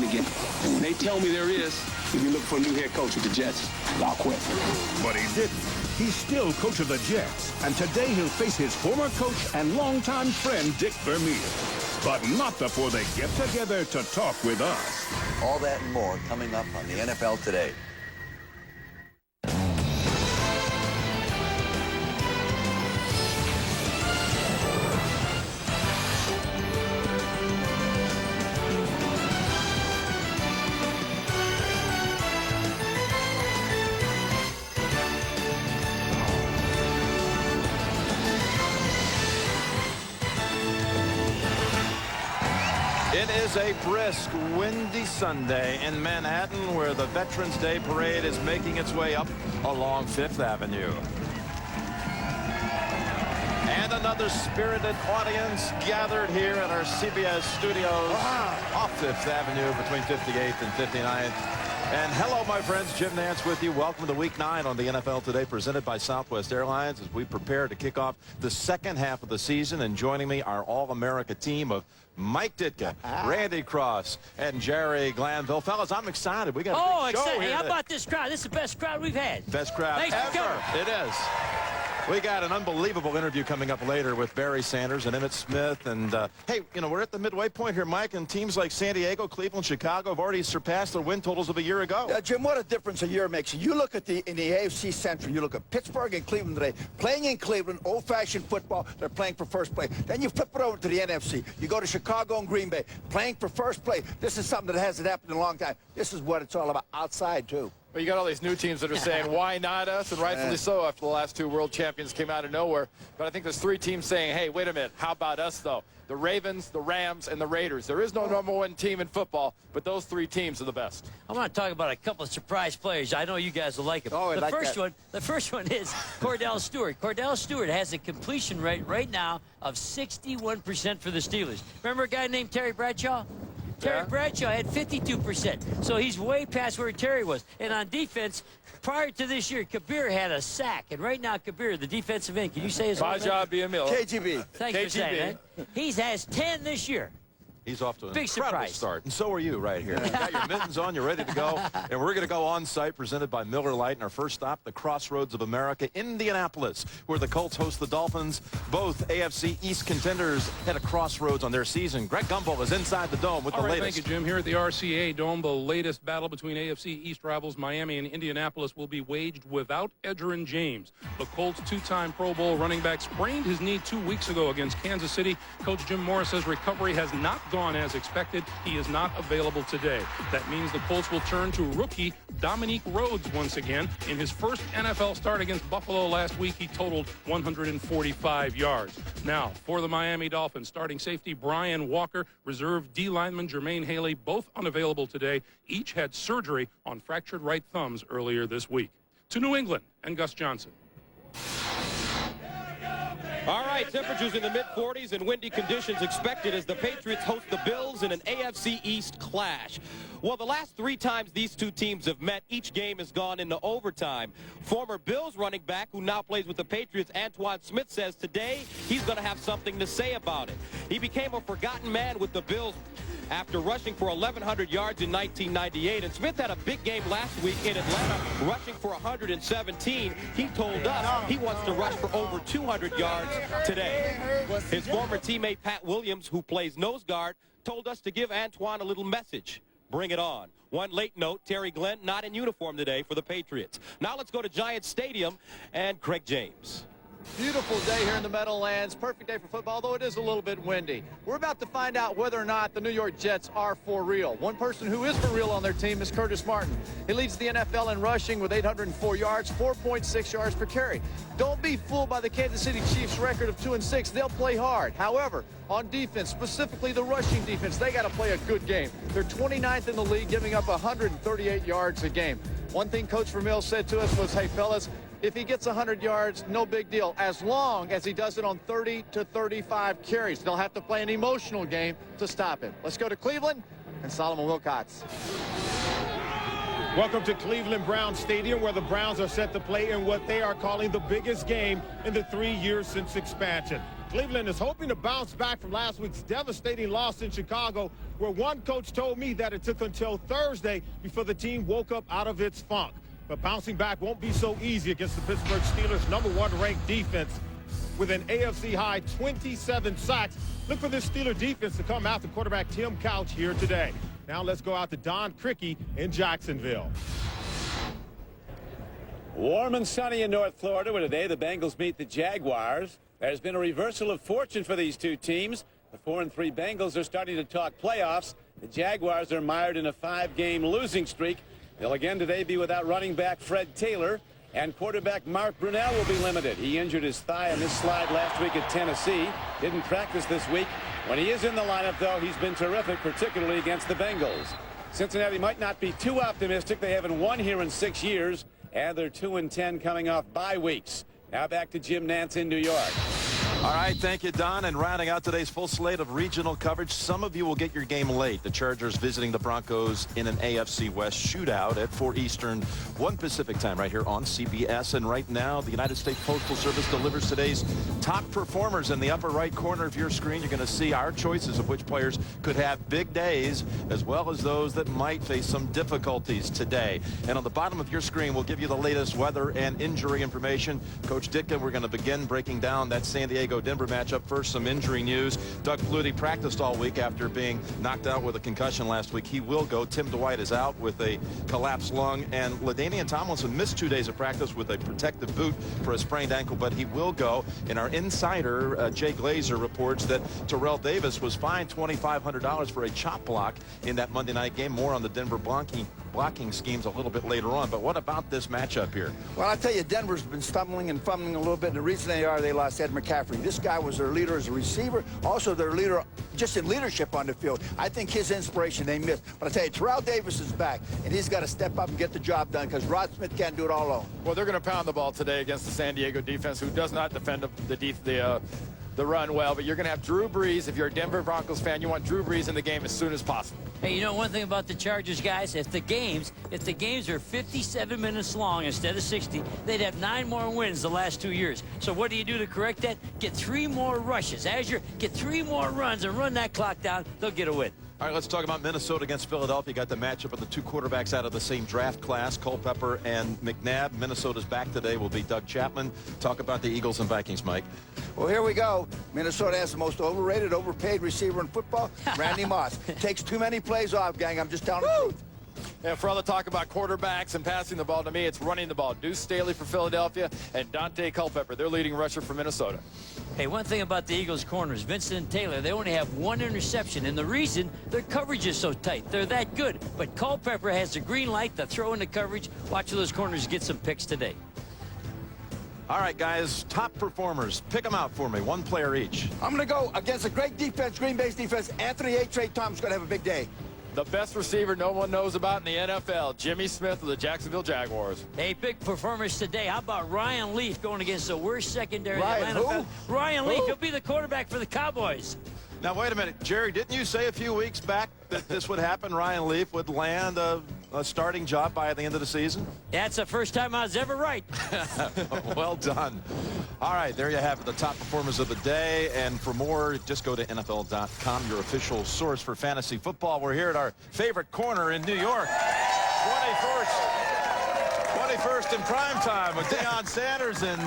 again. And when they tell me there is, if you look for a new head coach with the Jets, I'll quit. But he didn't. He's still coach of the Jets, and today he'll face his former coach and longtime friend Dick Vermeil. But not before they get together to talk with us. All that and more coming up on the NFL Today. It is a brisk, windy Sunday in Manhattan where the Veterans Day Parade is making its way up along Fifth Avenue. And another spirited audience gathered here at our CBS studios off Fifth Avenue between 58th and 59th. And hello, my friends. Jim Nantz with you. Welcome to Week 9 on the NFL Today, presented by Southwest Airlines as we prepare to kick off the second half of the season. And joining me, our All-America team of Mike Ditka, Randy Cross, and Jerry Glanville. Fellas, I'm excited. We got a big show excited. here Hey, how today. about this crowd? This is the best crowd we've had. Best crowd ever. It is. We got an unbelievable interview coming up later with Barry Sanders and Emmitt Smith. And, hey, you know, we're at the midway point here, Mike, and teams like San Diego, Cleveland, Chicago have already surpassed their win totals of a year ago. Jim, what a difference a year makes. You look at in the AFC Central, you look at Pittsburgh and Cleveland today, playing in Cleveland, old-fashioned football, they're playing for first place. Then you flip it over to the NFC. You go to Chicago and Green Bay, playing for first place. This is something that hasn't happened in a long time. This is what it's all about, outside, too. Well, you got all these new teams that are saying, why not us? And rightfully so after the last two world champions came out of nowhere. But I think there's three teams saying, hey, wait a minute, how about us, though? The Ravens, the Rams, and the Raiders. There is no number one team in football, but those three teams are the best. I want to talk about a couple of surprise players. I know you guys will like them. Oh, the first one is Cordell Stewart. Cordell Stewart has a completion rate right now of 61% for the Steelers. Remember a guy named Terry Bradshaw? Terry Bradshaw had 52%, so he's way past where Terry was. And on defense, prior to this year, Kabir had a sack. And right now, Kabir, the defensive end, can you say his name? Baja Biamil. KGB. Thanks for saying that. He has 10 this year. He's off to an Big incredible surprise. start. And so are you right here. You got your mittens on. You're ready to go. And we're going to go on site, presented by Miller Lite. And our first stop, the Crossroads of America, Indianapolis, where the Colts host the Dolphins. Both AFC East contenders had a crossroads on their season. Greg Gumbel is inside the Dome with the latest. Thank you, Jim. Here at the RCA Dome, the latest battle between AFC East rivals Miami and Indianapolis will be waged without Edgerrin James. The Colts' two-time Pro Bowl running back sprained his knee 2 weeks ago against Kansas City. Coach Jim Morris says recovery has not gone as expected. He is not available today. That means the Colts will turn to rookie Dominique Rhodes once again. In his first NFL start against Buffalo last week, he totaled 145 yards. Now, for the Miami Dolphins, starting safety Brian Walker, reserve D lineman Jermaine Haley, both unavailable today. Each had surgery on fractured right thumbs earlier this week. To New England and Gus Johnson. All right, temperatures in the mid-40s and windy conditions expected as the Patriots host the Bills in an AFC East clash. Well, the last three times these two teams have met, each game has gone into overtime. Former Bills running back, who now plays with the Patriots, Antoine Smith, says today he's going to have something to say about it. He became a forgotten man with the Bills after rushing for 1,100 yards in 1998. And Smith had a big game last week in Atlanta, rushing for 117. He told us he wants to rush for over 200 yards today. His former teammate Pat Williams, who plays nose guard, told us to give Antoine a little message. Bring it on. One late note, Terry Glenn not in uniform today for the Patriots. Now let's go to Giants Stadium and Craig James. Beautiful day here in the Meadowlands. Perfect day for football, although it is a little bit windy. We're about to find out whether or not the New York Jets are for real. One person who is for real on their team is Curtis Martin. He leads the NFL in rushing with 804 yards, 4.6 yards per carry. Don't be fooled by the Kansas City Chiefs record of 2-6. They'll play hard. However, on defense, specifically the rushing defense, they got to play a good game. They're 29th in the league, giving up 138 yards a game. One thing Coach Vermeil said to us was, hey, fellas, if he gets 100 yards, no big deal, as long as he does it on 30 to 35 carries. They'll have to play an emotional game to stop him. Let's go to Cleveland and Solomon Wilcots. Welcome to Cleveland Browns Stadium, where the Browns are set to play in what they are calling the biggest game in the 3 years since expansion. Cleveland is hoping to bounce back from last week's devastating loss in Chicago, where one coach told me that it took until Thursday before the team woke up out of its funk. But bouncing back won't be so easy against the Pittsburgh Steelers' #1 ranked defense. With an AFC high 27 sacks, look for this Steeler defense to come after quarterback Tim Couch here today. Now let's go out to Don Criqui in Jacksonville. Warm and sunny in North Florida, where today the Bengals meet the Jaguars. There's been a reversal of fortune for these two teams. The 4-3 Bengals are starting to talk playoffs. The Jaguars are mired in a 5-game losing streak. They'll again today be without running back Fred Taylor, and quarterback Mark Brunell will be limited. He injured his thigh on this slide last week at Tennessee. Didn't practice this week. When he is in the lineup, though, he's been terrific, particularly against the Bengals. Cincinnati might not be too optimistic. They haven't won here in 6 years, and they're 2-10 coming off bye weeks. Now back to Jim Nantz in New York. All right, thank you, Don. And rounding out today's full slate of regional coverage, some of you will get your game late. The Chargers visiting the Broncos in an AFC West shootout at 4 Eastern, 1 Pacific time right here on CBS. And right now, the United States Postal Service delivers today's top performers. In the upper right corner of your screen, you're going to see our choices of which players could have big days, as well as those that might face some difficulties today. And on the bottom of your screen, we'll give you the latest weather and injury information. Coach Ditka, we're going to begin breaking down that San Diego-Denver matchup. First, some injury news. Doug Flutie practiced all week after being knocked out with a concussion last week. He will go. Tim Dwight is out with a collapsed lung, and LaDainian Tomlinson missed 2 days of practice with a protective boot for a sprained ankle, but he will go. And our insider, Jay Glazer, reports that Terrell Davis was fined $2,500 for a chop block in that Monday night game. More on the Denver blocking schemes a little bit later on. But what about this matchup here? Well, I tell you, Denver's been stumbling and fumbling a little bit. And the reason they lost Ed McCaffrey. This guy was their leader as a receiver, also their leader just in leadership on the field. I think his inspiration they missed. But I tell you, Terrell Davis is back, and he's got to step up and get the job done because Rod Smith can't do it all alone. Well, they're going to pound the ball today against the San Diego defense, who does not defend the run well. But you're going to have Drew Brees. If you're a Denver Broncos fan, you want Drew Brees in the game as soon as possible. Hey, you know one thing about the Chargers, guys? If the games are 57 minutes long instead of 60, they'd have 9 more wins the last 2 years. So what do you do to correct that? Get 3 more rushes. Get 3 more runs and run that clock down. They'll get a win. All right, let's talk about Minnesota against Philadelphia. Got the matchup of the 2 quarterbacks out of the same draft class, Culpepper and McNabb. Minnesota's back today will be Doug Chapman. Talk about the Eagles and Vikings, Mike. Well, here we go. Minnesota has the most overrated, overpaid receiver in football, Randy Moss. Takes too many plays off, gang. I'm just telling the truth. And for all the talk about quarterbacks and passing the ball, to me, it's running the ball. Deuce Staley for Philadelphia and Dante Culpepper, their leading rusher for Minnesota. Hey, one thing about the Eagles' corners, Vincent and Taylor, they only have 1 interception, and the reason, their coverage is so tight. They're that good. But Culpepper has the green light to throw in the coverage. Watch those corners get some picks today. All right, guys, top performers. Pick them out for me, 1 player each. I'm going to go against a great defense, Green Bay's defense. Anthony A. Trey Thomas going to have a big day. The best receiver no one knows about in the NFL, Jimmy Smith of the Jacksonville Jaguars. Hey, big performance today. How about Ryan Leaf going against the worst secondary? Ryan Leaf, he'll be the quarterback for the Cowboys. Now, wait a minute. Jerry, didn't you say a few weeks back that this would happen? Ryan Leaf would land a starting job by the end of the season? That's the first time I was ever right. Well done. All right, there you have it, the top performers of the day. And for more, just go to NFL.com, your official source for fantasy football. We're here at our favorite corner in New York. 21st in prime time with Deion Sanders, and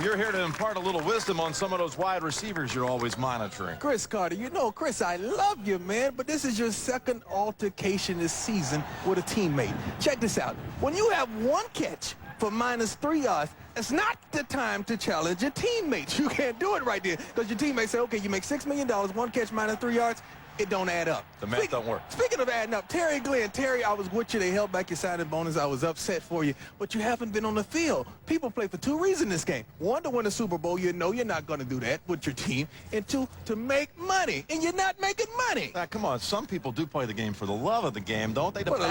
you're here to impart a little wisdom on some of those wide receivers you're always monitoring. Chris Carter, you know, Chris, I love you, man, but this is your second altercation this season with a teammate. Check this out. When you have 1 catch for -3 yards, it's not the time to challenge your teammates. You can't do it right there because your teammates say, okay, you make $6 million, 1 catch -3 yards. It don't add up. The math don't work. Speaking of adding up, Terry Glenn, Terry, I was with you. They held back your signing bonus. I was upset for you, but you haven't been on the field. People play for 2 reasons this game. 1, to win a Super Bowl. You know you're not going to do that with your team. And 2, to make money. And you're not making money. Now, come on. Some people do play the game for the love of the game, don't they? For the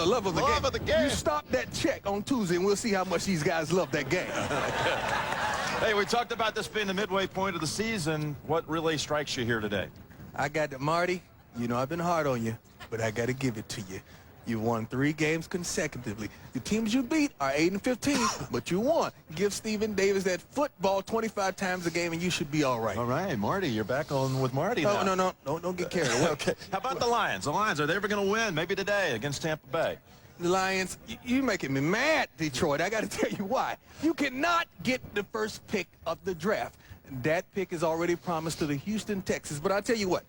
love of the game. You You stop that check on Tuesday, and we'll see how much these guys love that game. Hey, we talked about this being the midway point of the season. What really strikes you here today? I got it, Marty. You know I've been hard on you, but I got to give it to you. You won 3 games consecutively. The teams you beat are 8-15, but you won. Give Stephen Davis that football 25 times a game, and you should be all right. All right, Marty, you're back on with Marty now. No, don't get carried away. Okay. How about the Lions? The Lions, are they ever going to win? Maybe today against Tampa Bay. The Lions, you're making me mad, Detroit. I got to tell you why. You cannot get the first pick of the draft. That pick is already promised to the Houston Texans. But I'll tell you what,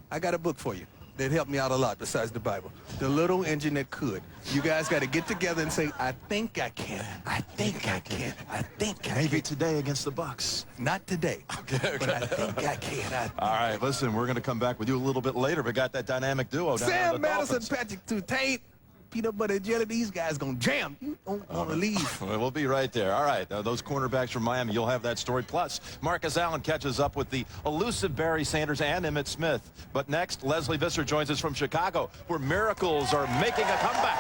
I got a book for you that helped me out a lot besides the Bible. The Little Engine That Could. You guys got to get together and say, I think I can. I think I can. I think I can. Maybe today against the Bucs. Not today. Okay. But I think I can. All right, listen, we're going to come back with you a little bit later. We got that dynamic duo down Sam the Madison, Dolphins. Patrick Tutain, peanut butter and jelly. These guys going to jam. You don't want to leave. Well, we'll be right there. All right, those cornerbacks from Miami, you'll have that story. Plus, Marcus Allen catches up with the elusive Barry Sanders and Emmitt Smith. But next, Leslie Visser joins us from Chicago, where miracles are making a comeback.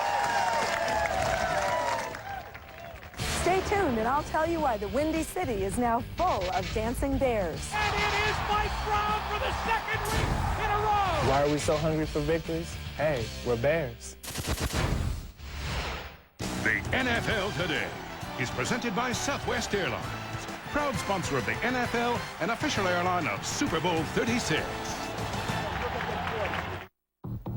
Stay tuned, and I'll tell you why the Windy City is now full of dancing bears. And it is Mike Brown for the second week in a row. Why are we so hungry for victories? Hey, we're Bears. The NFL Today is presented by Southwest Airlines, proud sponsor of the NFL and official airline of Super Bowl 36.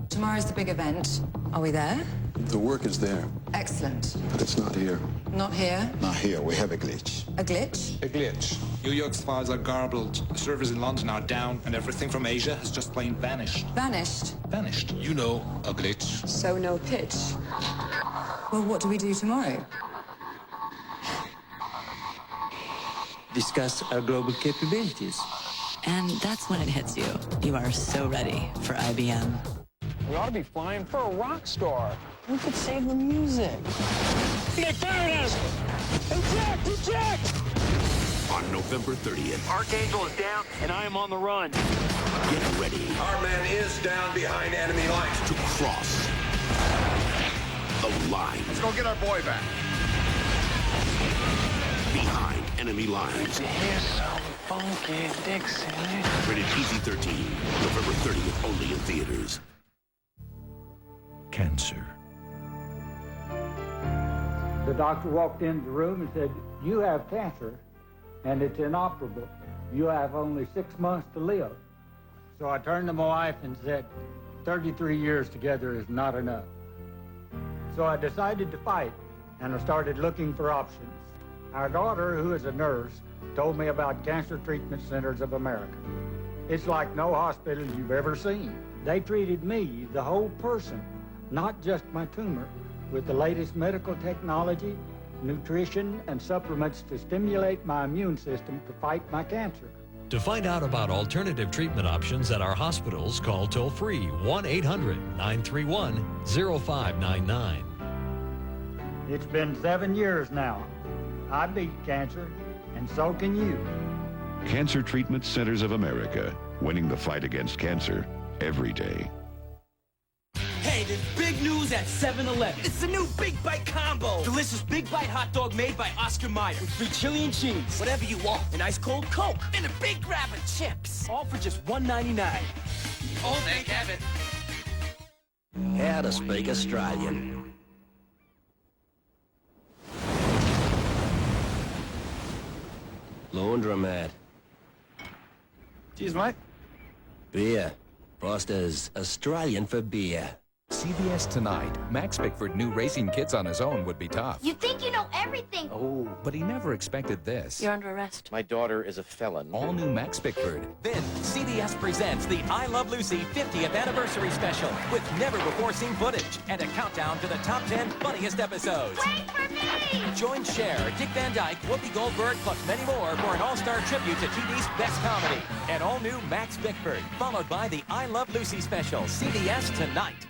Tomorrow's the big event. Are we there? The work is there, Excellent. but it's not here. Not here? Not here. We have a glitch. A glitch? A glitch. New York's files are garbled. The servers in London are down, and everything from Asia has just plain vanished. Vanished? Vanished. You know, a glitch. So no pitch. Well, what do we do tomorrow? Discuss our global capabilities. And that's when it hits you. You are so ready for IBM. We ought to be flying for a rock star. We could save the music. They fired us! Eject! Eject! On November 30th, Archangel is down, and I am on the run. get ready Our man is down behind enemy lines. to cross the line. Let's go get our boy back. Behind enemy lines. Here's some funky Dixie. Rated PG-13. November 30th, only in theaters. Cancer. The doctor walked into the room and said, "You have cancer, and it's inoperable. You have only 6 months to live." So I turned to my wife and said, 33 years together is not enough. So I decided to fight, and I started looking for options. Our daughter, who is a nurse, told me about Cancer Treatment Centers of America. It's like no hospital you've ever seen. They treated me, the whole person, not just my tumor, with the latest medical technology, nutrition, and supplements to stimulate my immune system to fight my cancer. To find out about alternative treatment options at our hospitals, call toll-free 1-800-931-0599. It's been 7 years now. I beat cancer, and so can you. Cancer Treatment Centers of America, winning the fight against cancer every day. Hey, there's big news at 7-Eleven. It's the new Big Bite Combo. Delicious Big Bite hot dog made by Oscar Mayer with free chili and cheese. Whatever you want. An ice cold Coke. And a big grab of chips. All for just $1.99. Oh, thank heaven. How to speak Australian. Laundromat. Cheers, mate. Beer. Foster's Australian for beer. CBS Tonight. Max Bickford knew racing kids on his own would be tough. You think you know everything. Oh, but he never expected this. You're under arrest. My daughter is a felon. All new Max Bickford. Then, CBS presents the I Love Lucy 50th Anniversary Special with never-before-seen footage and a countdown to the top 10 funniest episodes. Wait for me! Join Cher, Dick Van Dyke, Whoopi Goldberg, plus many more for an all-star tribute to TV's best comedy. An all-new Max Bickford, followed by the I Love Lucy Special, CBS Tonight.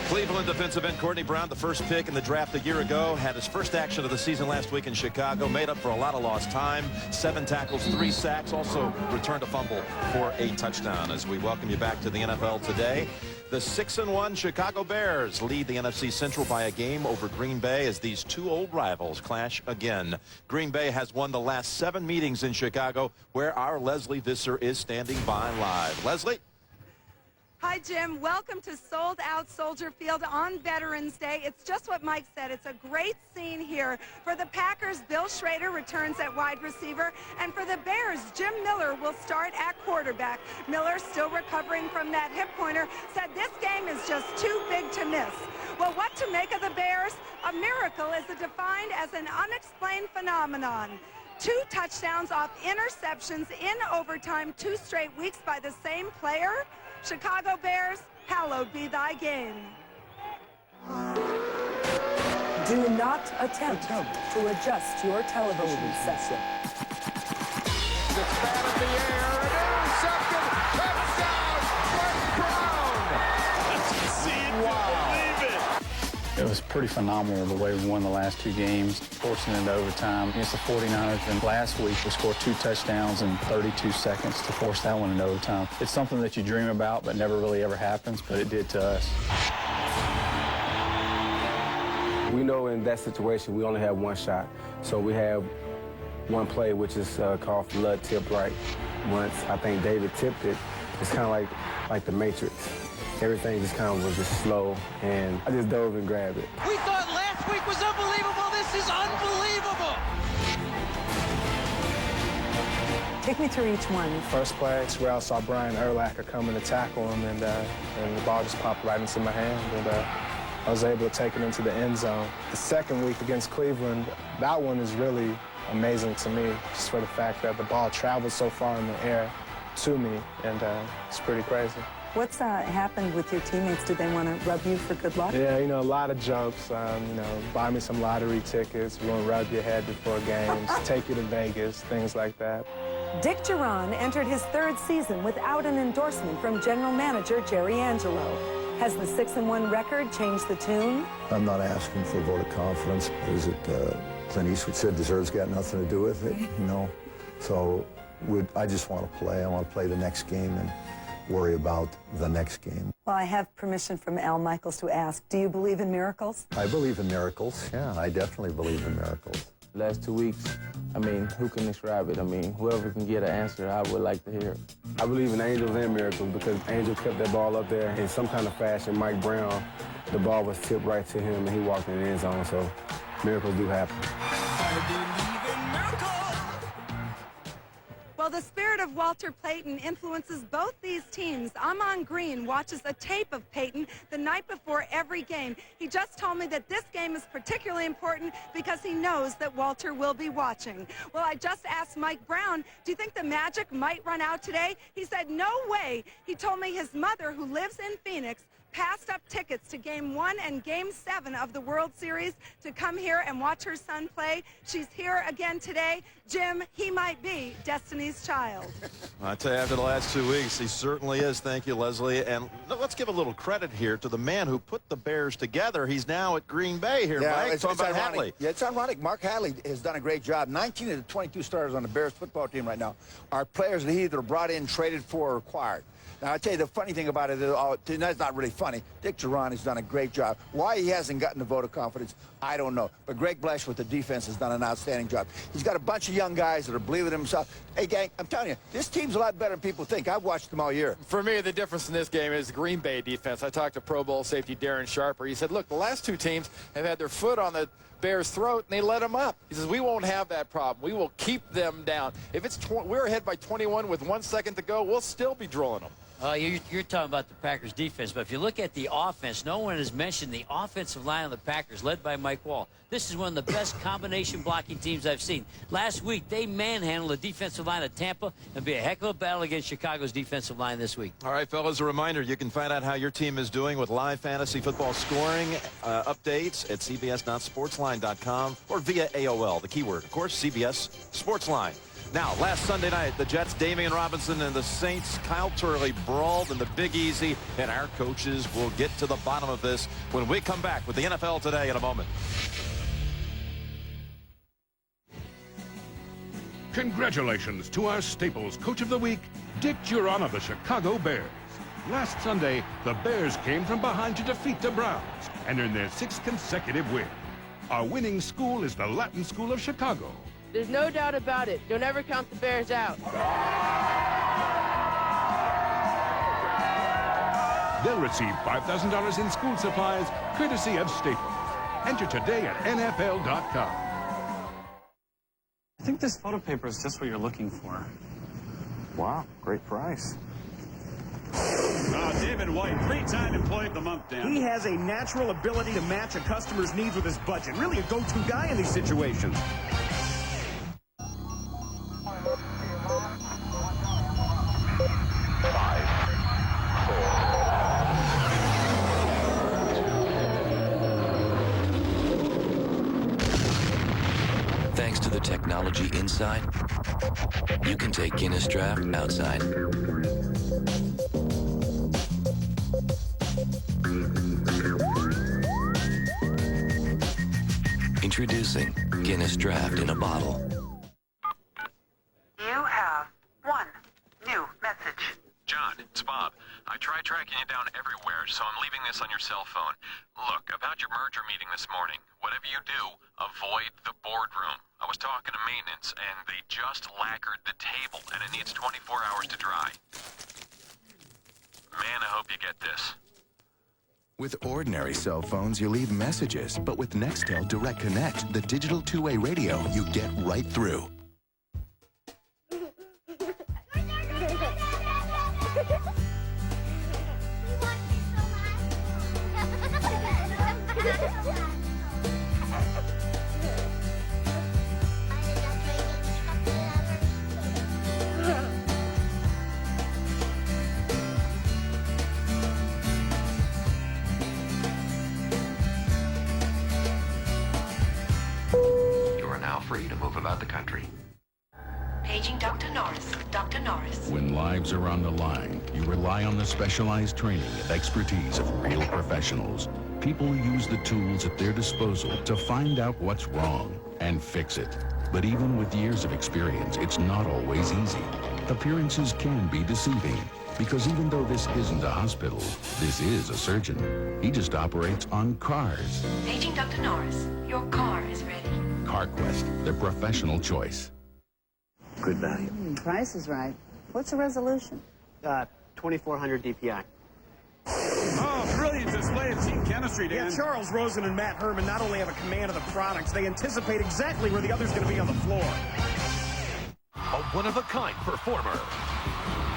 Cleveland defensive end Courtney Brown, the first pick in the draft a year ago, had his first action of the season last week in Chicago, made up for a lot of lost time, 7 tackles, 3 sacks, also returned a fumble for a touchdown. As we welcome you back to the NFL today, the 6-1 Chicago Bears lead the NFC Central by a game over Green Bay as these two old rivals clash again. Green Bay has won the last 7 meetings in Chicago, where our Leslie Visser is standing by live. Leslie? Hi, Hi, Jim. Welcome to Sold Out Soldier Field on Veterans Day. It's just what Mike said. It's a great scene here. For the Packers, Bill Schrader returns at wide receiver. And for the Bears, Jim Miller will start at quarterback. Miller, still recovering from that hip pointer, said this game is just too big to miss. Well, what to make of the Bears? A miracle is defined as an unexplained phenomenon. 2 touchdowns off interceptions in overtime 2 straight weeks by the same player. Chicago Bears, hallowed be thy game. Do not attempt to adjust your television set. The span of the air, and intercepted, touchdown, Brett Brown. Wow. It was pretty phenomenal the way we won the last 2 games, forcing it into overtime against the 49ers. And last week, we scored 2 touchdowns in 32 seconds to force that one into overtime. It's something that you dream about, but never really ever happens, but it did to us. We know in that situation, we only have 1 shot. So we have 1 play, which is called flood tip right. Once I think David tipped it, it's kind of like the Matrix. Everything just kind of was just slow, and I just dove and grabbed it. We thought last week was unbelievable. This is unbelievable. Take me through each one. First play, it's where I saw Brian Urlacher coming to tackle him, and the ball just popped right into my hand, and I was able to take it into the end zone. The second week against Cleveland, that one is really amazing to me, just for the fact that the ball traveled so far in the air to me, and it's pretty crazy. What's happened with your teammates? Did they want to rub you for good luck? Yeah, a lot of jokes. Buy me some lottery tickets. We want to rub your head before games, take you to Vegas, things like that. Dick Duran entered his 3rd season without an endorsement from general manager Jerry Angelo. Has the 6-1 record changed the tune? I'm not asking for a vote of confidence. Is it Clint Eastwood said deserves got nothing to do with it? So I just want to play. I want to play the next game and worry about the next game. Well, I have permission from Al Michaels to ask, do you believe in miracles? I believe in miracles. Yeah, I definitely believe in miracles. Last 2 weeks, who can describe it? Whoever can get an answer, I would like to hear it. I believe in angels and miracles because Angel kept that ball up there in some kind of fashion. Mike Brown, the ball was tipped right to him, and he walked in the end zone, so miracles do happen. Well, the spirit of Walter Payton influences both these teams. Amon Green watches a tape of Payton the night before every game. He just told me that this game is particularly important because he knows that Walter will be watching. Well, I just asked Mike Brown, do you think the magic might run out today? He said, no way. He told me his mother, who lives in Phoenix, passed up tickets to Game 1 and Game 7 of the World Series to come here and watch her son play. She's here again today. Jim, he might be Destiny's Child. I tell you, after the last 2 weeks, he certainly is. Thank you, Leslie. And let's give a little credit here to the man who put the Bears together. He's now at Green Bay here, Mike. It's about ironic. Hadley. Yeah, it's ironic. Mark Hadley has done a great job. 19 of the 22 starters on the Bears football team right now are players that he either brought in, traded for, or acquired. Now, I tell you, the funny thing about it is, that's not really funny. Dick Duran has done a great job. Why he hasn't gotten the vote of confidence, I don't know. But Greg Blesh with the defense has done an outstanding job. He's got a bunch of young guys that are believing in themselves. Hey, gang, I'm telling you, this team's a lot better than people think. I've watched them all year. For me, the difference in this game is the Green Bay defense. I talked to Pro Bowl safety Darren Sharper. He said, look, the last 2 teams have had their foot on the Bears' throat, and they let them up. He says, we won't have that problem. We will keep them down. If we're ahead by 21 with 1 second to go, we'll still be drilling them. You're talking about the Packers defense, but if you look at the offense, no one has mentioned the offensive line of the Packers, led by Mike Wall. This is one of the best combination blocking teams I've seen. Last week, they manhandled the defensive line of Tampa and be a heck of a battle against Chicago's defensive line this week. All right, fellas, a reminder, you can find out how your team is doing with live fantasy football scoring updates at cbs.sportsline.com or via AOL, the keyword, of course, CBS Sportsline. Now, last Sunday night, the Jets, Damian Robinson, and the Saints, Kyle Turley, brawled in the Big Easy, and our coaches will get to the bottom of this when we come back with the NFL Today in a moment. Congratulations to our Staples Coach of the Week, Dick Duran of the Chicago Bears. Last Sunday, the Bears came from behind to defeat the Browns and earned their 6th consecutive win. Our winning school is the Latin School of Chicago. There's no doubt about it. Don't ever count the Bears out. They'll receive $5,000 in school supplies, courtesy of Staples. Enter today at NFL.com. I think this photo paper is just what you're looking for. Wow, great price. David White, three-time Employee of the Month, Dan. He has a natural ability to match a customer's needs with his budget. Really a go-to guy in these situations. Thanks to the technology inside, you can take Guinness Draft outside. Introducing Guinness Draft in a bottle. You have one new message. John, it's Bob. I tried tracking you down everywhere, so I'm leaving this on your cell phone. Look, about your merger meeting this morning, whatever you do, avoid the boardroom. I was talking to maintenance, and they just lacquered the table, and it needs 24 hours to dry. Man, I hope you get this. With ordinary cell phones, you leave messages, but with Nextel Direct Connect, the digital two-way radio, you get right through. You are now free to move about the country. Paging Dr. Norris. Dr. Norris. When lives are on the line, you rely on the specialized training and expertise of real professionals. People who use the tools at their disposal to find out what's wrong and fix it. But even with years of experience, it's not always easy. Appearances can be deceiving, because even though this isn't a hospital, this is a surgeon. He just operates on cars. Paging Dr. Norris. Your car is ready. CarQuest, the professional choice. Good value. Price is right. What's the resolution? 2400 DPI. Oh, brilliant display of team chemistry, Dan. Yeah, Charles Rosen and Matt Herman not only have a command of the products, they anticipate exactly where the other's going to be on the floor. A one-of-a-kind performer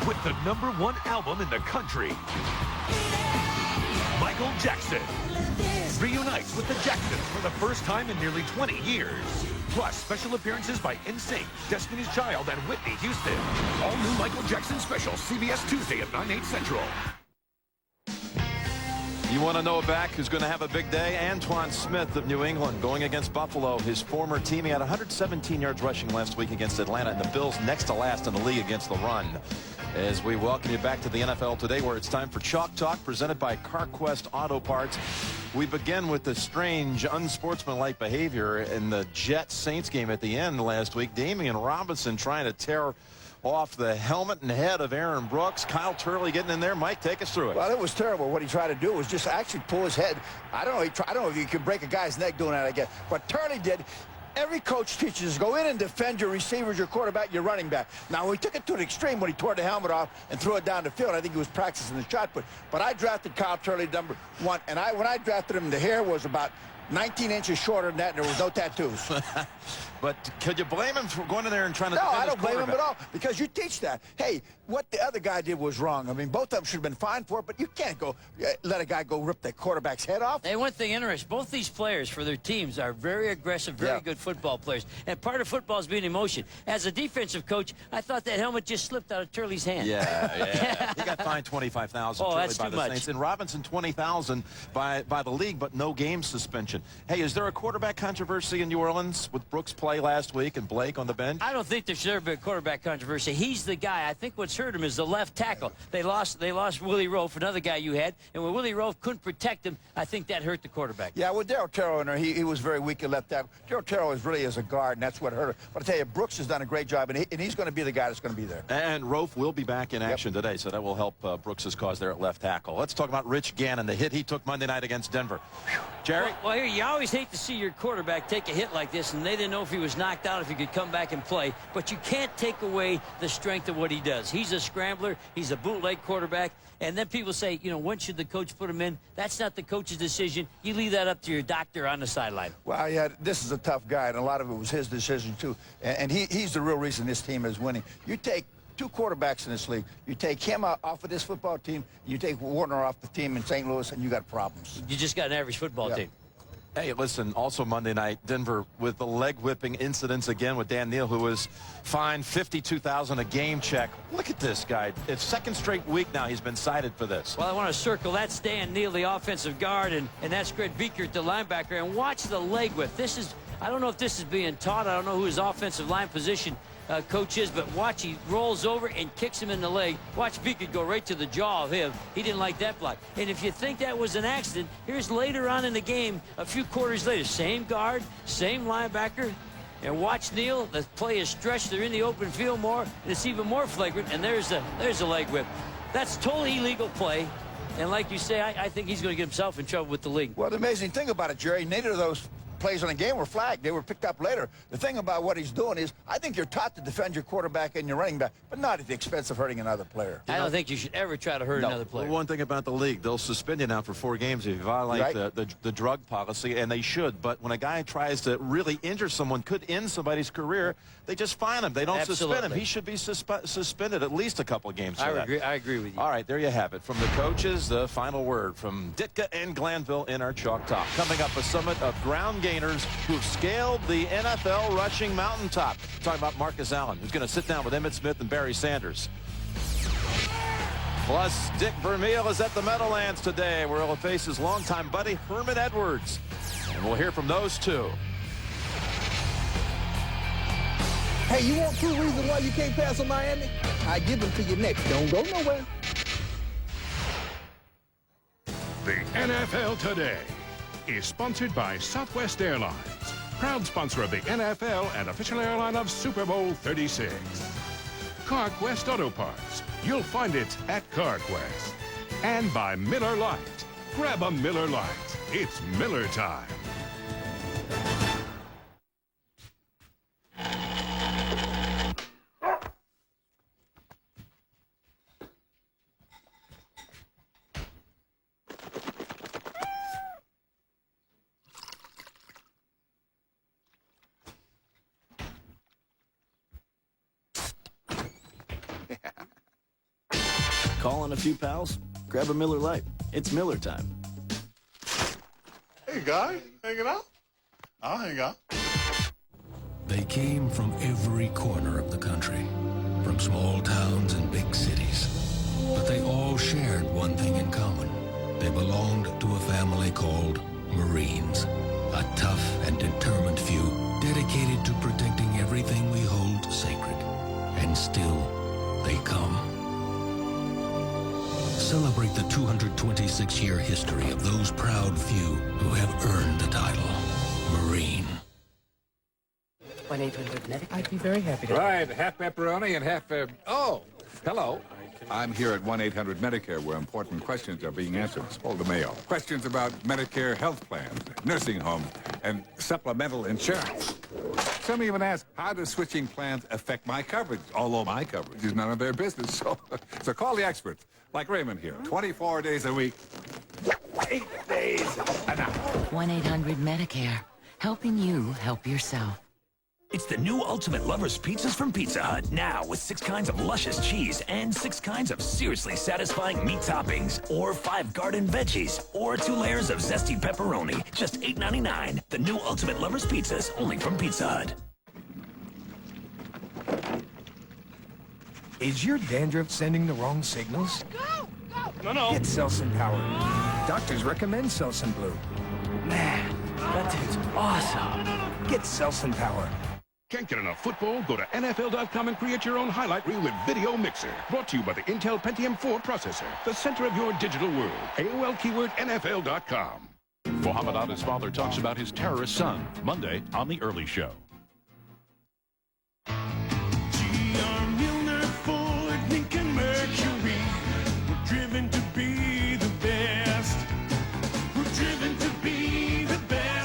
with the #1 album in the country. Michael Jackson reunites with the Jacksons for the first time in nearly 20 years. Plus, special appearances by NSYNC, Destiny's Child, and Whitney Houston. All new Michael Jackson special, CBS Tuesday at 9/8 Central. You want to know a back who's going to have a big day? Antoine Smith of New England going against Buffalo, his former team. He had 117 yards rushing last week against Atlanta, and the Bills next to last in the league against the run. As we welcome you back to the NFL Today, where it's time for Chalk Talk, presented by CarQuest Auto Parts. We begin with the strange, unsportsmanlike behavior in the Jets-Saints game at the end last week. Damian Robinson trying to tear off the helmet and head of Aaron Brooks. Kyle Turley getting in there. Mike, take us through it. Well, it was terrible. What he tried to do was just actually pull his head. I don't know if you can break a guy's neck doing that again. But Turley did. Every coach teaches go in and defend your receivers, your quarterback, your running back. Now, he took it to an extreme when he tore the helmet off and threw it down the field. I think he was practicing the shot put. But I drafted Kyle Turley #1, and when I drafted him, the hair was about 19 inches shorter than that, and there was no tattoos. But could you blame him for going in there and trying to defend No, I his don't blame him at quarterback? all, because you teach that. Hey, what the other guy did was wrong. I mean, both of them should have been fined for it, but you can't go let a guy go rip the quarterback's head off. Hey, one thing interesting, both these players for their teams are very aggressive, very good football players. And part of football is being emotion. As a defensive coach, I thought that helmet just slipped out of Turley's hand. Yeah. He got fined $25,000 Oh, that's by too the much. Saints. And Robinson $20,000 by the league, but no game suspension. Hey, is there a quarterback controversy in New Orleans with Brooks' play last week and Blake on the bench? I don't think there should ever be a quarterback controversy. He's the guy. I think what's hurt him is the left tackle. They lost Willie Rofe, another guy you had, and when Willie Rofe couldn't protect him, I think that hurt the quarterback. Yeah, with Darryl Terrell in there, he was very weak at left tackle. Darryl Terrell is really as a guard, and that's what hurt him. But I tell you, Brooks has done a great job, and he's going to be the guy that's going to be there. And Rofe will be back in action today, so that will help Brooks' cause there at left tackle. Let's talk about Rich Gannon, the hit he took Monday night against Denver. Jerry? Well, Jerry, you always hate to see your quarterback take a hit like this, and they didn't know if he was knocked out, if he could come back and play. But you can't take away the strength of what he does. He's a scrambler. He's a bootleg quarterback. And then people say, you know, when should the coach put him in? That's not the coach's decision. You leave that up to your doctor on the sideline. Well, yeah, this is a tough guy, and a lot of it was his decision, too. And he's the real reason this team is winning. You take 2 quarterbacks in this league. You take him off of this football team, you take Warner off the team in St. Louis, and you got problems. You just got an average football team. Hey, listen, also Monday night, Denver with the leg whipping incidents again with Dan Neal, who was fined $52,000 a game check. Look at this guy. It's second straight week now he's been cited for this. Well, I want to circle that's Dan Neal, the offensive guard, and that's Greg Beekert, the linebacker. And watch the leg whip. This is, I don't know if this is being taught. I don't know who his offensive line position coach is, but watch, he rolls over and kicks him in the leg. Watch Beekert go right to the jaw of him. He didn't like that block. And if you think that was an accident, here's later on in the game, a few quarters later, same guard, same linebacker, and watch Neal. The play is stretched. They're in the open field more, and it's even more flagrant, and there's a leg whip. That's totally illegal play. And like you say, I think he's going to get himself in trouble with the league. Well, the amazing thing about it, Jerry, neither of those plays on the game were flagged. They were picked up later. The thing about what he's doing is, I think you're taught to defend your quarterback and your running back, but not at the expense of hurting another player. I don't think you should ever try to hurt another player. Well, one thing about the league, they'll suspend you now for 4 games if you violate the drug policy, and they should. But when a guy tries to really injure someone, could end somebody's career, they just fine him. They don't suspend him. He should be suspended at least a couple of games for that. I agree with you. All right, there you have it. From the coaches, the final word from Ditka and Glanville in our Chalk Talk. Coming up, a summit of ground gainers who've scaled the NFL rushing mountaintop. Talking about Marcus Allen, who's going to sit down with Emmitt Smith and Barry Sanders. Plus, Dick Vermeil is at the Meadowlands today, where he'll face his longtime buddy Herman Edwards. And we'll hear from those two. Hey, you want 2 reasons why you can't pass on Miami? I give them to you next. Don't go nowhere. The NFL Today is sponsored by Southwest Airlines, proud sponsor of the NFL and official airline of Super Bowl 36. CarQuest Auto Parts. You'll find it at CarQuest. And by Miller Lite. Grab a Miller Lite. It's Miller time. Call on a few pals, grab a Miller Lite. It's Miller time. Hey, guy, hanging out? I'll hang out. They came from every corner of the country, from small towns and big cities. But they all shared one thing in common. They belonged to a family called Marines. A tough and determined few, dedicated to protecting everything we hold sacred. And still, they come. Celebrate the 226-year history of those proud few who have earned the title Marine. 1-800-MEDIC. I'd be very happy to. Right, half pepperoni and half... oh, hello. I'm here at 1-800-MEDICARE, where important questions are being answered. Paul DeMayo. Questions about Medicare health plans, nursing homes, and supplemental insurance. Some even ask, how does switching plans affect my coverage? Although my coverage is none of their business. So call the experts, like Raymond here, 24 days a week, 8 days a night. 1-800-MEDICARE. Helping you help yourself. It's the new Ultimate Lovers Pizzas from Pizza Hut. Now with 6 kinds of luscious cheese and 6 kinds of seriously satisfying meat toppings. Or 5 garden veggies. Or 2 layers of zesty pepperoni. Just $8.99. The new Ultimate Lovers Pizzas, only from Pizza Hut. Is your dandruff sending the wrong signals? Go! No. Get Selsun Power. Doctors recommend Selsun Blue. Man, that dude's awesome. Get Selsun Power. Can't get enough football? Go to NFL.com and create your own highlight reel with Video Mixer. Brought to you by the Intel Pentium 4 processor, the center of your digital world. AOL keyword NFL.com. Muhammad Atta's father talks about his terrorist son, Monday on The Early Show. G.R. Milner, Ford, Lincoln, Mercury. We're driven to be the best. We're driven to be the best.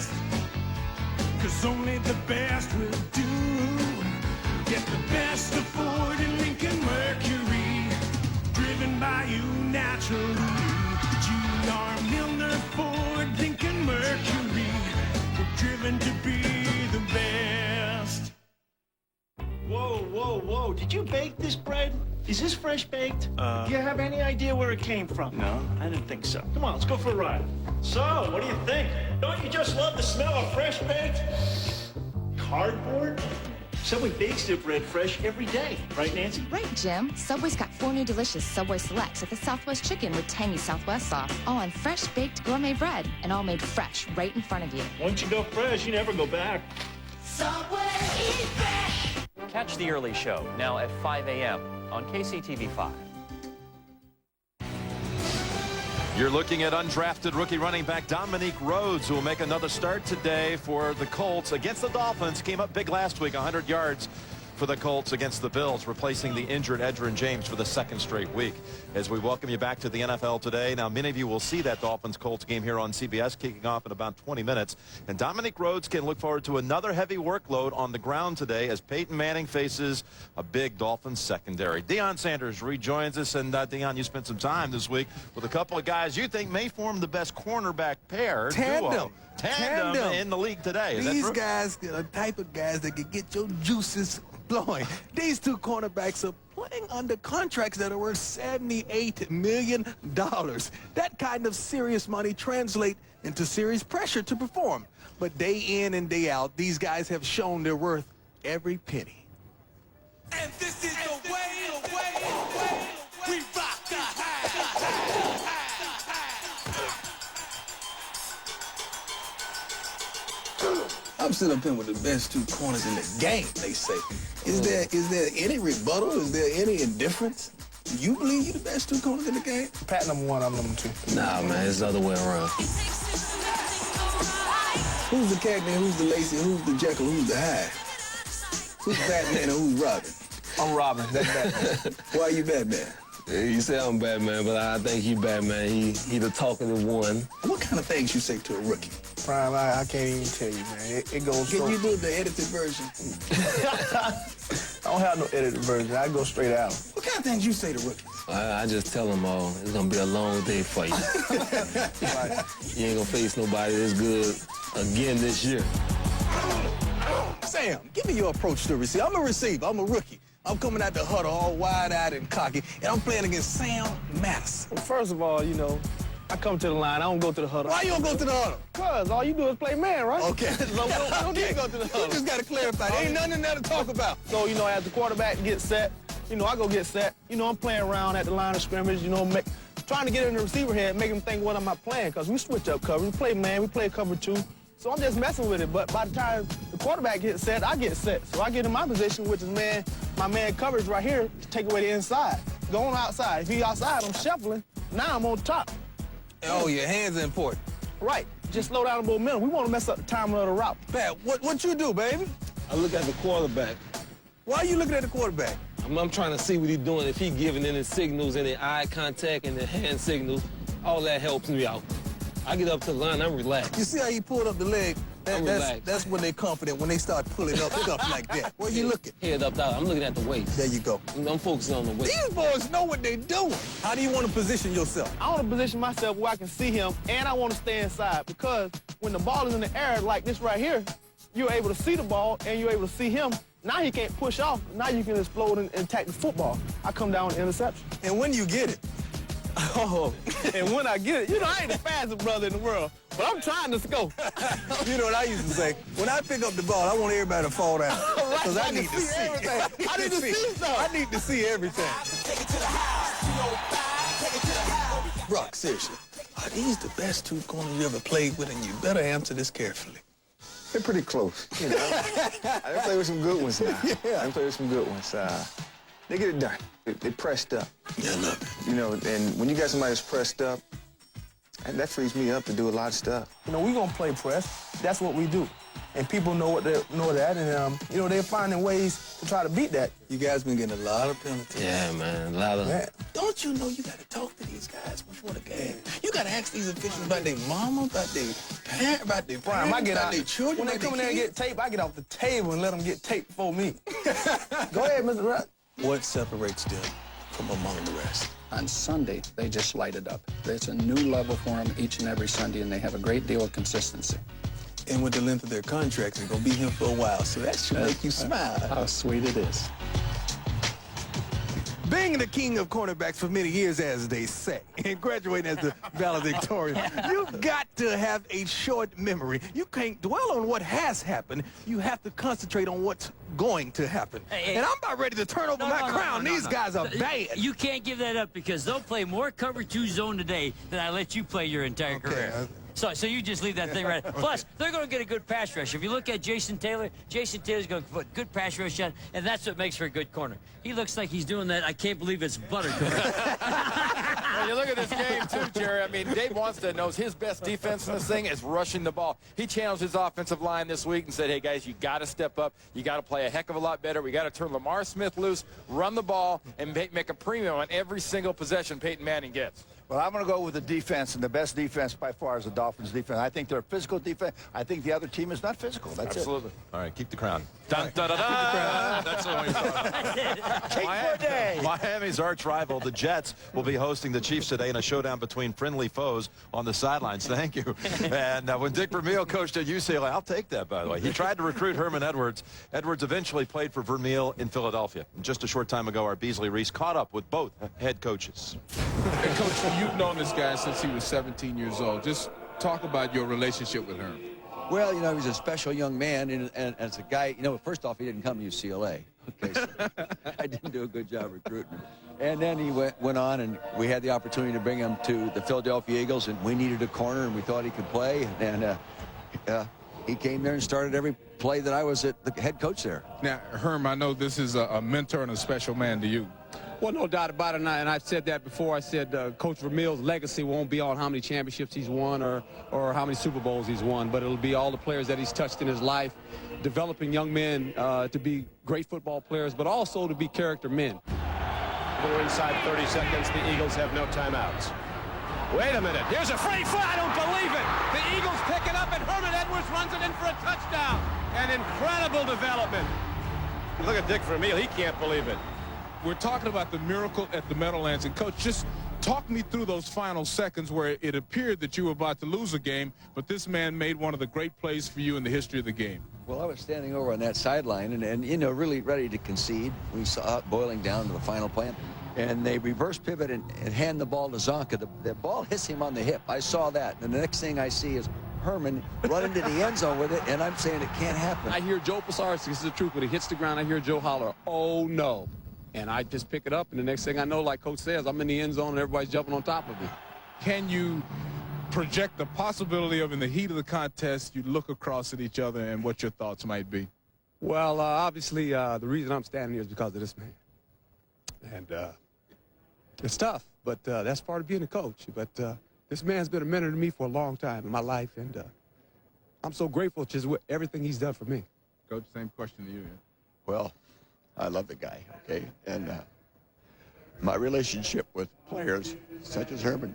baked, this bread? Is this fresh baked? Do you have any idea where it came from? No, I didn't think so. Come on, let's go for a ride. So, what do you think? Don't you just love the smell of fresh baked? Cardboard? Subway bakes their bread fresh every day. Right, Nancy? Right, Jim. Subway's got 4 new delicious Subway Selects with the Southwest chicken with tangy Southwest sauce, all on fresh baked gourmet bread, and all made fresh right in front of you. Once you go fresh, you never go back. Subway, eat fresh! Catch The Early Show, now at 5 a.m. on KCTV5. You're looking at undrafted rookie running back Dominique Rhodes, who will make another start today for the Colts against the Dolphins. Came up big last week, 100 yards for the Colts against the Bills, replacing the injured Edgerrin James for the 2nd straight week. As we welcome you back to the NFL today. Now, many of you will see that Dolphins-Colts game here on CBS kicking off in about 20 minutes. And Dominique Rhodes can look forward to another heavy workload on the ground today as Peyton Manning faces a big Dolphins secondary. Deion Sanders rejoins us. And, Deion, you spent some time this week with a couple of guys you think may form the best cornerback pair. Tandem in the league today. Is These that true? guys are the type of guys that can get your juices flowing. These 2 cornerbacks are playing under contracts that are worth $78 million. That kind of serious money translates into serious pressure to perform. But day in and day out, these guys have shown their worth every penny. And this is the way we rock the I'm sitting up here with the best 2 corners in the game, they say. Is there any rebuttal? Is there any indifference? Do you believe you're the best 2 corners in the game? Pat number 1, I'm number 2. Nah, man, it's the other way around. Who's the Cagney, who's the Lacey, who's the Jekyll, who's the Hyde? Who's Batman and who's Robin? I'm Robin, that's Batman. Why are you Batman? You say I'm Batman, but I think he Batman. He the talkative one. What kind of things you say to a rookie? Prime, I can't even tell you, man. It goes Can you do the edited version? I don't have no edited version. I go straight out. What kind of things you say to rookies? I just tell them all, it's going to be a long day for you. You ain't going to face nobody this good again this year. Sam, give me your approach to receiver. I'm a receiver. I'm a rookie. I'm coming out the huddle all wide-eyed and cocky, and I'm playing against Sam Madison. Well, first of all, you know, I come to the line. I don't go to the huddle. Why you don't go to the huddle? Because all you do is play man, right? Okay. So we don't need to go to the huddle. You just got to clarify. There ain't nothing in there to talk about. So, you know, as the quarterback gets set, you know, I go get set. You know, I'm playing around at the line of scrimmage, you know, trying to get in the receiver head, make him think, what am I playing? Because we switch up coverage. We play man, we play cover 2. So I'm just messing with it. But by the time the quarterback gets set, I get set. So I get in my position, which is my man coverage right here to take away the inside. Going outside. If he outside, I'm shuffling. Now I'm on top. Oh, your hands are important. Right. Just slow down the momentum. We want to mess up the timing of the route. Pat, what you do, baby? I look at the quarterback. Why are you looking at the quarterback? I'm trying to see what he's doing. If he's giving any signals, any eye contact, and the hand signals, all that helps me out. I get up to the line, I'm relaxed. You see how he pulled up the leg? That's when they're confident, when they start pulling up stuff like that. Where you looking? Head up, down. I'm looking at the waist. There you go. I'm focusing on the waist. These boys know what they're doing. How do you want to position yourself? I want to position myself where I can see him, and I want to stay inside, because when the ball is in the air like this right here, you're able to see the ball, and you're able to see him. Now he can't push off. Now you can explode and attack the football. I come down with interception. And when you get it? Oh, and when I get it, you know, I ain't the fastest brother in the world, but I'm trying to score. You know what I used to say? When I pick up the ball, I want everybody to fall down. Because I need to see everything. I need to see something. I need to see everything. Brock, seriously, are these the best 2 corners you ever played with? And you better answer this carefully. They're pretty close, you know. I play with some good ones now. Yeah. I play with some good ones. They get it done. They pressed up. Yeah, I love it. You know, and when you got somebody that's pressed up, that frees me up to do a lot of stuff. You know, we're going to play press. That's what we do. And people know that, and, you know, they're finding ways to try to beat that. You guys been getting a lot of penalties. Yeah, man, a lot of... Man, don't you know you got to talk to these guys before the game? You got to ask these officials about their mama, about their parent, about their Brian, I get about out, their children. When they come in there and get tape, I get off the table and let them get tape before me. Go ahead, Mr. Rutt. What separates them from among the rest? On Sunday, they just light it up. There's a new level for them each and every Sunday, and they have a great deal of consistency. And with the length of their contracts, they're going to be here for a while, so that should make you smile. How sweet it is. being the king of cornerbacks for many years, as they say, and graduating as the valedictorian, you've got to have a short memory. You can't dwell on what has happened. You have to concentrate on what's going to happen. And I'm about ready to turn over my crown. These guys are bad. You can't give that up because they'll play more cover 2 zone today than I let you play your entire career. So you just leave that thing right. Plus, they're going to get a good pass rush. If you look at Jason Taylor's going to put good pass rush on, and that's what makes for a good corner. He looks like he's doing that. I can't believe it's butter. Well, you look at this game, too, Jerry. I mean, Dave Wanstead knows his best defense in this thing is rushing the ball. He challenged his offensive line this week and said, hey, guys, you got to step up. You got to play a heck of a lot better. We got to turn Lamar Smith loose, run the ball, and make a premium on every single possession Peyton Manning gets. Well, I'm going to go with the defense, and the best defense by far is the Dolphins' defense. I think they're a physical defense. I think the other team is not physical. That's Absolutely. it. All right, keep the crown. Dun, da, da, da. That's what we thought. Miami's arch rival, the Jets, will be hosting the Chiefs today in a showdown between friendly foes on the sidelines. Thank you. And when Dick Vermeil coached at UCLA, I'll take that, by the way. He tried to recruit Herman Edwards. Edwards eventually played for Vermeil in Philadelphia. And just a short time ago, our Beasley Reese caught up with both head coaches. Hey, Coach, you've known this guy since he was 17 years old. Just talk about your relationship with Herman. Well, you know, he's a special young man, and as a guy, you know, first off, he didn't come to UCLA. Okay, so I didn't do a good job recruiting him. And then he went on, and we had the opportunity to bring him to the Philadelphia Eagles, and we needed a corner, and we thought he could play. And he came there and started every play that I was at the head coach there. Now, Herm, I know this is a mentor and a special man to you. Well, no doubt about it, and I've said that before. I said Coach Vermeil's legacy won't be on how many championships he's won or how many Super Bowls he's won, but it'll be all the players that he's touched in his life, developing young men to be great football players, but also to be character men. We're inside 30 seconds. The Eagles have no timeouts. Wait a minute. Here's a free foot. I don't believe it. The Eagles pick it up, and Herman Edwards runs it in for a touchdown. An incredible development. Look at Dick Vermeil. He can't believe it. We're talking about the miracle at the Meadowlands, and Coach, just talk me through those final seconds where it appeared that you were about to lose a game, but this man made one of the great plays for you in the history of the game. Well, I was standing over on that sideline and you know, really ready to concede. We saw it boiling down to the final play, and they reverse pivot and hand the ball to Zonka. The ball hits him on the hip. I saw that, and the next thing I see is Herman run into the end zone with it, and I'm saying it can't happen. I hear Joe Pisarski, this is the truth, when he hits the ground, I hear Joe holler, "Oh, no." And I just pick it up, and the next thing I know, like Coach says, I'm in the end zone, and everybody's jumping on top of me. Can you project the possibility of, in the heat of the contest, you look across at each other and what your thoughts might be? Well, obviously, the reason I'm standing here is because of this man. And it's tough, but that's part of being a coach. But this man's been a mentor to me for a long time in my life, and I'm so grateful just with everything he's done for me. Coach, same question to you. Yeah? Well, I love the guy, okay? And my relationship with players such as Herman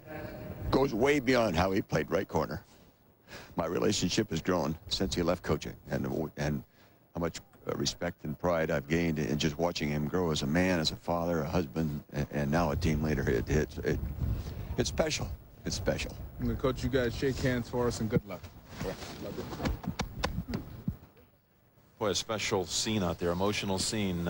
goes way beyond how he played right corner. My relationship has grown since he left coaching, and how much respect and pride I've gained in just watching him grow as a man, as a father, a husband, and now a team leader. It's special. It's special. And Coach, you guys shake hands for us, and good luck. Yeah, love it. Boy, a special scene out there, emotional scene.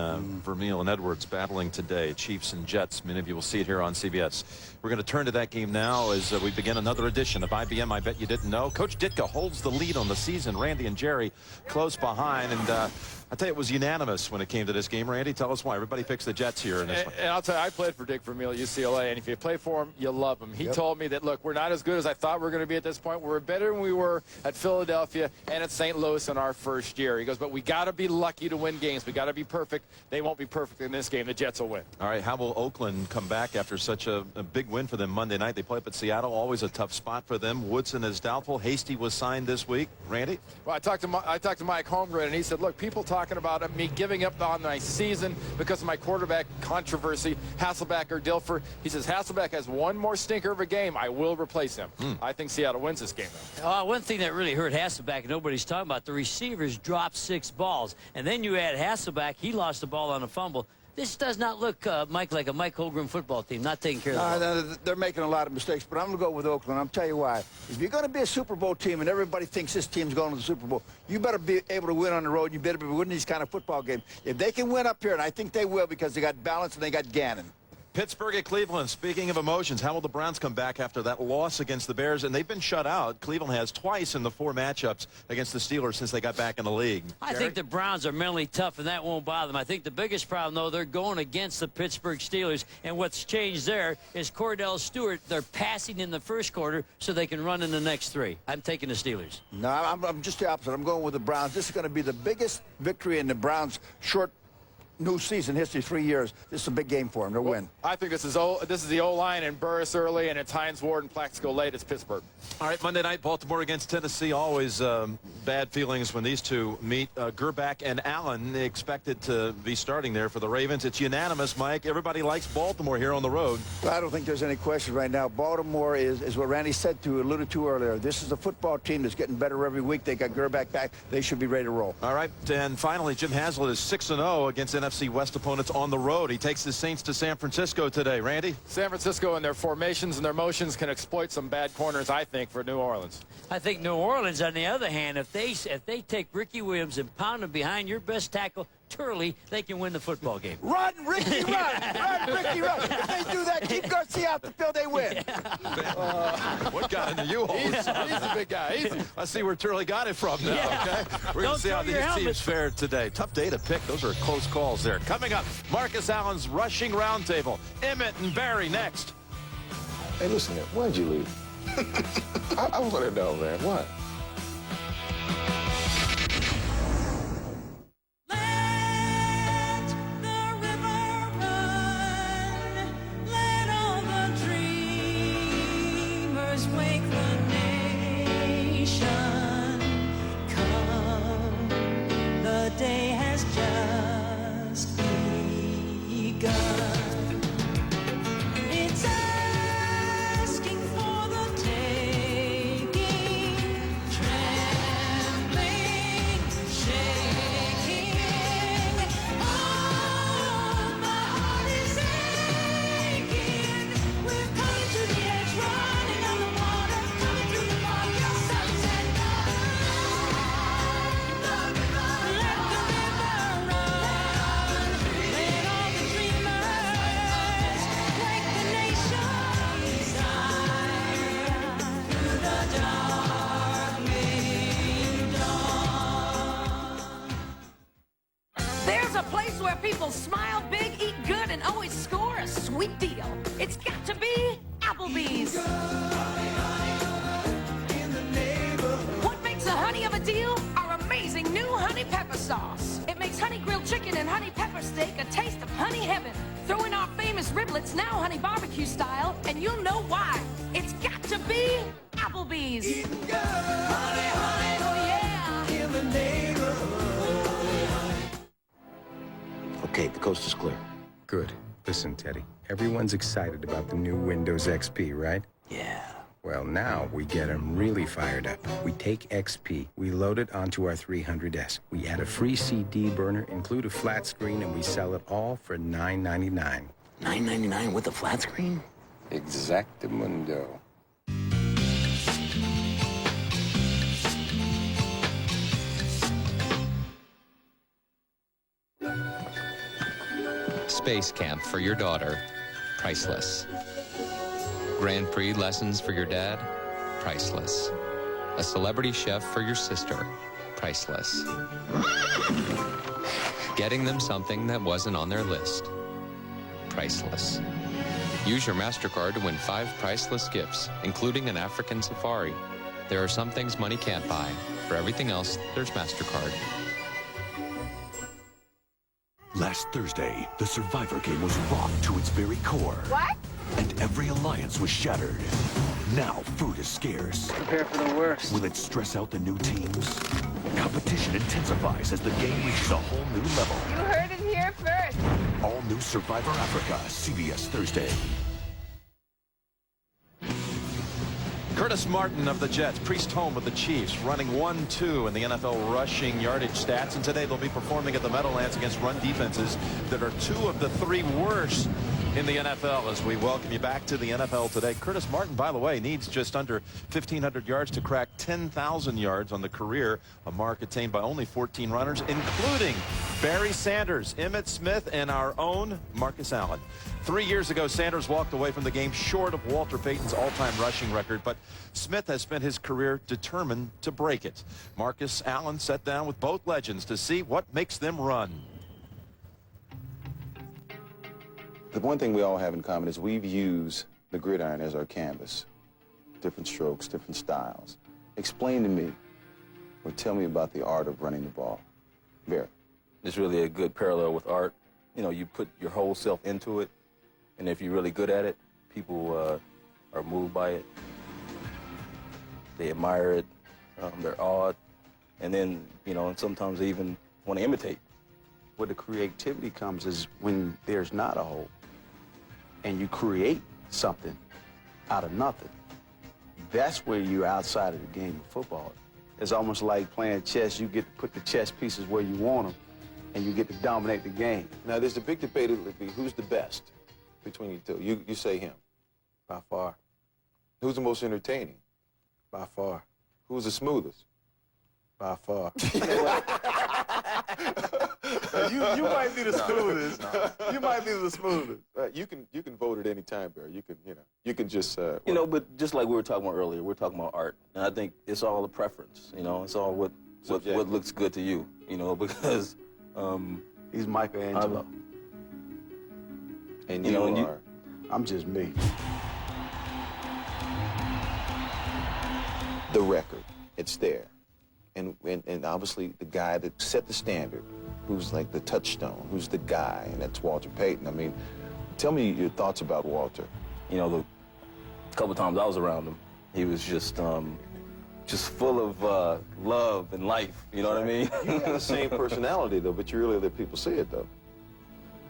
Vermeil and Edwards battling today, Chiefs and Jets. Many of you will see it here on CBS. We're going to turn to that game now as we begin another edition of IBM I Bet You Didn't Know. Coach Ditka holds the lead on the season. Randy and Jerry close behind, and I tell you, it was unanimous when it came to this game. Randy, tell us why. Everybody picks the Jets here in this one. And I'll tell you, I played for Dick Vermeil at UCLA, and if you play for him, you love him. He told me that, look, we're not as good as I thought we were going to be at this point. We're better than we were at Philadelphia and at St. Louis in our first year. He goes, but we got to be lucky to win games. We got to be perfect. They won't be perfect in this game. The Jets will win. All right, how will Oakland come back after such a big win for them Monday night? They play up at Seattle, always a tough spot for them. Woodson is doubtful. Hasty was signed this week. Randy? Well, I talked to Mike Holmgren, and he said, look, people talking about me giving up on my season because of my quarterback controversy, Hasselbeck or Dilfer. He says, Hasselbeck has one more stinker of a game. I will replace him. I think Seattle wins this game, though. One thing that really hurt Hasselbeck, and nobody's talking about, the receivers dropped 6 balls. And then you add Hasselbeck, he lost the ball on a fumble. This does not look, Mike, like a Mike Holmgren football team, not taking care of the ball. No, they're making a lot of mistakes, but I'm going to go with Oakland. I'll tell you why. If you're going to be a Super Bowl team and everybody thinks this team's going to the Super Bowl, you better be able to win on the road. You better be winning these kind of football games. If they can win up here, and I think they will because they got balance and they got Gannon. Pittsburgh at Cleveland. Speaking of emotions, how will the Browns come back after that loss against the Bears? And they've been shut out. Cleveland has twice in the 4 matchups against the Steelers since they got back in the league. I think the Browns are mentally tough, and that won't bother them. I think the biggest problem, though, they're going against the Pittsburgh Steelers, and what's changed there is Cordell Stewart. They're passing in the first quarter so they can run in the next 3. I'm taking the Steelers. No, I'm just the opposite. I'm going with the Browns. This is going to be the biggest victory in the Browns' short new season history, 3 years. This is a big game for them. They'll win. I think this is the O-line and Burris early, and it's Hines Ward and Plaxico late. It's Pittsburgh. All right, Monday night, Baltimore against Tennessee. Always bad feelings when these two meet. Gerback and Allen expected to be starting there for the Ravens. It's unanimous, Mike. Everybody likes Baltimore here on the road. Well, I don't think there's any question right now. Baltimore is what Randy alluded to earlier. This is a football team that's getting better every week. They got Gerback back. They should be ready to roll. All right, and finally, Jim Haslett is 6-0 against NFC West opponents on the road. He takes the Saints to San Francisco today. Randy? San Francisco and their formations and their motions can exploit some bad corners, I think, for New Orleans. I think New Orleans, on the other hand, if they take Ricky Williams and pound him behind your best tackle, Turley, they can win the football game. Run, Ricky, run! Run, Ricky, run! If they do that, keep Garcia out the field, they win. What got into you all? He's a big guy. Easy. I see where Turley got it from now, okay? We're going to see how these teams fare today. Tough day to pick. Those are close calls there. Coming up, Marcus Allen's rushing roundtable. Emmett and Barry next. Hey, listen, man, why'd you leave? I want to know, man. What? People smile big, eat good, and always score a sweet deal. It's got to be Applebee's. What makes a honey of a deal? Our amazing new honey pepper sauce. It makes honey grilled chicken and honey pepper steak a taste of honey heaven. Throw in our famous riblets, now honey barbecue style, and you'll know why. It's got to be Applebee's. Eating good. Honey, honey, oh yeah. In the neighborhood. Okay, the coast is clear. Good. Listen, Teddy, everyone's excited about the new Windows XP, right? Yeah. Well, now we get them really fired up. We take XP, we load it onto our 300S. We add a free CD burner, include a flat screen, and we sell it all for $9.99. $9.99 with a flat screen? Exactamundo. Space camp for your daughter, priceless. Grand Prix lessons for your dad, priceless. A celebrity chef for your sister, priceless. Getting them something that wasn't on their list, priceless. Use your MasterCard to win 5 priceless gifts, including an African safari. There are some things money can't buy. For everything else, there's MasterCard. Last Thursday, the Survivor game was rocked to its very core. What? And every alliance was shattered. Now food is scarce. Prepare for the worst. Will it stress out the new teams? Competition intensifies as the game reaches a whole new level. You heard it here first. All new Survivor Africa, CBS Thursday. Curtis Martin of the Jets, Priest Home of the Chiefs, running 1-2 in the NFL rushing yardage stats. And today they'll be performing at the Meadowlands against run defenses that are 2 of the 3 worst in the NFL. As we welcome you back to the NFL today. Curtis Martin, by the way, needs just under 1,500 yards to crack 10,000 yards on the career, a mark attained by only 14 runners, including Barry Sanders, Emmitt Smith, and our own Marcus Allen. 3 years ago, Sanders walked away from the game short of Walter Payton's all-time rushing record, but Smith has spent his career determined to break it. Marcus Allen sat down with both legends to see what makes them run. The one thing we all have in common is we've used the gridiron as our canvas. Different strokes, different styles. Explain to me, or tell me about the art of running the ball. Barry. It's really a good parallel with art. You know, you put your whole self into it, and if you're really good at it, people are moved by it. They admire it, they're awed, and then, you know, and sometimes they even want to imitate. Where the creativity comes is when there's not a hole, and you create something out of nothing. That's where you're outside of the game of football. It's almost like playing chess. You get to put the chess pieces where you want them, and you get to dominate the game. Now, there's a big debate of who's the best between you two. You say him. By far. Who's the most entertaining? By far. Who's the smoothest? By far. You might be the smoothest. You might be the smoothest. You can vote at any time, Barry. You can just. You know, but just like we were talking about earlier, we're talking about art, and I think it's all a preference. You know, it's all what looks good to you. You know, because he's Michelangelo, and you are. I'm just me. The record, it's there, and obviously the guy that set the standard, who's like the touchstone, who's the guy, and that's Walter Payton. I mean, tell me your thoughts about Walter. You know, the couple times I was around him, he was just full of love and life. You know what I mean? You got the same personality though, but you really let people see it though.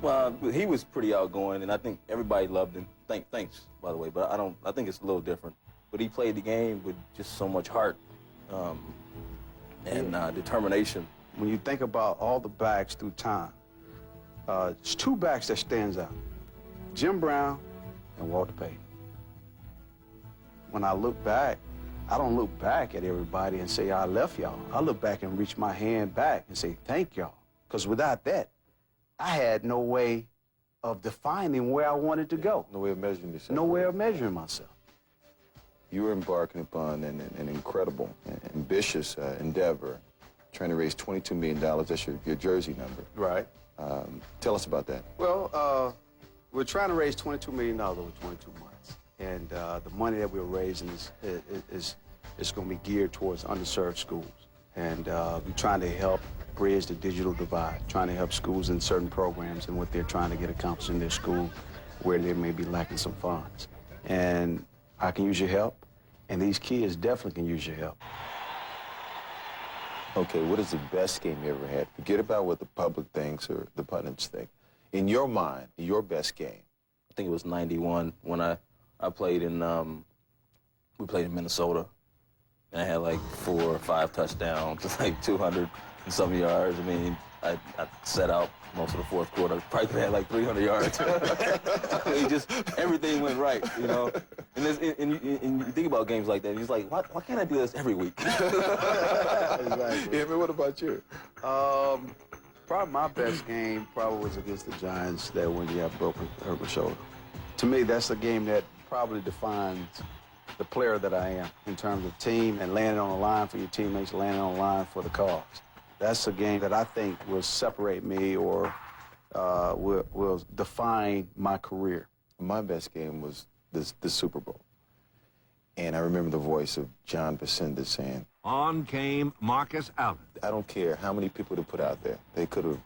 Well, he was pretty outgoing, and I think everybody loved him. Thanks, by the way, but I think it's a little different. But he played the game with just so much heart and determination. When you think about all the backs through time, there's 2 backs that stands out: Jim Brown and Walter Payton. When I look back, I don't look back at everybody and say, I left y'all. I look back and reach my hand back and say, thank y'all. Because without that, I had no way of defining where I wanted to go. No way of measuring yourself. No way of measuring myself. You were embarking upon an incredible, ambitious endeavor, trying to raise $22 million. That's your jersey number. Right. Tell us about that. Well, we're trying to raise $22 million over 22 months. And the money that we're raising is going to be geared towards underserved schools. And we're trying to help bridge the digital divide, trying to help schools in certain programs and what they're trying to get accomplished in their school where they may be lacking some funds. And I can use your help, and these kids definitely can use your help. Okay, what is the best game you ever had? Forget about what the public thinks or the pundits think. In your mind, your best game. I think it was '91 when I played in, we played in Minnesota, and I had like 4 or 5 touchdowns, like 200 and some yards. I mean, I set out most of the fourth quarter. Probably could have had like 300 yards. I mean, just everything went right, you know. And you think about games like that, and you're like, why can't I do this every week? Exactly. Yeah, but what about you? Probably my best game probably was against the Giants that when you have broken Herbert shoulder. To me, that's the game that probably defines the player that I am in terms of team and landing on the line for your teammates, landing on the line for the cause. That's a game that I think will separate me or will define my career. My best game was the Super Bowl. And I remember the voice of John Facenda saying, On came Marcus Allen. I don't care how many people they put out there. They could have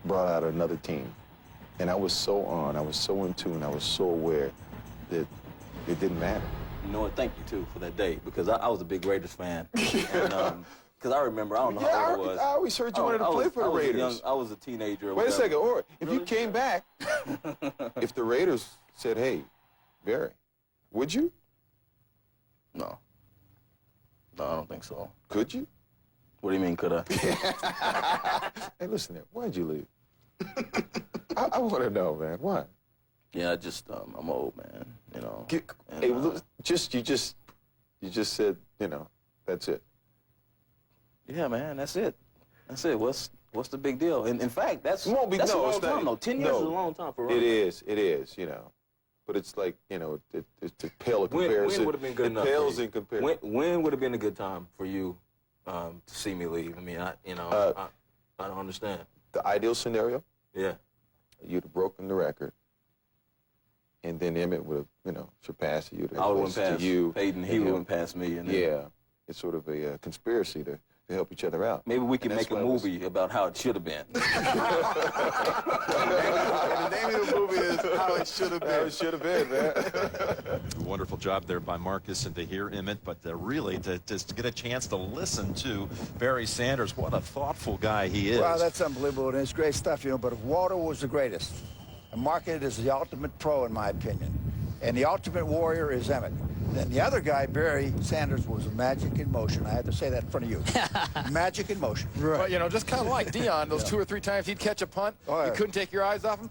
brought out another team. And I was so on, I was so in tune, I was so aware that it didn't matter. You know what, thank you, too, for that day, because I was a big Raiders fan. And, because I remember, I don't know how old I was. I always heard you wanted to play for the Raiders. I was a teenager. Wait a second, or if you came back, if the Raiders said, hey, Barry, would you? No. think so. Could you? What do you mean, could I? Hey, listen here. Why'd you leave? I want to know, man. Why? Yeah, I'm old, man. You know. Hey, look, you just said, you know, that's it. Yeah, man, that's it. That's it. What's the big deal? And in fact, that's a no, long it's time, not. though. 10 years is a long time for a runner. It is, you know. But it's like, you know, it's to pale a comparison. When would have been good enough? It pales in comparison. When would have been a good time for you to see me leave? I mean, I don't understand. The ideal scenario? Yeah. You'd have broken the record. And then Emmett would have, you know, surpassed you. I would have passed Peyton. He would have passed me. And yeah. It's sort of a conspiracy to help each other out. Maybe we can make a movie about how it should have been. The name of the movie is How It Should Have Been. How It Should Have Been, man. Wonderful job there by Marcus, and to hear Emmett, but really to get a chance to listen to Barry Sanders. What a thoughtful guy he is. Well, that's unbelievable, and it's great stuff, you know, but Walter was the greatest. And marketed as the ultimate pro, in my opinion. And the ultimate warrior is Emmett. Then the other guy, Barry Sanders, was magic in motion. I had to say that in front of you. Magic in motion. Right. But, you know, just kind of like Dion, those 2 or 3 times he'd catch a punt, you couldn't take your eyes off him.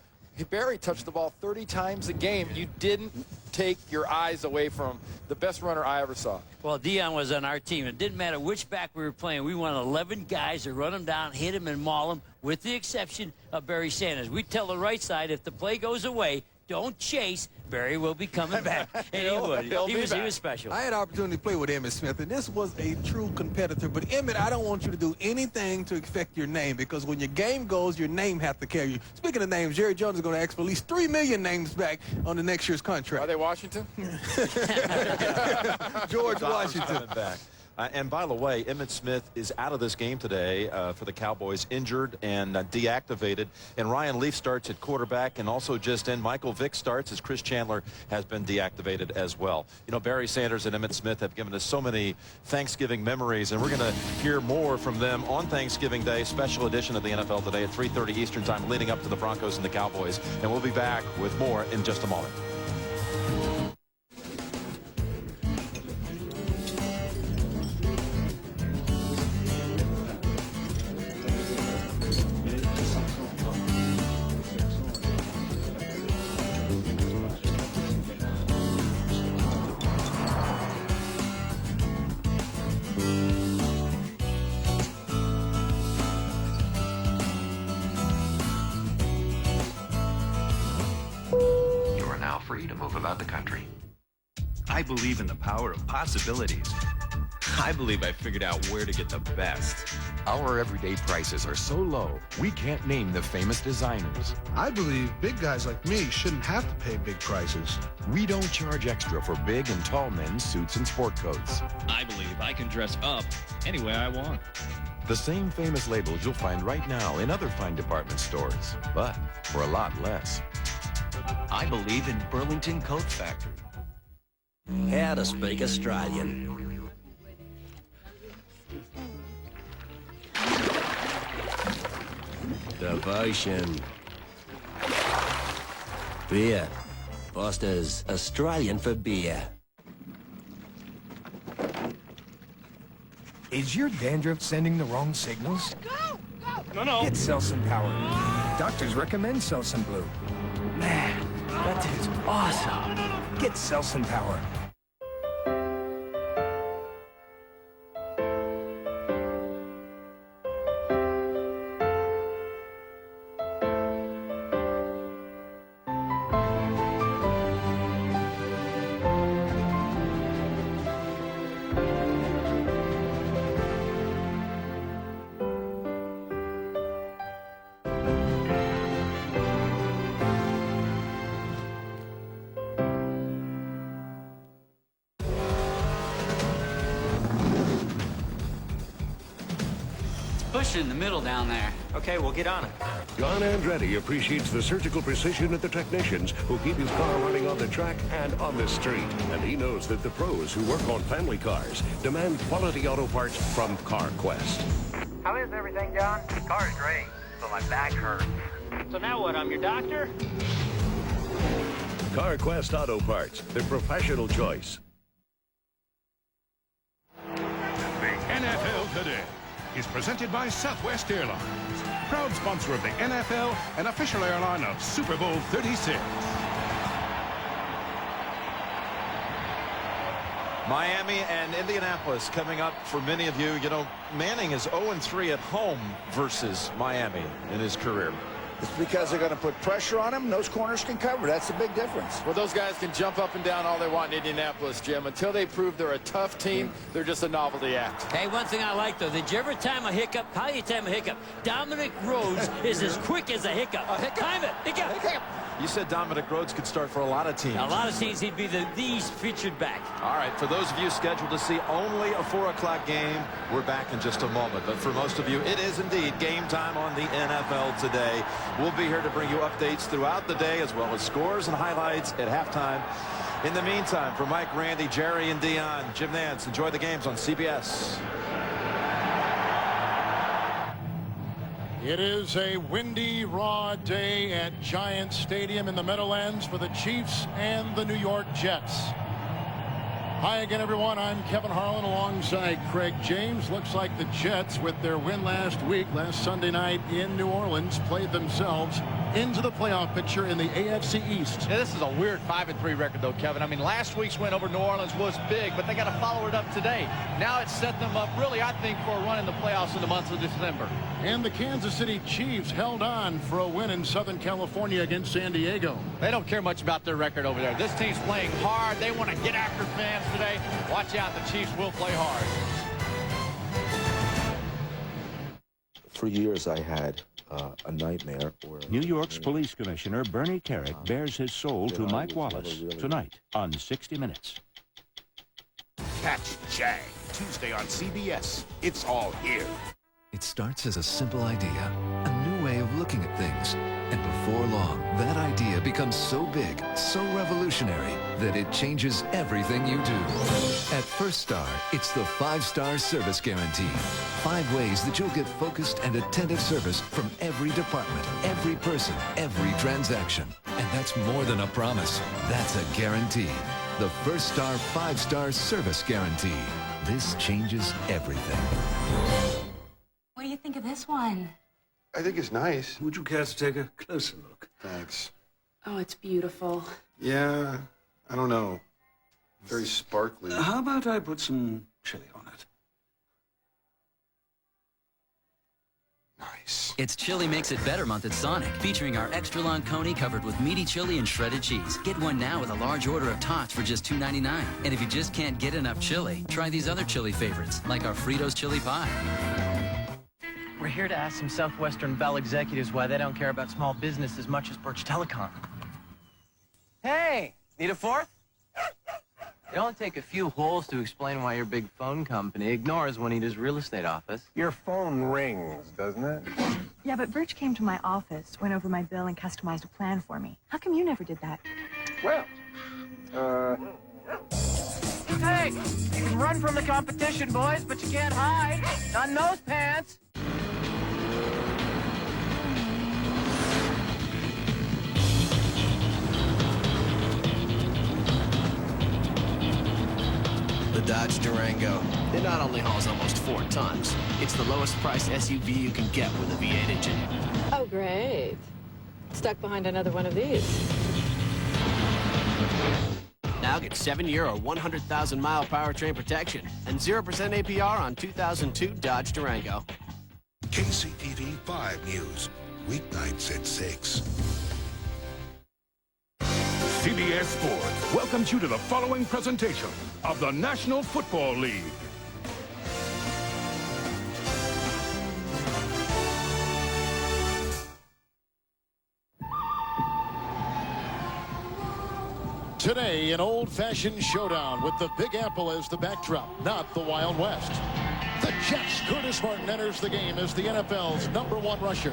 Barry touched the ball 30 times a game. You didn't take your eyes away from the best runner I ever saw. Well, Dion was on our team. It didn't matter which back we were playing. We wanted 11 guys to run him down, hit him, and maul him, with the exception of Barry Sanders. We tell the right side, if the play goes away, don't chase. Barry will be coming back. And he would. He was special. I had an opportunity to play with Emmitt Smith, and this was a true competitor. But, Emmitt, I don't want you to do anything to affect your name, because when your game goes, your name has to carry you. Speaking of names, Jerry Jones is going to ask for at least 3 million names back on the next year's contract. Are they Washington? George Washington. Back. And by the way, Emmitt Smith is out of this game today for the Cowboys, injured and deactivated. And Ryan Leaf starts at quarterback, and also just in, Michael Vick starts as Chris Chandler has been deactivated as well. You know, Barry Sanders and Emmitt Smith have given us so many Thanksgiving memories, and we're going to hear more from them on Thanksgiving Day, special edition of the NFL Today at 3:30 Eastern Time, leading up to the Broncos and the Cowboys. And we'll be back with more in just a moment. Free to move about the country. I believe in the power of possibilities. I believe I figured out where to get the best. Our everyday prices are so low, we can't name the famous designers. I believe big guys like me shouldn't have to pay big prices. We don't charge extra for big and tall men's suits and sport coats. I believe I can dress up any way I want. The same famous labels you'll find right now in other fine department stores, but for a lot less. I believe in Burlington Coat Factory. How to speak Australian. Devotion. Beer. Foster's Australian for beer. Is your dandruff sending the wrong signals? No. Get Selsun Power. Doctors recommend Selsun Blue. Man, that dude's awesome. Get Selsun Power. Pushing in the middle down there. Okay, we'll get on it. John Andretti appreciates the surgical precision of the technicians who keep his car running on the track and on the street. And he knows that the pros who work on family cars demand quality auto parts from CarQuest. How is everything, John? The car is great, but my back hurts. So now what, I'm your doctor? CarQuest Auto Parts, the professional choice. The big Today is presented by Southwest Airlines, proud sponsor of the NFL and official airline of Super Bowl 36. Miami and Indianapolis coming up for many of you. You know, Manning is 0-3 at home versus Miami in his career. It's because they're going to put pressure on him. Those corners can cover. That's a big difference. Well, those guys can jump up and down all they want in Indianapolis, Jim. Until they prove they're a tough team, they're just a novelty act. Hey, one thing I like, though, did you ever time a hiccup? How do you time a hiccup? Dominic Rhodes is as quick as a hiccup. Time it. Hiccup. You said Dominic Rhodes could start for a lot of teams. A lot of teams, he'd be the featured back. All right, for those of you scheduled to see only a 4 o'clock game, we're back in just a moment. But for most of you, it is indeed game time on the NFL today. We'll be here to bring you updates throughout the day, as well as scores and highlights at halftime. In the meantime, for Mike, Randy, Jerry, and Dion, Jim Nance, enjoy the games on CBS. It is a windy, raw day at Giants Stadium in the Meadowlands for the Chiefs and the New York Jets. Hi again, everyone. I'm Kevin Harlan alongside Craig James. Looks like the Jets, with their win last Sunday night in New Orleans, played themselves into the playoff picture in the AFC East. Yeah, this is a weird 5-3 record, though, Kevin. I mean, last week's win over New Orleans was big, but they got to follow it up today. Now it's set them up, really, I think, for a run in the playoffs in the month of December. And the Kansas City Chiefs held on for a win in Southern California against San Diego. They don't care much about their record over there. This team's playing hard. They want to get after fans today. Watch out, the Chiefs will play hard. For years, I had a nightmare. New York's Police Commissioner Bernie Kerik bears his soul to Mike Wallace tonight on 60 Minutes. Catch Jag Tuesday on CBS. It's all here. It starts as a simple idea, a new way of looking at things. And before long, that idea becomes so big, so revolutionary, that it changes everything you do. At First Star, it's the 5-star service guarantee. 5 ways that you'll get focused and attentive service from every department, every person, every transaction. And that's more than a promise. That's a guarantee. The First Star 5-star service guarantee. This changes everything. What do you think of this one? I think it's nice. Would you care to take a closer look? Thanks. Oh, it's beautiful. Yeah, I don't know. Very sparkly. How about I put some chili on it? Nice. It's Chili Makes It Better month at Sonic, featuring our extra long coney covered with meaty chili and shredded cheese. Get one now with a large order of tots for just $2.99. And if you just can't get enough chili, try these other chili favorites, like our Fritos chili pie. We're here to ask some Southwestern Bell executives why they don't care about small business as much as Birch Telecom. Hey, need a fourth? It only take a few holes to explain why your big phone company ignores Juanita's real estate office. Your phone rings, doesn't it? Yeah, but Birch came to my office, went over my bill, and customized a plan for me. How come you never did that? Well, Hey, you can run from the competition, boys, but you can't hide. Not in those pants. The Dodge Durango. It not only hauls almost 4 tons, it's the lowest priced SUV you can get with a V8 engine. Oh, great. Stuck behind another one of these. Now get 7-year or 100,000-mile powertrain protection and 0% APR on 2002 Dodge Durango. KCTV 5 News, weeknights at 6. CBS Sports welcomes you to the following presentation of the National Football League. Today, an old-fashioned showdown with the Big Apple as the backdrop, not the Wild West. The Jets' Curtis Martin enters the game as the NFL's #1 rusher.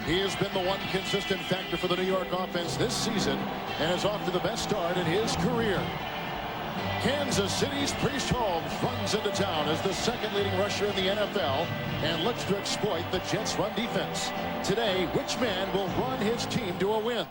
He has been the one consistent factor for the New York offense this season and is off to the best start in his career. Kansas City's Priest Holmes runs into town as the second leading rusher in the NFL and looks to exploit the Jets' run defense. Today, which man will run his team to a win?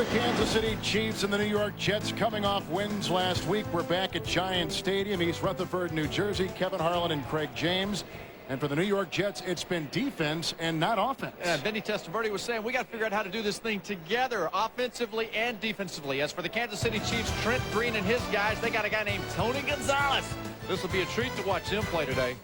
the Kansas City Chiefs and the New York Jets coming off wins last week. We're back at Giants Stadium, East Rutherford, New Jersey. Kevin Harlan and Craig James. And for the New York Jets, it's been defense and not offense. And Vinny Testaverde was saying we got to figure out how to do this thing together, offensively and defensively. As for the Kansas City Chiefs, Trent Green and his guys, they got a guy named Tony Gonzalez. This will be a treat to watch him play today.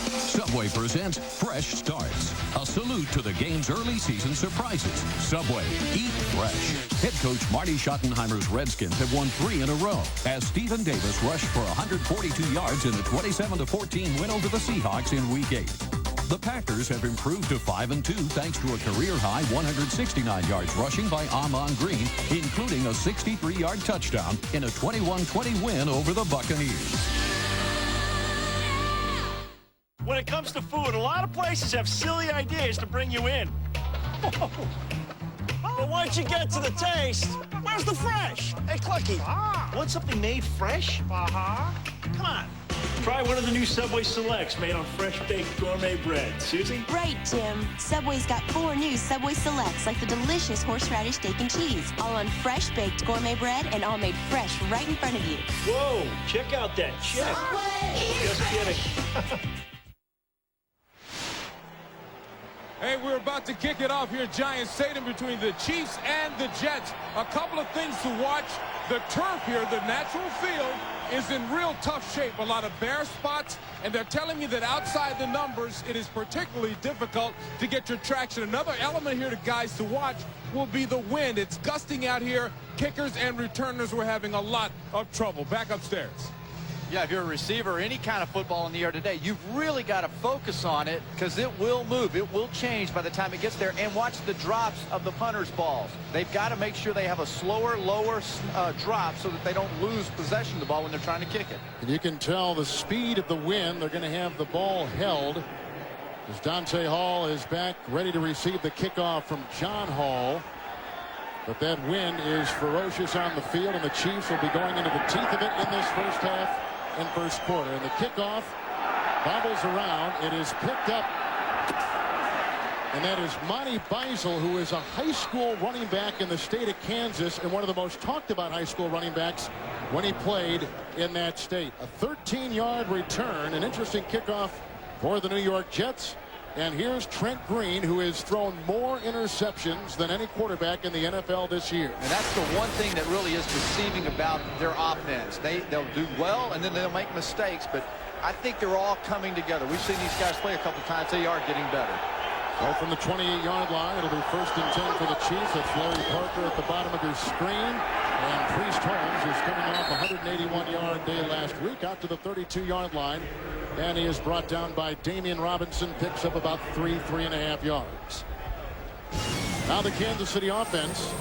Subway presents Fresh Starts, a salute to the game's early season surprises. Subway, eat fresh. Head coach Marty Schottenheimer's Redskins have won 3 in a row as Stephen Davis rushed for 142 yards in the 27-14 win over the Seahawks in Week 8. The Packers have improved to 5-2 thanks to a career-high 169 yards rushing by Ahman Green, including a 63-yard touchdown in a 21-20 win over the Buccaneers. When it comes to food, a lot of places have silly ideas to bring you in. But once you get to the taste, where's the fresh? Hey, Clucky, want something made fresh? Come on. Try one of the new Subway Selects made on fresh-baked gourmet bread. Susie? Right, Tim. Subway's got 4 new Subway Selects, like the delicious horseradish steak and cheese, all on fresh-baked gourmet bread and all made fresh right in front of you. Whoa, check out that check. Just kidding. Hey, we're about to kick it off here at Giants Stadium between the Chiefs and the Jets. A couple of things to watch. The turf here, the natural field, is in real tough shape. A lot of bare spots, and they're telling me that outside the numbers, it is particularly difficult to get your traction. Another element here, guys, to watch will be the wind. It's gusting out here. Kickers and returners were having a lot of trouble. Back upstairs. Yeah, if you're a receiver, any kind of football in the air today, you've really got to focus on it because it will move. It will change by the time it gets there. And watch the drops of the punter's balls. They've got to make sure they have a slower, lower drop so that they don't lose possession of the ball when they're trying to kick it. And you can tell the speed of the wind. They're going to have the ball held as Dante Hall is back ready to receive the kickoff from John Hall. But that wind is ferocious on the field, and the Chiefs will be going into the teeth of it in this first half and first quarter. And the kickoff bobbles around. It is picked up, and that is Monty Beisel, who is a high school running back in the state of Kansas and one of the most talked about high school running backs when he played in that state. A 13-yard return, an interesting kickoff for the New York Jets. And here's Trent Green, who has thrown more interceptions than any quarterback in the NFL this year. And that's the one thing that really is deceiving about their offense. They'll do well, and then they'll make mistakes, but I think they're all coming together. We've seen these guys play a couple times. They are getting better. So from the 28-yard line, it'll be 1st and 10 for the Chiefs. That's Larry Parker at the bottom of your screen. And Priest Holmes is coming off a 181-yard day last week out to the 32-yard line. And he is brought down by Damian Robinson, picks up about 3.5 yards. Now the Kansas City offense.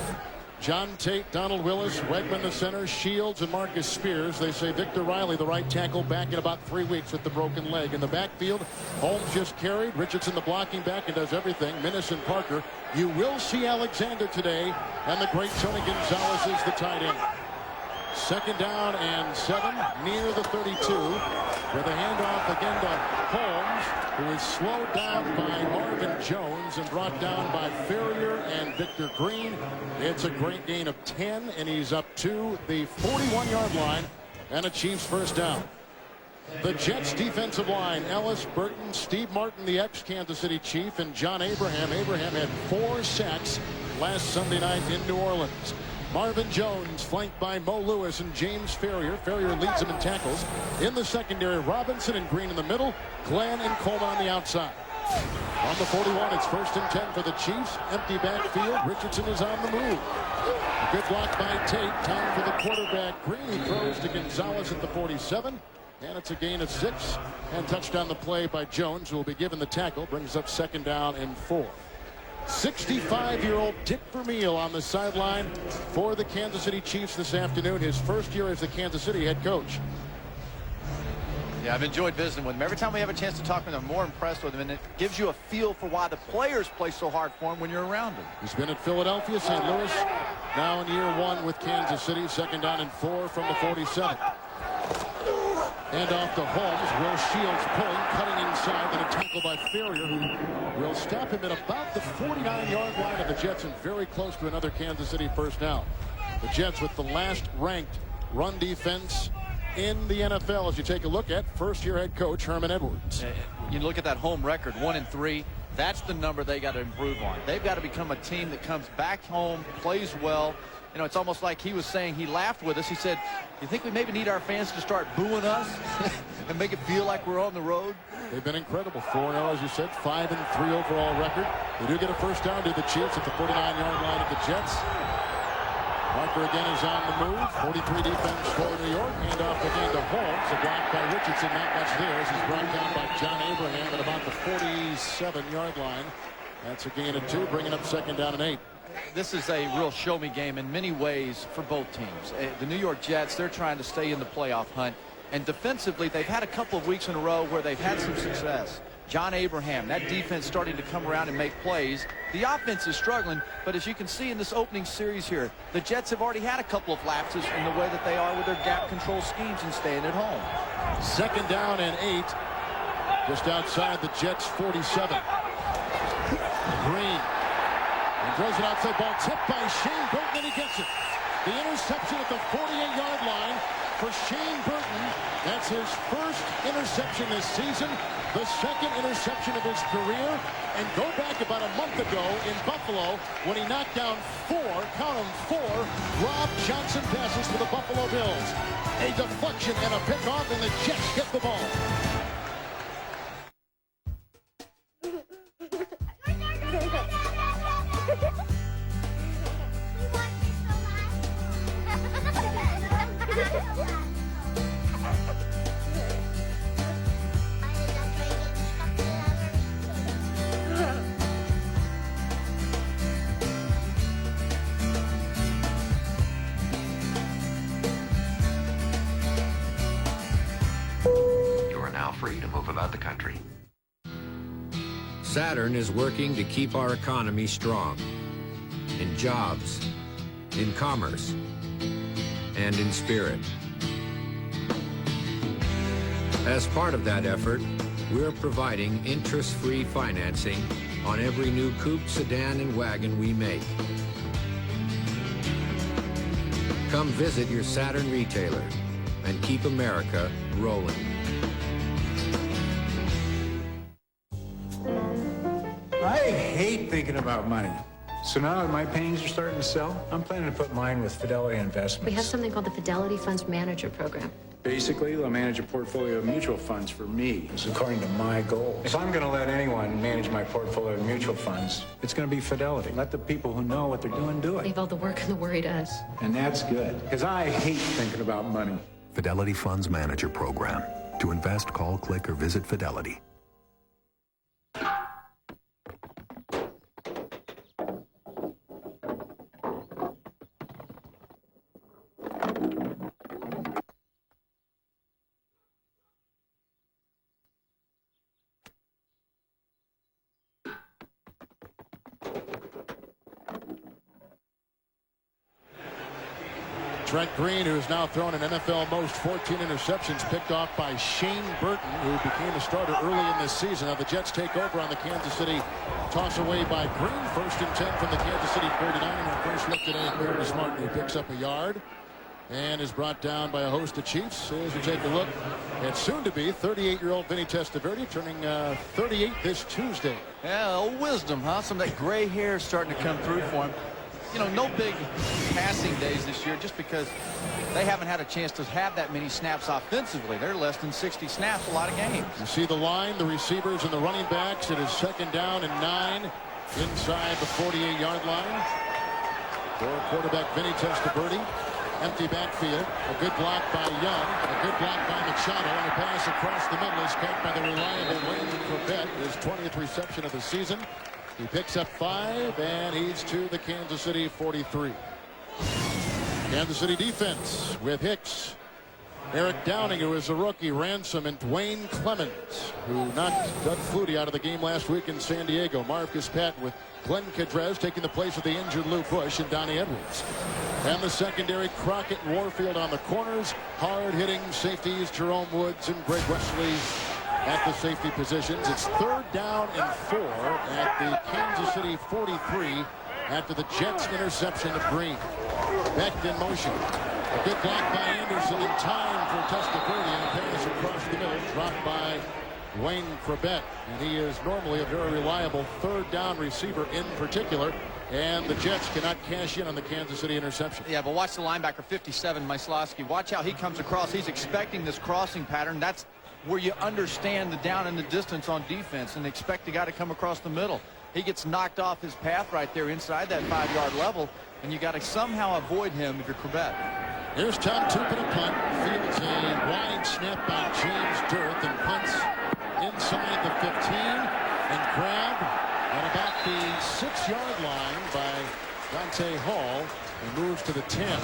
John Tate, Donald Willis, Wegman the center, Shields, and Marcus Spears. They say Victor Riley, the right tackle, back in about 3 weeks with the broken leg. In the backfield, Holmes just carried. Richardson the blocking back and does everything. Minnis and Parker. You will see Alexander today, and the great Tony Gonzalez is the tight end. 2nd down and 7 near the 32 with a handoff again to Holmes, who is slowed down by Marvin Jones and brought down by Ferrier and Victor Green. It's a great gain of 10, and he's up to the 41-yard line and a Chiefs first down. The Jets defensive line, Ellis Burton, Steve Martin, the ex-Kansas City Chief, and John Abraham. Abraham had 4 sacks last Sunday night in New Orleans. Marvin Jones flanked by Mo Lewis and James Ferrier. Ferrier leads them in tackles. In the secondary, Robinson and Green in the middle. Glenn and Coleman on the outside. On the 41, it's 1st and 10 for the Chiefs. Empty backfield. Richardson is on the move. A good block by Tate. Time for the quarterback. Green, he throws to Gonzalez at the 47. And it's a gain of 6. And touchdown the play by Jones, who will be given the tackle. Brings up 2nd down and 4. 65-year-old Dick Vermeil on the sideline for the Kansas City Chiefs this afternoon. His first year as the Kansas City head coach. Yeah, I've enjoyed visiting with him. Every time we have a chance to talk with him, I'm more impressed with him, and it gives you a feel for why the players play so hard for him when you're around him. He's been at Philadelphia, St. Louis, now in year 1 with Kansas City. 2nd down and 4 from the 47. And off to Holmes. Will Shields pulling, cutting inside, then a tackle by Ferrier, who will stop him at about the 49-yard line of the Jets and very close to another Kansas City first down. The Jets with the last ranked run defense in the NFL as you take a look at first-year head coach Herman Edwards. You look at that home record, 1-3. That's the number they got to improve on. They've got to become a team that comes back home, plays well. You know, it's almost like he was saying, he laughed with us. He said, you think we maybe need our fans to start booing us and make it feel like we're on the road? They've been incredible. 4-0, as you said, 5-3 overall record. They do get a first down to the Chiefs at the 49-yard line of the Jets. Parker again is on the move. 43 defense for New York. Hand off again to Holmes. A block by Richardson. Not much there. As he's brought down by John Abraham at about the 47-yard line. That's a gain of 2, bringing up second down and 8. This is a real show-me game in many ways for both teams. The New York Jets, they're trying to stay in the playoff hunt. And defensively, they've had a couple of weeks in a row where they've had some success. John Abraham, that defense starting to come around and make plays. The offense is struggling, but as you can see in this opening series here, the Jets have already had a couple of lapses in the way that they are with their gap control schemes and staying at home. Second down and 8, just outside the Jets' 47. Green. And throws it outside, ball tipped by Shane Burton, and he gets it. The interception at the 48-yard line for Shane Burton. That's his first interception this season, the second interception of his career. And go back about a month ago in Buffalo when he knocked down 4, count them 4, Rob Johnson passes for the Buffalo Bills. A deflection and a pickoff, and the Jets get the ball. Free to move about the country. Saturn is working to keep our economy strong in jobs, in commerce, and in spirit. As part of that effort, we're providing interest-free financing on every new coupe, sedan, and wagon we make. Come visit your Saturn retailer and keep America rolling. I hate thinking about money. So now that my paintings are starting to sell, I'm planning to put mine with Fidelity Investments. We have something called the Fidelity Funds Manager Program. Basically, they'll manage a portfolio of mutual funds for me, according to my goals. If I'm going to let anyone manage my portfolio of mutual funds, it's going to be Fidelity. Let the people who know what they're doing do it. Leave all the work and the worry to us. And that's good, because I hate thinking about money. Fidelity Funds Manager Program. To invest, call, click, or visit Fidelity. Trent Green, who has now thrown an NFL most 14 interceptions, picked off by Shane Burton, who became a starter early in this season. Now the Jets take over on the Kansas City toss away by Green. 1st and 10 from the Kansas City 49. And our first look today, Curtis Martin, who picks up a yard and is brought down by a host of Chiefs. As we take a look at soon-to-be 38-year-old Vinny Testaverde, turning 38 this Tuesday. Yeah, old wisdom, huh? Some of that gray hair is starting to come through for him. You know, no big passing days this year just because they haven't had a chance to have that many snaps offensively. They're less than 60 snaps a lot of games. You see the line, the receivers and the running backs. It is 2nd down and 9 inside the 48-yard line. For quarterback Vinny Testaverde. Empty backfield. A good block by Young. A good block by Machado. And a pass across the middle is caught by the reliable Wayne Corbett. His 20th reception of the season. He picks up 5, and he's to the Kansas City 43. Kansas City defense with Hicks, Eric Downing, who is a rookie, Ransom, and Dwayne Clemens, who knocked Doug Flutie out of the game last week in San Diego. Marcus Patton with Glenn Cadrez taking the place of the injured Lou Bush and Donnie Edwards. And the secondary, Crockett and Warfield on the corners. Hard-hitting safeties, Jerome Woods and Greg Wesley at the safety positions. It's 3rd down and 4 at the Kansas City 43 after the Jets interception of Green. Beck in motion. A good block by Anderson in time for Testaverde, and pass across the middle, dropped by Wayne Corbett. And he is normally a very reliable 3rd down receiver in particular. And the Jets cannot cash in on the Kansas City interception. Yeah, but watch the linebacker, 57, Myslowski. Watch how he comes across. He's expecting this crossing pattern. That's where you understand the down and the distance on defense and expect the guy to come across the middle. He gets knocked off his path right there inside that 5-yard level, and you got to somehow avoid him if you're Corbett. Here's Tom Tupin a punt. Fields a wide snap by James Durth and punts inside the 15 and grabbed at about the 6-yard line by Dante Hall and moves to the 10.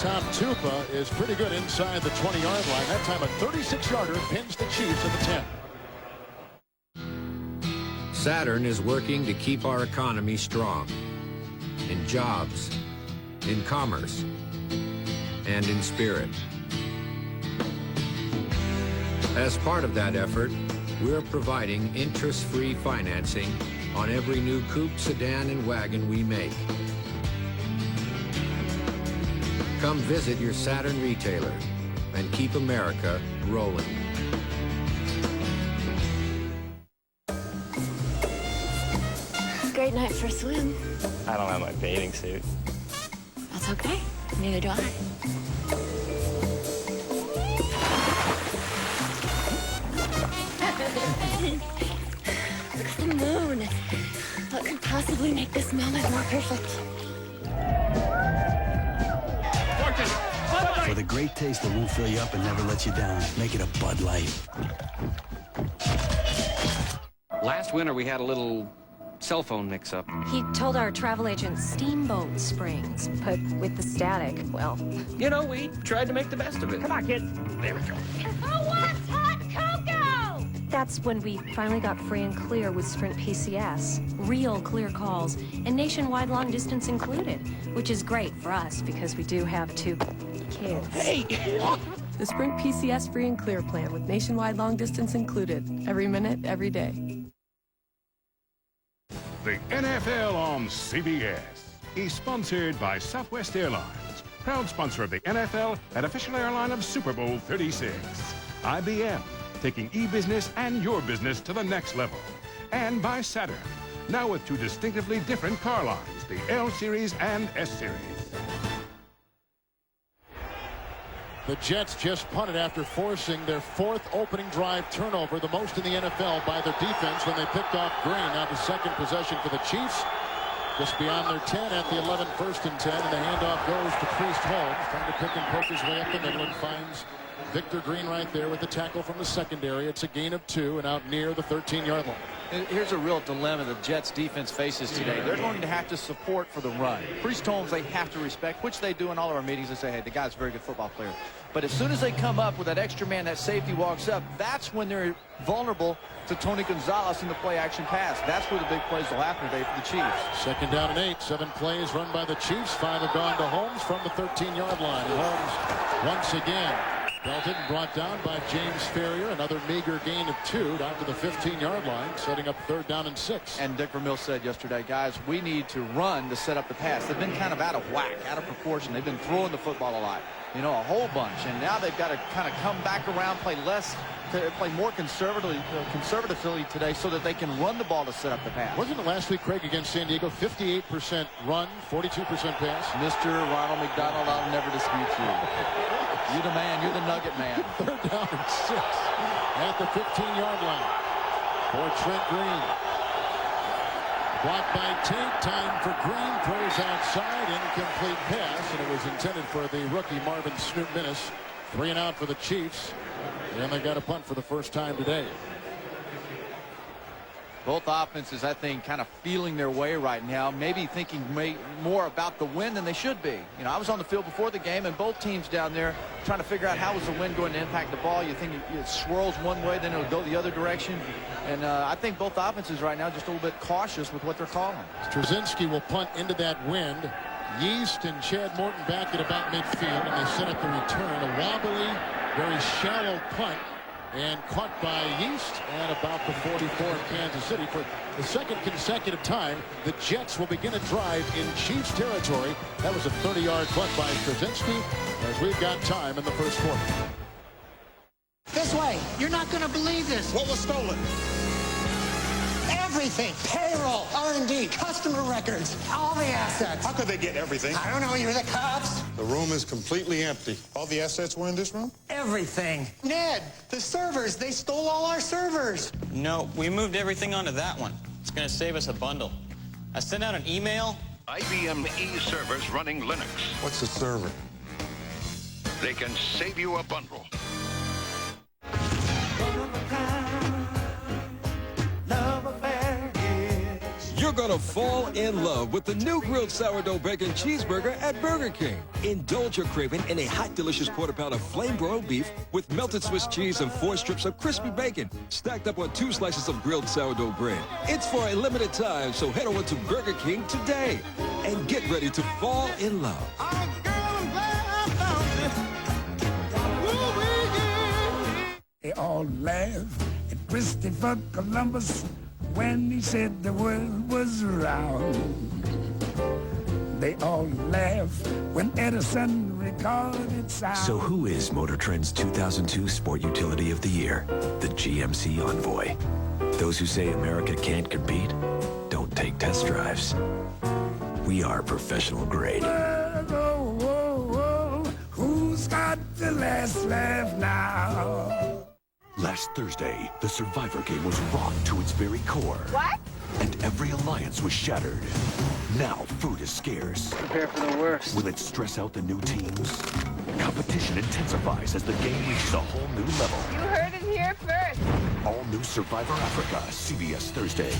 Tom Tupa is pretty good inside the 20-yard line. That time a 36-yarder pins the Chiefs at the 10. Saturn is working to keep our economy strong in jobs, in commerce, and in spirit. As part of that effort, we're providing interest-free financing on every new coupe, sedan, and wagon we make. Come visit your Saturn retailer and keep America rolling. Great night for a swim. I don't have my bathing suit. That's okay. Neither do I. Look at the moon. What could possibly make this moment more perfect? For the great taste that won't fill you up and never let you down, make it a Bud Light. Last winter, we had a little cell phone mix-up. He told our travel agent Steamboat Springs, but with the static, well... You know, we tried to make the best of it. Come on, kid. There we go. Who wants hot cocoa? That's when we finally got free and clear with Sprint PCS. Real clear calls, and nationwide long distance included, which is great for us because we do have 2 kids. Hey! The Sprint PCS free and clear plan with nationwide long distance included. Every minute, every day. The NFL on CBS is sponsored by Southwest Airlines, proud sponsor of the NFL and official airline of Super Bowl 36. IBM, taking e-business and your business to the next level. And by Saturn, now with 2 distinctively different car lines, the L Series and S Series. The Jets just punted after forcing their 4th opening drive turnover, the most in the NFL by their defense when they picked off Green. Now the 2nd possession for the Chiefs. Just beyond their 10 at the 11, 1st and 10, and the handoff goes to Priest Holmes, trying to pick and poke his way up the middle and finds Victor Green right there with the tackle from the secondary. It's a gain of 2 and out near the 13-yard line. Here's a real dilemma the Jets defense faces today. They're going to have to support for the run. Priest Holmes they have to respect, which they do in all of our meetings. They say, hey, the guy's a very good football player. But as soon as they come up with that extra man, that safety walks up, that's when they're vulnerable to Tony Gonzalez in the play action pass. That's where the big plays will happen today for the Chiefs. 2nd down and 8, 7 plays run by the Chiefs. 5 have gone to Holmes from the 13-yard line. And Holmes once again belted and brought down by James Ferrier. Another meager gain of 2 down to the 15-yard line, setting up 3rd down and 6. And Dick Vermeil said yesterday, guys, we need to run to set up the pass. They've been kind of out of whack, out of proportion. They've been throwing the football a lot, you know, a whole bunch. And now they've got to kind of come back around, play more conservatively today so that they can run the ball to set up the pass. Wasn't it last week, Craig, against San Diego, 58% run, 42% pass? Mr. Ronald McDonald, I'll never dispute you. You're the man. You're the nugget man. 3rd down and 6 at the 15-yard line for Trent Green. Blocked by Tate. Time for Green. Throws outside. Incomplete pass. And it was intended for the rookie Marvin Snoop Minnis. 3 and out for the Chiefs. And they got a punt for the first time today. Both offenses, I think, kind of feeling their way right now, maybe thinking more about the win than they should be. You know, I was on the field before the game, and both teams down there trying to figure out how was the wind going to impact the ball. You think it swirls one way, then it'll go the other direction. And I think both offenses right now just a little bit cautious with what they're calling. Straczynski will punt into that wind. Yeast and Chad Morton back at about midfield, and they set up the return. A wobbly, very shallow punt, and caught by Yeast at about the 44 in Kansas City. For the second consecutive time, the Jets will begin a drive in Chiefs territory. That was a 30-yard punt by Straczynski as we've got time in the first quarter. This way. You're not going to believe this. What was stolen? Everything. Payroll, R&D, customer records, all the assets. How could they get everything? I don't know. You're the cops. The room is completely empty. All the assets were in this room? Everything. Ned, the servers. They stole all our servers. No, we moved everything onto that one. It's going to save us a bundle. I sent out an email. IBM e-servers running Linux. What's a server? They can save you a bundle. You're gonna fall in love with the new grilled sourdough bacon cheeseburger at Burger King. Indulge your craving in a hot, delicious quarter-pound of flame-broiled beef with melted Swiss cheese and 4 strips of crispy bacon stacked up on 2 slices of grilled sourdough bread. It's for a limited time, so head over to Burger King today and get ready to fall in love. They all laughed at Christopher Columbus when he said the world was round. They all laughed when Edison recorded sound. So who is Motor Trend's 2002 Sport Utility of the Year? The GMC Envoy. Those who say America can't compete don't take test drives. We are professional grade. Whoa, whoa, whoa, who's got the last laugh now? Last Thursday, the Survivor game was rocked to its very core. What? And every alliance was shattered. Now food is scarce. Prepare for the worst. Will it stress out the new teams? Competition intensifies as the game reaches a whole new level. You heard it here first. All new Survivor Africa, CBS Thursday.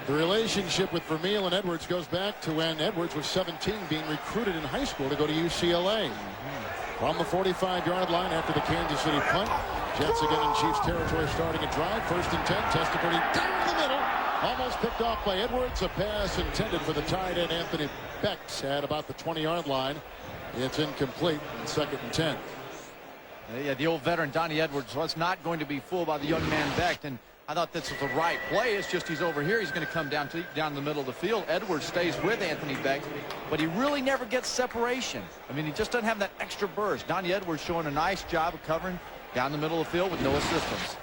The relationship with Vermeil and Edwards goes back to when Edwards was 17, being recruited in high school to go to UCLA. From the 45-yard line after the Kansas City punt. Jets again in Chiefs territory starting a drive. 1st and 10. Testaverde down the middle. Almost picked off by Edwards. A pass intended for the tight end Anthony Beck at about the 20-yard line. It's incomplete. 2nd and 10. Yeah, the old veteran Donnie Edwards was not going to be fooled by the young man Beck. And I thought this was the right play. It's just he's over here. He's going to come down the middle of the field. Edwards stays with Anthony Beck, but he really never gets separation. I mean, he just doesn't have that extra burst. Donnie Edwards showing a nice job of covering down the middle of the field with no assistance.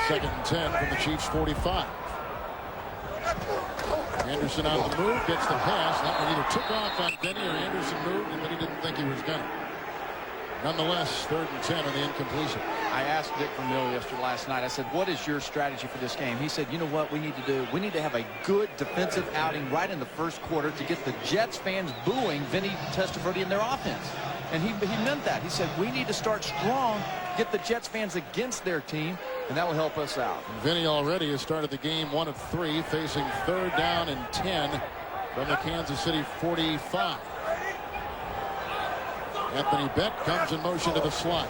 2nd and 10 from the Chiefs 45. Anderson on the move, gets the pass. That one either took off on Benny or Anderson moved, and then he didn't think he was going to. Nonetheless, 3rd and 10 on the incompletion. I asked Dick Vermeil last night, I said, what is your strategy for this game? He said, you know what we need to do? We need to have a good defensive outing right in the first quarter to get the Jets fans booing Vinny Testaverde and their offense. And he meant that. He said, we need to start strong, get the Jets fans against their team, and that will help us out. Vinny already has started the game 1 of 3, facing 3rd down and 10 from the Kansas City 45. Anthony Beck comes in motion to the slot.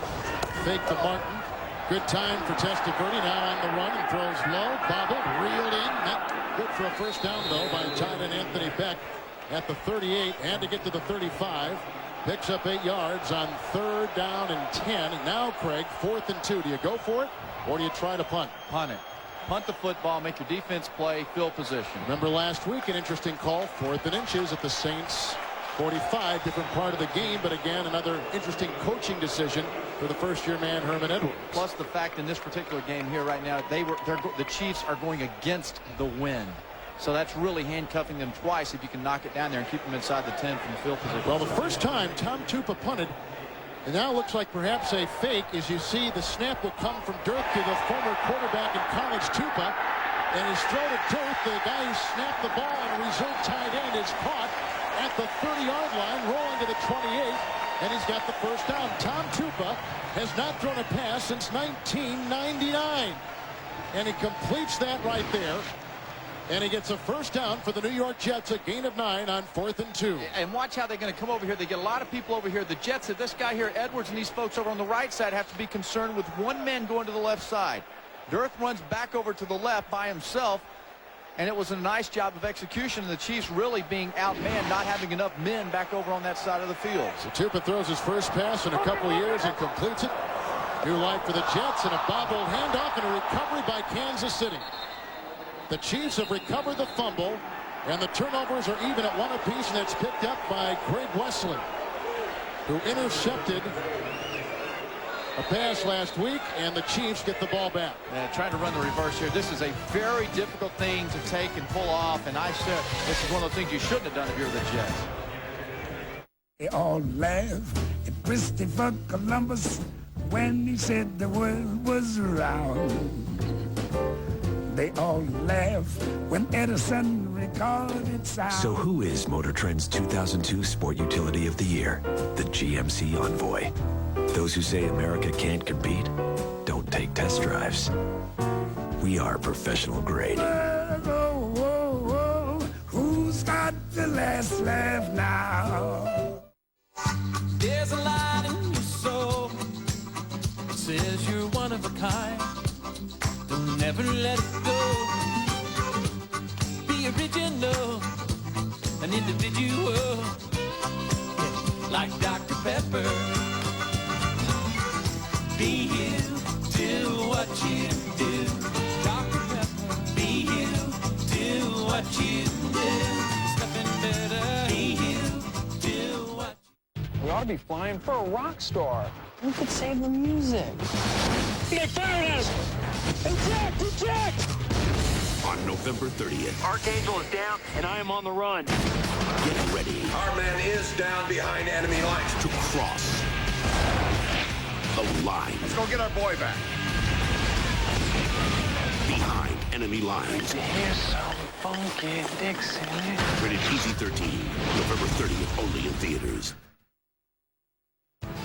Fake to Martin. Good time for Testaverde. Now on the run and throws low. Bobbled, reeled in. Not good for a 1st down, though, by tight end Anthony Beck at the 38 and to get to the 35. Picks up 8 yards on 3rd down and 10. Now, Craig, 4th and 2. Do you go for it or do you try to punt? Punt it. Punt the football, make your defense play, fill position. Remember last week, an interesting call, 4th and inches at the Saints 45, different part of the game, but again, another interesting coaching decision for the first-year man, Herman Edwards. Plus the fact in this particular game here right now, the Chiefs are going against the wind. So that's really handcuffing them twice if you can knock it down there and keep them inside the 10 from the field position. Well, the first time Tom Tupa punted, and now looks like perhaps a fake as you see the snap will come from Dirk to the former quarterback in college, Tupa. And his throw to Dirk, the guy who snapped the ball and a reserve tight end, is caught at the 30-yard line, rolling to the 28. and he's got the first down. Tom Tupa has not thrown a pass since 1999. And he completes that right there. And he gets a first down for the New York Jets, a gain of 9 on 4th and 2. And watch how they're going to come over here. They get a lot of people over here. The Jets, this guy here, Edwards, and these folks over on the right side have to be concerned with one man going to the left side. Dearth runs back over to the left by himself, and it was a nice job of execution, and the Chiefs really being outmanned, not having enough men back over on that side of the field. So Tupa throws his first pass in a couple of years and completes it. New life for the Jets, and a bobbled handoff and a recovery by Kansas City. The Chiefs have recovered the fumble, and the turnovers are even at 1 apiece, and it's picked up by Greg Wesley, who intercepted a pass last week, and the Chiefs get the ball back. Trying to run the reverse here. This is a very difficult thing to take and pull off, and I said this is one of those things you shouldn't have done if you're the Jets. They all laughed at Christopher Columbus when he said the world was round. They all laughed when Edison recorded sound. So who is Motor Trend's 2002 Sport Utility of the Year? The GMC Envoy. Those who say America can't compete, don't take test drives. We are professional grade. Whoa, whoa, whoa. Who's got the last laugh now? There's a light in your soul that says you're one of a kind. Don't never let it go. Be original, an individual, yeah, like Dr. Pepper. Be you, do what you do. Dr. Pepper. Be you, do what you do. There's nothing better. Be you, do what you do. We ought to be flying for a rock star. We could save the music. They fired us! Eject! Eject! On November 30th. Archangel is down, and I am on the run. Get ready. Our man is down behind enemy lines. To cross the line. Let's go get our boy back. Behind enemy lines. Here's some funky Dixie. Rated PG-13. November 30th, only in theaters.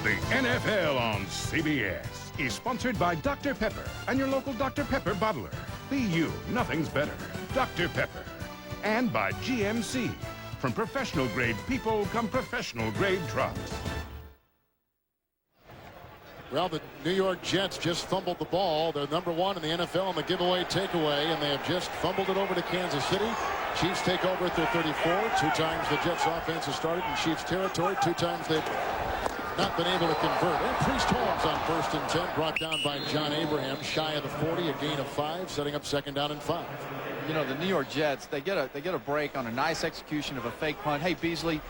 The NFL on CBS is sponsored by Dr. Pepper and your local Dr. Pepper bottler. Be you, nothing's better. Dr. Pepper. And by GMC. From professional grade people come professional grade trucks. Well, the New York Jets just fumbled the ball. They're #1 in the NFL in the giveaway takeaway, and they have just fumbled it over to Kansas City. Chiefs take over at their 34. 2 times the Jets offense has started in Chiefs territory. 2 times they've not been able to convert. And Priest Holmes on 1st and 10, brought down by John Abraham, shy of the 40, a gain of 5, setting up 2nd down and 5. You know, the New York Jets, they get a break on a nice execution of a fake punt. Hey, Beasley,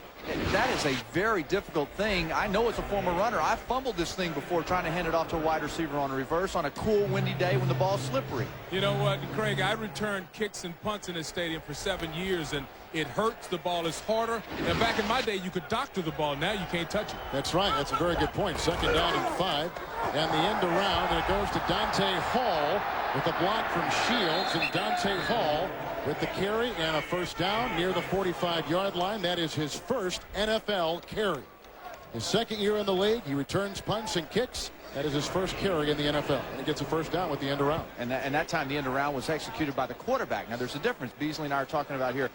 that is a very difficult thing. I know as a former runner, I fumbled this thing before trying to hand it off to a wide receiver on a reverse on a cool, windy day when the ball's slippery. You know what, Craig, I returned kicks and punts in this stadium for 7 years, and it hurts. The ball is harder. And back in my day, you could doctor the ball. Now you can't touch it. That's right. That's a very good point. 2nd down and 5. And the end around, and it goes to Dante Hall with a block from Shields. And Dante Hall with the carry and a first down near the 45-yard line. That is his first NFL carry. His 2nd year in the league. He returns punts and kicks. That is his first carry in the NFL. And he gets a first down with the end around. And that time the end around was executed by the quarterback. Now there's a difference. Beasley and I are talking about here.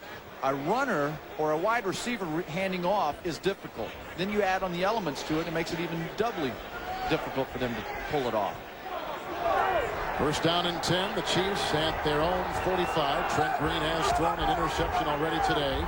A runner or a wide receiver handing off is difficult. Then you add on the elements to it. It makes it even doubly difficult for them to pull it off. First down and 10. The Chiefs at their own 45. Trent Green has thrown an interception already today.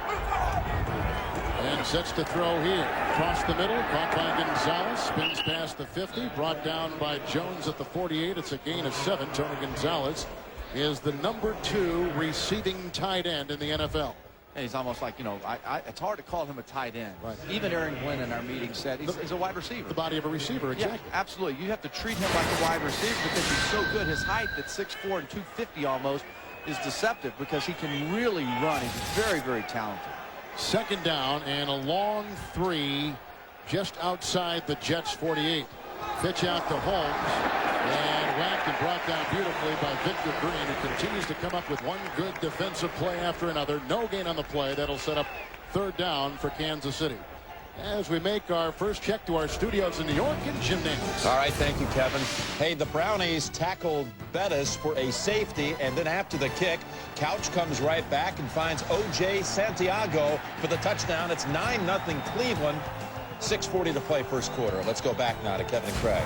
And sets to throw here. Across the middle. Caught by Gonzalez. Spins past the 50. Brought down by Jones at the 48. It's a gain of 7. Tony Gonzalez is the #2 receiving tight end in the NFL. And he's almost like, you know, it's hard to call him a tight end. Right. Even Aaron Glenn in our meeting said he's a wide receiver. The body of a receiver, exactly. Yeah, absolutely. You have to treat him like a wide receiver because he's so good. His height at 6'4" and 250 almost is deceptive because he can really run. He's very, very talented. 2nd down and a long 3 just outside the Jets 48. Pitch out to Holmes. And whacked and brought down beautifully by Victor Green, who continues to come up with one good defensive play after another. No gain on the play. That'll set up 3rd down for Kansas City. as we make our first check to our studios in New York and Jim Nantz. All right, thank you, Kevin. Hey, the Brownies tackled Bettis for a safety, and then after the kick, Couch comes right back and finds O.J. Santiago for the touchdown. It's 9-0 Cleveland. 6:40 to play first quarter. Let's go back now to Kevin and Craig.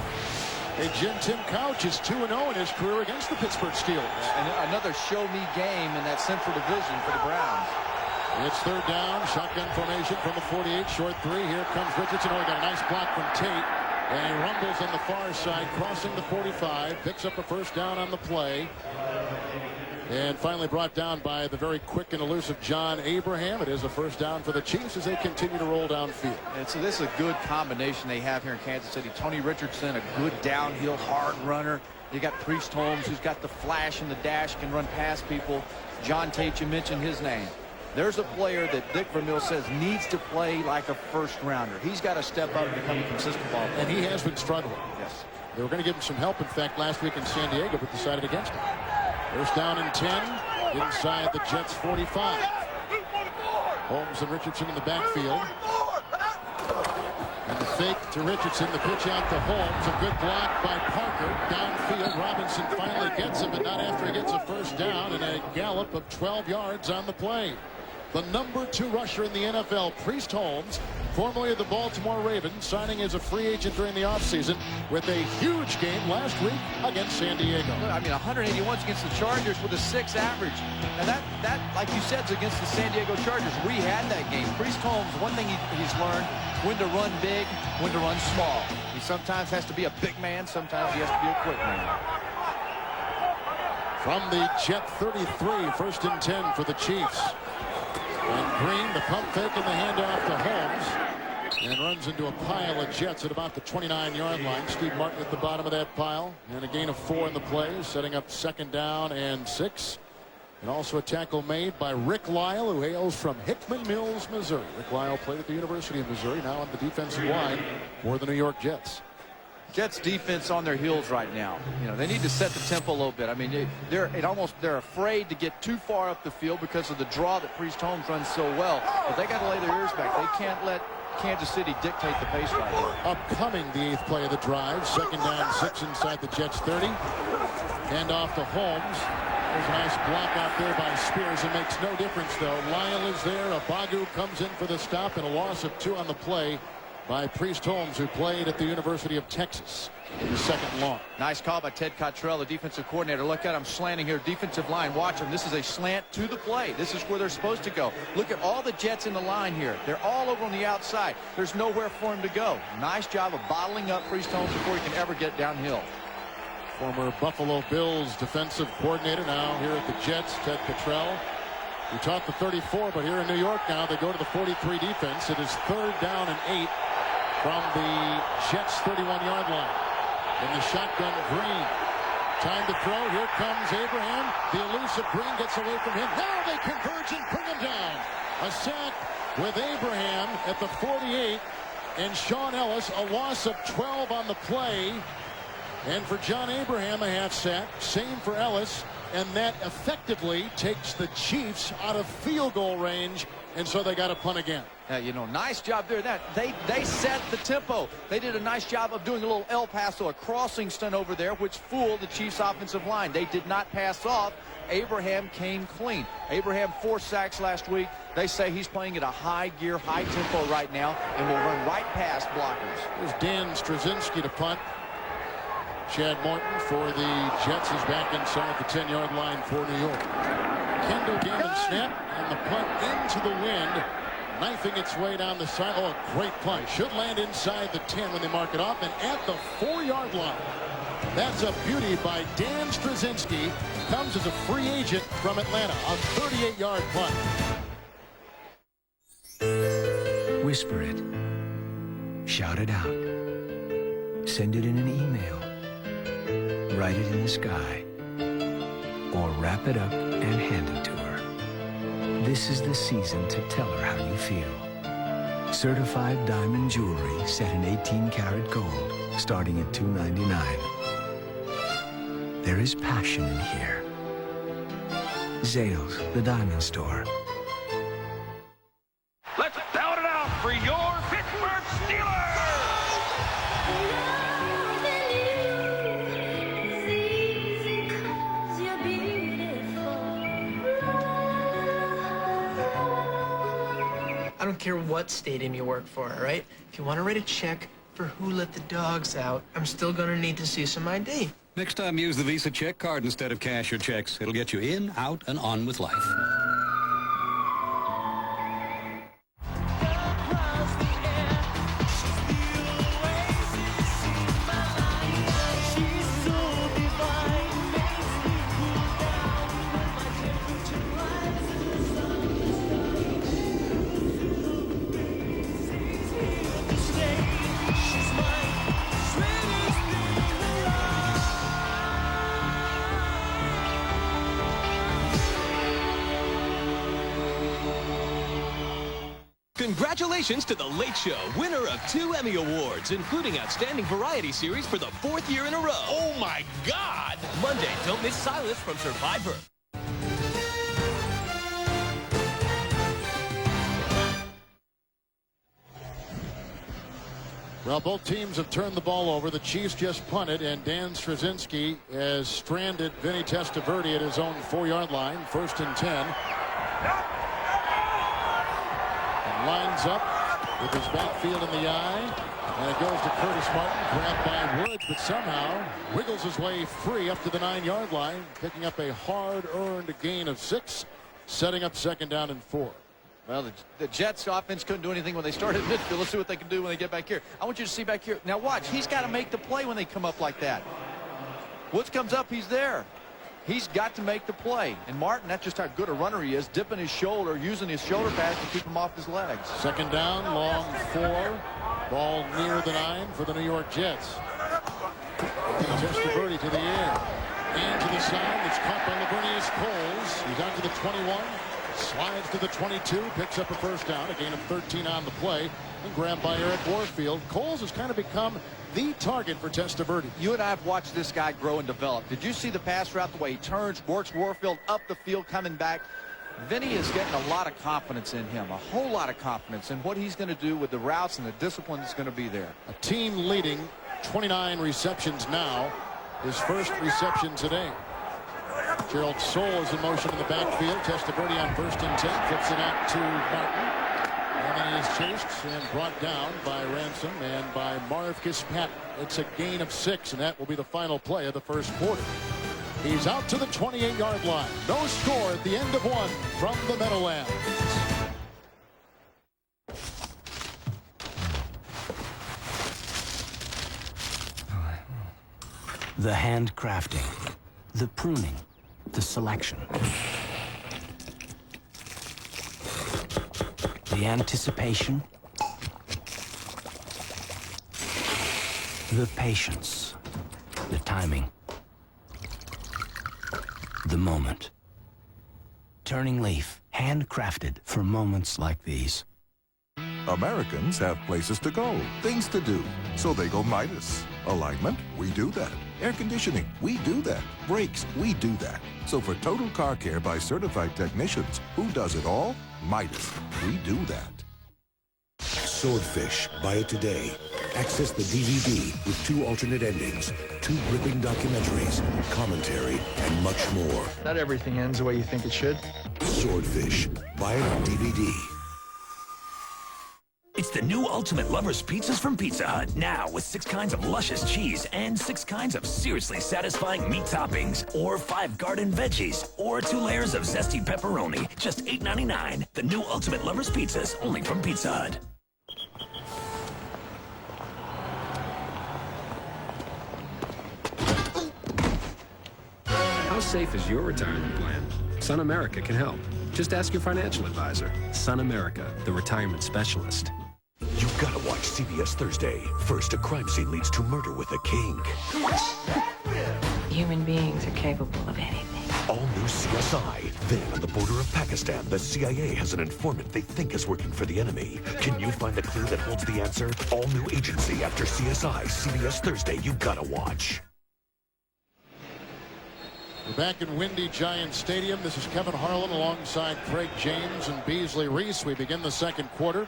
Hey, Jim, Tim Couch is 2-0 in his career against the Pittsburgh Steelers. And another show-me game in that Central Division for the Browns. It's third down, shotgun formation from the 48, short three. Here comes Richardson. Oh, he got a nice block from Tate. And he rumbles on the far side, crossing the 45, picks up a first down on the play. And finally brought down by the very quick and elusive John Abraham. It is a first down for the Chiefs as they continue to roll downfield. And so this is a good combination they have here in Kansas City. Tony Richardson, a good downhill hard runner. You got Priest Holmes, who's got the flash and the dash, can run past people. John Tate, you mentioned his name. There's a player that Dick Vermeil says needs to play like a first rounder. He's got to step up and become a consistent ball player. And he has been struggling. Yes. They were going to give him some help, in fact, last week in San Diego, but decided against him. First down and 10 inside the Jets 45. Holmes and Richardson in the backfield. And the fake to Richardson, the pitch out to Holmes. A good block by Parker. Downfield, Robinson finally gets him, but not after he gets a first down, and a gallop of 12 yards on the play. The number 2 rusher in the NFL, Priest Holmes, formerly of the Baltimore Ravens, signing as a free agent during the offseason with a huge game last week against San Diego. I mean, 181 against the Chargers with a 6 average. And that, like you said, is against the San Diego Chargers. We had that game. Priest Holmes, one thing he's learned, when to run big, when to run small. He sometimes has to be a big man, sometimes he has to be a quick man. From the Jet 33, first and 10 for the Chiefs. And Green, the pump fake and the handoff to Holmes. And runs into a pile of Jets at about the 29-yard line. Steve Martin at the bottom of that pile. And a gain of 4 in the play, setting up second down and 6. And also a tackle made by Rick Lyle, who hails from Hickman Mills, Missouri. Rick Lyle played at the University of Missouri, now on the defensive line for the New York Jets. Jets defense on their heels right now. You know, they need to set the tempo a little bit. I mean, they're afraid to get too far up the field because of the draw that Priest Holmes runs so well. But they got to lay their ears back. They can't let Kansas City dictate the pace right here. Upcoming the 8th play of the drive. Second down, 6 inside the Jets 30. Hand off to Holmes. There's a nice block out there by Spears. It makes no difference, though. Lyle is there. Abagu comes in for the stop, and a loss of 2 on the play by Priest Holmes, who played at the University of Texas in the second long. Nice call by Ted Cottrell, the defensive coordinator. Look at him slanting here. Defensive line, watch him. This is a slant to the play. This is where they're supposed to go. Look at all the Jets in the line here. They're all over on the outside. There's nowhere for him to go. Nice job of bottling up Priest Holmes before he can ever get downhill. Former Buffalo Bills defensive coordinator, now here at the Jets, Ted Cottrell. He taught the 34, but here in New York now they go to the 43 defense. It is third down and 8 from the Jets 31-yard line. In the shotgun, Green. Time to throw. Here comes Abraham. The elusive Green gets away from him. Now they converge and bring him down. A sack with Abraham at the 48. And Sean Ellis, a loss of 12 on the play. And for John Abraham, a half sack. Same for Ellis. And that effectively takes the Chiefs out of field goal range. And so they got to punt again. You know, nice job there. They set the tempo. They did a nice job of doing a little El Paso, a crossing stunt over there, which fooled the Chiefs offensive line. They did not pass off. Abraham came clean. Abraham 4 sacks last week. They say he's playing at a high gear, high tempo right now, and will run right past blockers. There's Dan Straczynski to punt. Chad Morton for the Jets is back inside the 10-yard line for New York. Kendall Gaiman snap, and the punt into the wind, knifing its way down the side. Oh, a great punt. Should land inside the 10 when they mark it off, and at the 4-yard line. That's a beauty by Dan Straczynski. Comes as a free agent from Atlanta. A 38-yard punt. Whisper it. Shout it out. Send it in an email. Write it in the sky. Or wrap it up and hand it to her. This is the season to tell her how you feel. Certified diamond jewelry set in 18-karat gold, starting at $299. There is passion in here. Zales, the diamond store. Let's belt it out for your Pittsburgh I don't care what stadium you work for, all right? If you want to write a check for who let the dogs out, I'm still going to need to see some ID. Next time, use the Visa check card instead of cash or checks. It'll get you in, out, and on with life. Congratulations to The Late Show, winner of 2 Emmy Awards, including Outstanding Variety Series for the 4th year in a row. Oh, my God! Monday, don't miss Silas from Survivor. Well, both teams have turned the ball over. The Chiefs just punted, and Dan Straczynski has stranded Vinny Testaverde at his own 4-yard line. 1st and 10. And lines up with his backfield in the eye. And it goes to Curtis Martin, grabbed by Woods, but somehow wiggles his way free up to the 9-yard line, picking up a hard-earned gain of 6, setting up 2nd down and 4. Well, the Jets offense couldn't do anything when they started midfield. Let's see what they can do when they get back here. I want you to see back here. Now watch, he's got to make the play when they come up like that. Woods comes up, he's there. He's got to make the play. And Martin, that's just how good a runner he is, dipping his shoulder, using his shoulder pads to keep him off his legs. 2nd down, long 4. Ball near the 9 for the New York Jets. Testaverde to the end. And to the side. It's caught by Laveranues Coles. He's out to the 21. Slides to the 22. Picks up a 1st down. A gain of 13 on the play. And grabbed by Eric Warfield. Coles has kind of become the target for Testaverde. You and I have watched this guy grow and develop. Did you see the pass route, the way he turns, works Warfield up the field, coming back? Vinny is getting a lot of confidence in him, a whole lot of confidence in what he's going to do with the routes and the discipline that's going to be there. A team leading 29 receptions now. His first reception today. Gerald Soule is in motion in the backfield. Testaverde on 1st and 10. Flips it out to Martin. And then he is chased and brought down by Ransom and by Marvcus Patton. It's a gain of 6, and that will be the final play of the first quarter. He's out to the 28-yard line. No score at the end of 1 from the Meadowlands. The handcrafting, the pruning, the selection, the anticipation, the patience, the timing, the moment. Turning Leaf, handcrafted for moments like these. Americans have places to go, things to do, so they go Midas. Alignment, we do that. Air conditioning, we do that. Brakes, we do that. So for total car care by certified technicians, who does it all? Midas. We do that. Swordfish. Buy it today. Access the DVD with 2 alternate endings, 2 gripping documentaries, commentary, and much more. Not everything ends the way you think it should. Swordfish. Buy it on DVD. It's the new Ultimate Lovers Pizzas from Pizza Hut. Now with 6 kinds of luscious cheese and 6 kinds of seriously satisfying meat toppings. Or 5 garden veggies. Or 2 layers of zesty pepperoni. Just $8.99. The new Ultimate Lovers Pizzas, only from Pizza Hut. How safe is your retirement plan? Sun America can help. Just ask your financial advisor. Sun America, the retirement specialist. You've got to watch CBS Thursday. First, a crime scene leads to murder with a king. Human beings are capable of anything. All new CSI. Then, on the border of Pakistan, the CIA has an informant they think is working for the enemy. Can you find the clue that holds the answer? All new agency after CSI. CBS Thursday. You gotta watch. We're back in windy Giant Stadium. This is Kevin Harlan alongside Craig James and Beasley Reese. We begin the second quarter.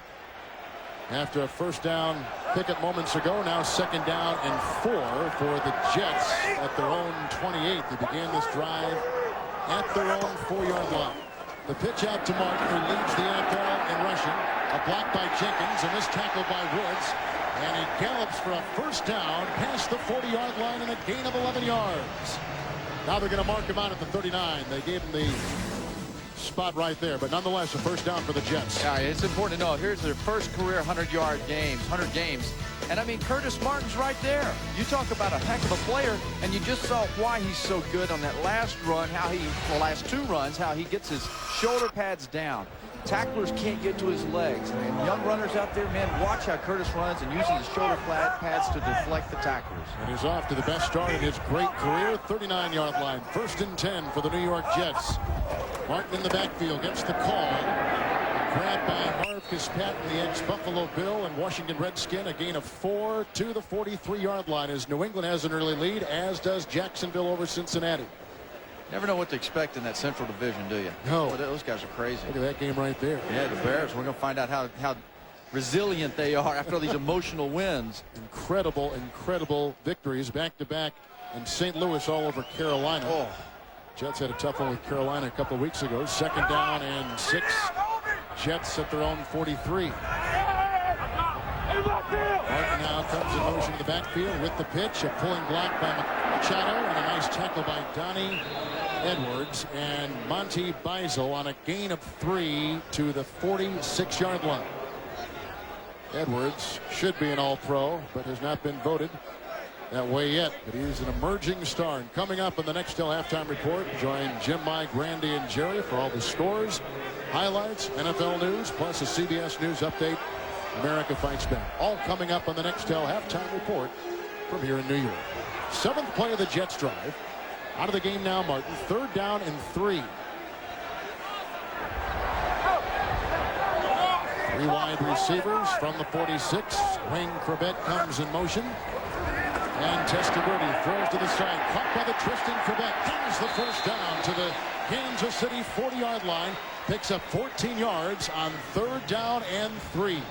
After a 1st down picket moments ago, now 2nd down and 4 for the Jets at their own 28. They began this drive at their own 4-yard line. The pitch out to Martin, who leads the NFL in rushing. A block by Jenkins, and this tackle by Woods. And he gallops for a first down past the 40-yard line and a gain of 11 yards. Now they're going to mark him out at the 39. They gave him the spot right there, but nonetheless a first down for the Jets. Yeah, it's important to know, here's their first career 100 games. And I mean, Curtis Martin's right there. You talk about a heck of a player, and you just saw why he's so good on that last run, the last two runs, how he gets his shoulder pads down. Tacklers can't get to his legs. And young runners out there, man, watch how Curtis runs and uses his shoulder pads to deflect the tacklers. And he's off to the best start in his great career, 39-yard line. 1st and 10 for the New York Jets. Martin in the backfield gets the call. Grabbed by Marcus Patton, the ex-Buffalo Bill and Washington Redskin. A gain of 4 to the 43-yard line as New England has an early lead, as does Jacksonville over Cincinnati. Never know what to expect in that Central Division, do you? No. Boy, those guys are crazy. Look at that game right there. Yeah, the Bears. We're going to find out how resilient they are after all these emotional wins. Incredible victories back-to-back in St. Louis all over Carolina. Oh. Jets had a tough one with Carolina a couple of weeks ago. 2nd down and 6. Jets at their own 43. Martin now comes in motion to the backfield with the pitch. A pulling block by Machado and a nice tackle by Donnie Edwards and Monty Beisel on a gain of 3 to the 46-yard line. Edwards should be an All-Pro, but has not been voted that way yet. But he's an emerging star. And coming up in the Nextel halftime report, join Jim, Mike, Randy, and Jerry for all the scores, highlights, NFL news, plus a CBS News update. America Fights Back. All coming up on the Nextel halftime report from here in New York. 7th play of the Jets drive. Out of the game now, Martin. 3rd down and 3. 3 wide receivers from the 46. Wayne Corbett comes in motion. And Testaverde throws to the side. Caught by the Tristan Corbett. Has the first down to the Kansas City 40-yard line. Picks up 14 yards on 3rd down and 3.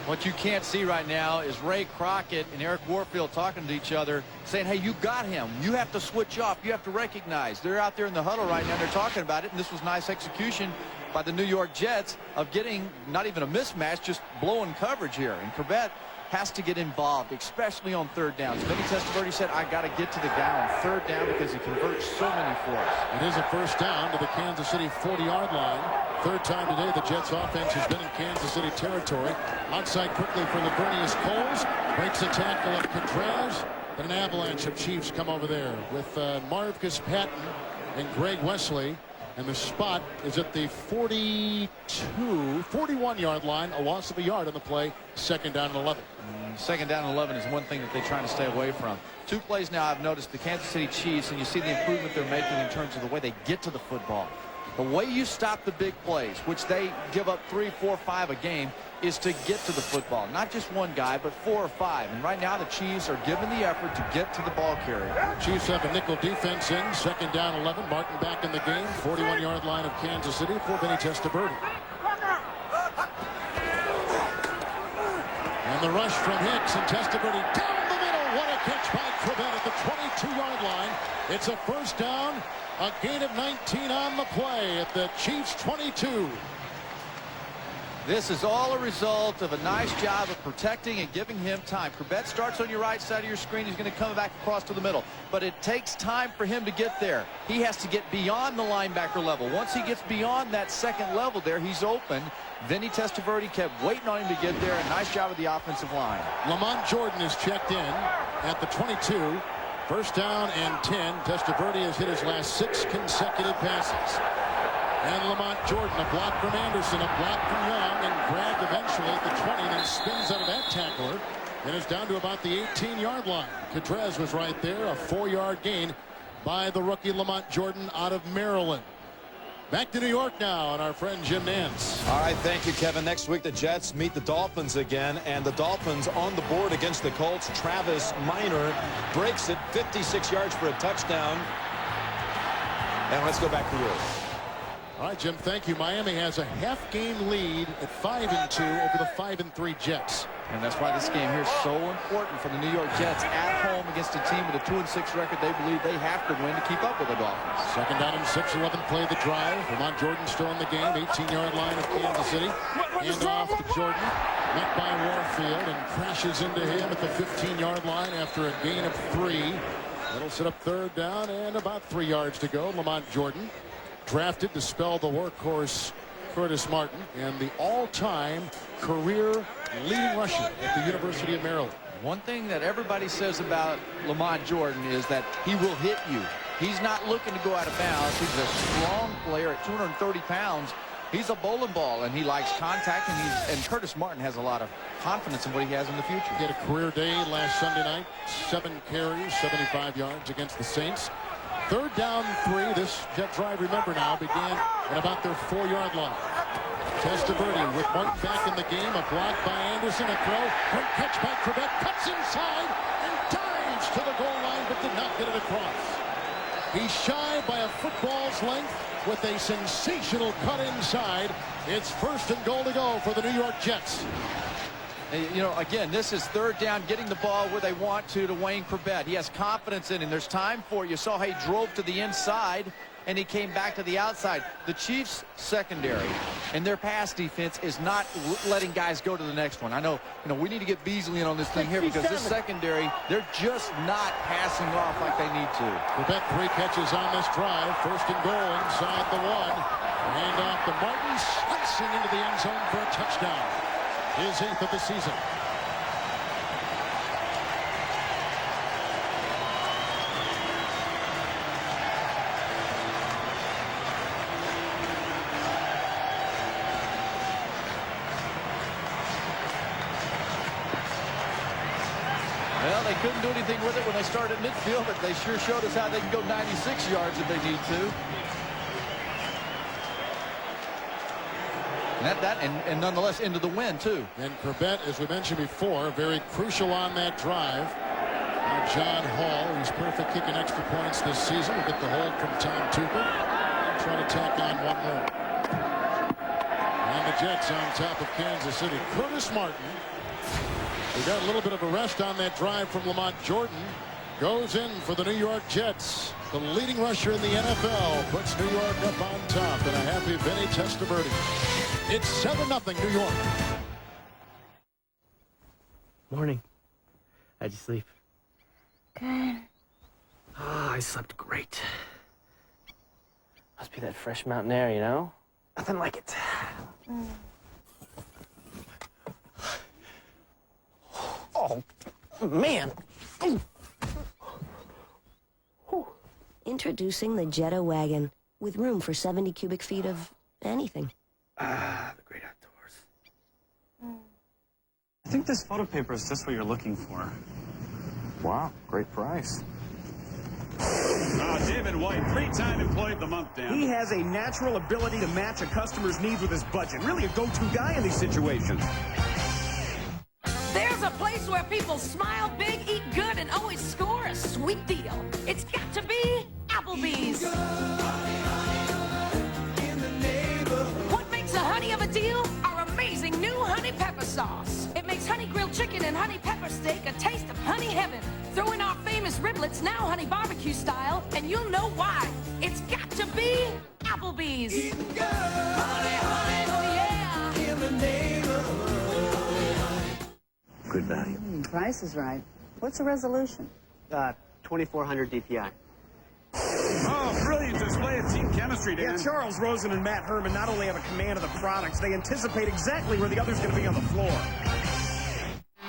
What you can't see right now is Ray Crockett and Eric Warfield talking to each other, saying, hey, you got him. You have to switch off. You have to recognize. They're out there in the huddle right now. They're talking about it, and this was nice execution by the New York Jets of getting not even a mismatch, just blowing coverage here. And Corbett has to get involved, especially on 3rd downs. Vinny Testaverde said, I got to get to the guy on 3rd down because he converts so many for us. It is a first down to the Kansas City 40-yard line. 3rd time today the Jets offense has been in Kansas City territory. Outside quickly for Lavernius Coles. Breaks a tackle of Contreras. And an avalanche of Chiefs come over there with Marcus Patton and Greg Wesley. And the spot is at the 41-yard line. A loss of a yard on the play. 2nd down and 11. 2nd down and 11 is one thing that they're trying to stay away from. 2 plays now I've noticed the Kansas City Chiefs, and you see the improvement they're making in terms of the way they get to the football. The way you stop the big plays, which they give up 3, 4, 5 a game, is to get to the football. Not just one guy, but 4 or 5. And right now the Chiefs are giving the effort to get to the ball carrier. Chiefs have a nickel defense in. 2nd down 11. Martin back in the game. 41-yard line of Kansas City for Vinny Testaverde. And the rush from Hicks and Testaverde down the middle. What a catch by Corbett at the 22-yard line. It's a first down. A gain of 19 on the play at the Chiefs 22. This is all a result of a nice job of protecting and giving him time. Corbett starts on your right side of your screen. He's going to come back across to the middle. But it takes time for him to get there. He has to get beyond the linebacker level. Once he gets beyond that 2nd level there, he's open. Vinny Testaverde kept waiting on him to get there. A nice job of the offensive line. Lamont Jordan is checked in at the 22. First down and 10. Testaverde has hit his last 6 consecutive passes. And Lamont Jordan, a block from Anderson, a block from Young, and grabbed eventually at the 20, and then spins out of that tackler and is down to about the 18-yard line. Contreras was right there, a 4-yard gain by the rookie Lamont Jordan out of Maryland. Back to New York now, and our friend Jim Nantz. All right, thank you, Kevin. Next week, the Jets meet the Dolphins again, and the Dolphins on the board against the Colts. Travis Minor breaks it 56 yards for a touchdown. And let's go back to you. All right, Jim, thank you. Miami has a half-game lead at 5-2 over the 5-3 Jets. And that's why this game here is so important for the New York Jets at home against a team with a 2-6 record. They believe they have to win to keep up with the Dolphins. Second down and 6, 11 play the drive. Lamont Jordan still in the game. 18-yard line of Kansas City. Hand off to Jordan. Met by Warfield and crashes into him at the 15-yard line after a gain of 3. That'll set up third down and about 3 yards to go. Lamont Jordan drafted to spell the workhorse Curtis Martin and the all-time career leading rusher at the University of Maryland. One thing that everybody says about Lamont Jordan is that he will hit you. He's not looking to go out of bounds. He's a strong player at 230 pounds. He's a bowling ball, and he likes contact, and Curtis Martin has a lot of confidence in what he has in the future. He had a career day last Sunday night. 7 carries, 75 yards against the Saints. Third down 3. This Jet drive, remember now, began at about their 4-yard line. Testaverde with Martin back in the game. A block by Anderson. A throw. Great catch by Crevette. Cuts inside and dives to the goal line, but did not get it across. He's shy by a football's length with a sensational cut inside. It's 1st and goal to go for the New York Jets. You know, again, this is third down, getting the ball where they want to Wayne Crevette. He has confidence in him. There's time for it. You saw how he drove to the inside, and he came back to the outside. The Chiefs' secondary and their pass defense is not letting guys go to the next one. I know, we need to get Beasley in on this thing here because this secondary, they're just not passing off like they need to. Crevette 3 catches on this drive. 1st and goal inside the 1. Hand off to Martin, slicing into the end zone for a touchdown. His 8th of the season. Well, they couldn't do anything with it when they started midfield, but they sure showed us how they can go 96 yards if they need to. And nonetheless into the win too. And Crevette, as we mentioned before, very crucial on that drive. And John Hall, who's perfect kicking extra points this season, will get the hold from Tom Tupper. Try to tack on one more. And the Jets on top of Kansas City. Curtis Martin, we got a little bit of a rest on that drive from Lamont Jordan, goes in for the New York Jets. The leading rusher in the NFL puts New York up on top, and a happy Vinny Testaverde. It's 7-0 New York. Morning. How'd you sleep? Good. I slept great. Must be that fresh mountain air, you know? Nothing like it. Oh, man. Introducing the Jetta wagon, with room for 70 cubic feet of anything. The great outdoors. I think this photo paper is just what you're looking for. Wow, great price. David White, 3-time Employee of the Month, Dan. He has a natural ability to match a customer's needs with his budget. Really a go-to guy in these situations. There's a place where people smile big, eat good, and always score a sweet deal. It's got to be Applebee's. What makes a honey of a deal? Our amazing new honey pepper sauce. It makes honey grilled chicken and honey pepper steak a taste of honey heaven. Throw in our famous riblets, now honey barbecue style, and you'll know why. It's got to be Applebee's. Eating good. Honey, honey, oh yeah. In the neighborhood. Good value. Price is right. What's the resolution? 2400 DPI. Oh, brilliant display of team chemistry, Dan. Yeah, Charles Rosen and Matt Herman not only have a command of the products, they anticipate exactly where the other's going to be on the floor.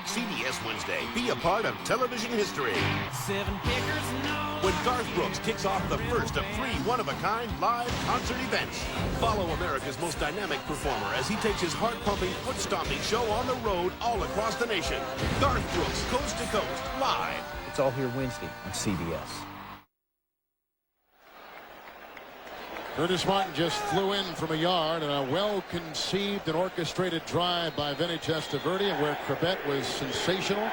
CBS Wednesday. Be a part of television history. 7 kickers, no. When Garth Brooks kicks off the first of 3 one-of-a-kind live concert events. Follow America's most dynamic performer as he takes his heart-pumping, foot-stomping show on the road all across the nation. Garth Brooks, coast to coast, live. It's all here Wednesday on CBS. Curtis Martin just flew in from a yard, and a well-conceived and orchestrated drive by Vinny Testaverde, where Crevette was sensational.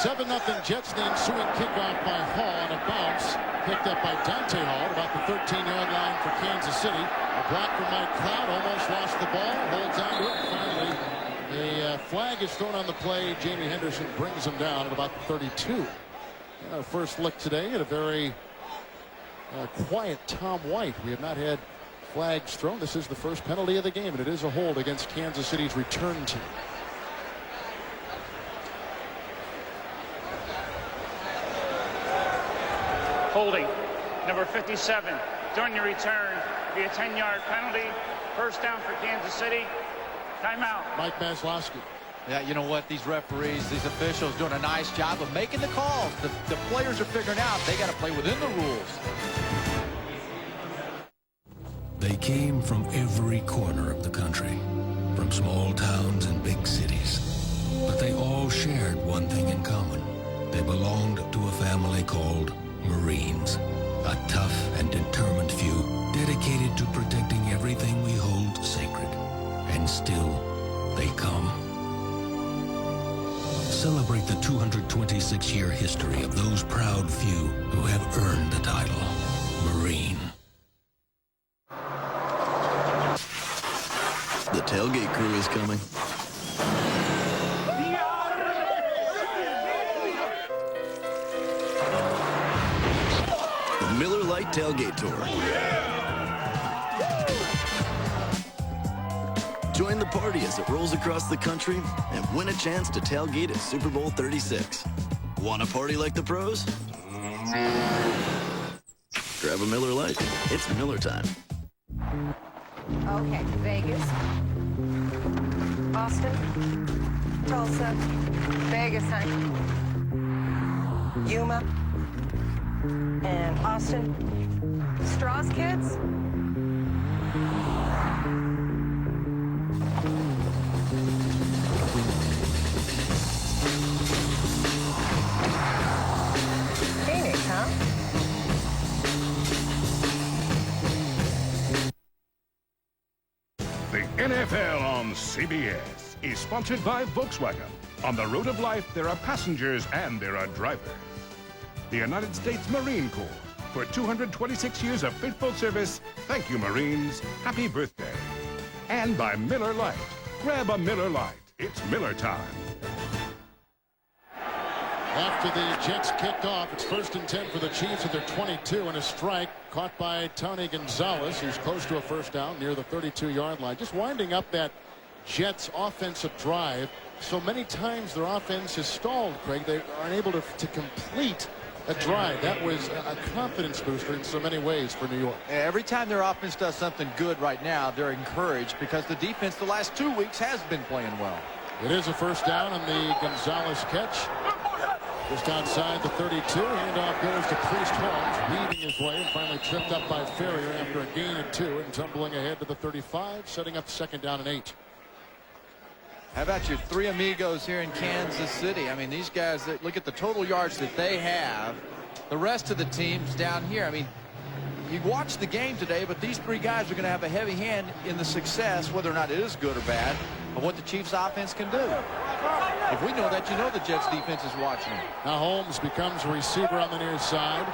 7-0 Jets, the ensuing kickoff by Hall on a bounce, picked up by Dante Hall at about the 13-yard line for Kansas City. A block from Mike Cloud, almost lost the ball, holds on to it. Finally, a flag is thrown on the play. Jamie Henderson brings him down at about 32. And our first look today at a very quiet Tom White. We have not had flags thrown. This is the first penalty of the game, and it is a hold against Kansas City's return team. Holding, number 57, during your return, be a 10-yard penalty. First down for Kansas City. Timeout. Mike Maslowski. Yeah, you know what? These referees, these officials doing a nice job of making the calls. The players are figuring out they got to play within the rules. They came from every corner of the country, from small towns and big cities. But they all shared one thing in common. They belonged to a family called Marines, a tough and determined few dedicated to protecting everything we hold sacred. And still, they come. Celebrate the 226-year history of those proud few who have earned the title, Marine. The tailgate crew is coming. The Miller Lite Tailgate Tour. Join the party as it rolls across the country and win a chance to tailgate at Super Bowl 36. Want a party like the pros? Grab a Miller Lite. It's Miller time. Okay, Vegas, Austin, Tulsa, Vegas, honey, Yuma, and Austin. Straws, kids? Phoenix, huh? The NFL on CBS is sponsored by Volkswagen. On the road of life, there are passengers and there are drivers. The United States Marine Corps. For 226 years of faithful service, thank you, Marines. Happy birthday. And by Miller Lite. Grab a Miller Lite. It's Miller time. After the Jets kicked off, it's 1st and 10 for the Chiefs at their 22, and a strike caught by Tony Gonzalez, who's close to a first down near the 32-yard line. Just winding up that Jets offensive drive. So many times their offense is stalled, Craig. They aren't able to complete a drive. That was a confidence booster in so many ways for New York. Every time their offense does something good right now, they're encouraged because the defense the last 2 weeks has been playing well. It is a first down on the Gonzalez catch. Just outside the 32, handoff goes to Priest Holmes, weaving his way and finally tripped up by Ferrier after a gain of 2 and tumbling ahead to the 35, setting up 2nd down and 8. How about your three amigos here in Kansas City? I mean, these guys, look at the total yards that they have. The rest of the teams down here, I mean, you watched the game today, but these three guys are going to have a heavy hand in the success, whether or not it is good or bad, of what the Chiefs offense can do. If we know that, you know the Jets defense is watching. Now Holmes becomes a receiver on the near side.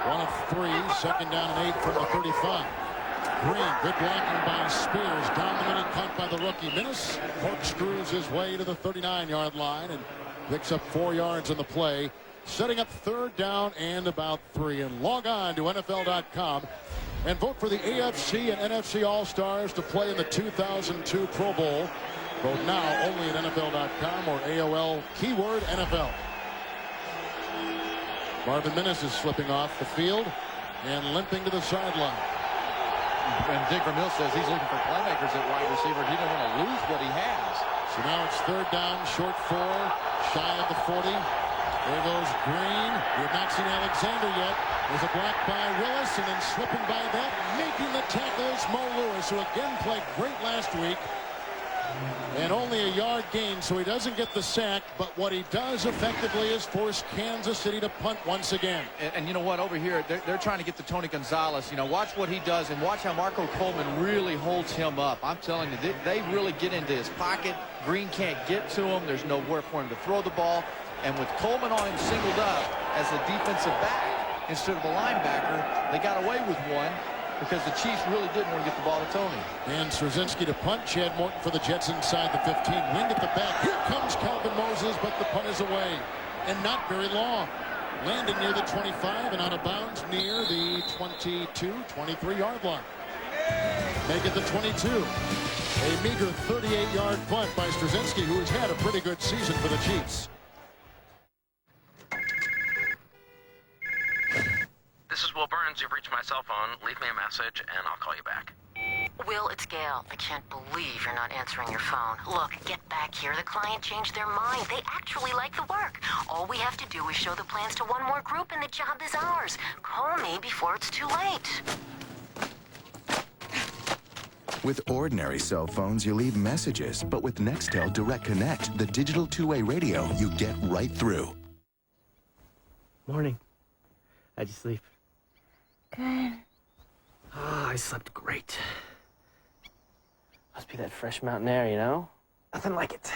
1 of 3, 2nd down and 8 from the 35. Green, good blocking by Spears. Down the middle, caught by the rookie Minnis. Corkscrews his way to the 39-yard line and picks up 4 yards on the play. Setting up 3rd down and about 3. And log on to NFL.com and vote for the AFC and NFC All-Stars to play in the 2002 Pro Bowl. Vote now only at NFL.com or AOL keyword NFL. Marvin Minnis is slipping off the field and limping to the sideline. And Dick Vermeil says he's looking for playmakers at wide receiver. He doesn't want to lose what he has. So now it's 3rd down, short 4, shy of the 40. There goes Green. We have not seen Alexander yet. There's a block by Willis, and then slipping by that, making the tackle is Mo Lewis, who again played great last week. And only a yard gain, so he doesn't get the sack, but what he does effectively is force Kansas City to punt once again. And you know what, over here, they're trying to get to Tony Gonzalez. You know, watch what he does and watch how Marco Coleman really holds him up. I'm telling you, they really get into his pocket. Green can't get to him. There's nowhere for him to throw the ball. And with Coleman on him singled up as a defensive back instead of a linebacker, they got away with one. because the Chiefs really didn't want to get the ball to Tony. And Straczynski to punt. Chad Morton for the Jets inside the 15. Wing at the back. Here comes Calvin Moses, but the punt is away. And not very long. Landing near the 25 and out of bounds near the 22, 23-yard line. Make it the 22. A meager 38-yard punt by Straczynski, who has had a pretty good season for the Chiefs. This is Will Burns. You've reached my cell phone. Leave me a message, and I'll call you back. Will, it's Gail. I can't believe you're not answering your phone. Look, get back here. The client changed their mind. They actually like the work. All we have to do is show the plans to one more group, and the job is ours. Call me before it's too late. With ordinary cell phones, you leave messages. But with Nextel Direct Connect, the digital two-way radio, you get right through. Morning. How'd you sleep? Good. Ah, I slept great. Must be that fresh mountain air, you know? Nothing like it.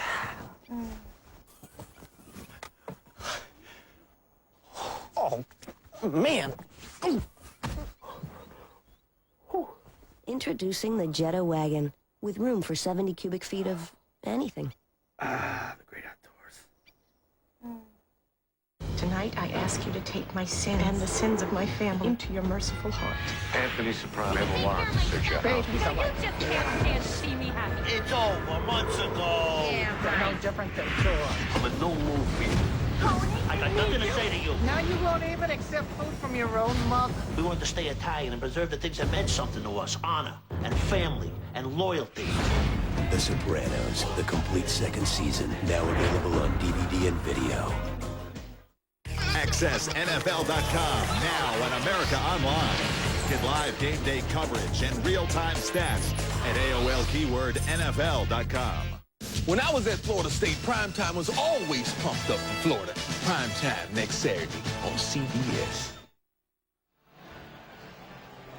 Oh, man. Introducing the Jetta wagon, with room for 70 cubic feet of anything. Ah, the great outdoors. Tonight, I ask you to take my sins and the sins of my family into your merciful heart. Anthony Soprano have a warrant to search your house. You just can't stand to see me happy. It's over months ago. Yeah, They're no different than yours. I'm a no movie. I got nothing to say to you. Now you won't even accept food from your own mother. We want to stay Italian and preserve the things that meant something to us. Honor and family and loyalty. The Sopranos, the complete second season, now available on DVD and video. Access NFL.com now on America Online. Get live game day coverage and real-time stats at AOL keyword NFL.com. When I was at Florida State, primetime was always pumped up in Florida. Primetime next Saturday on CBS.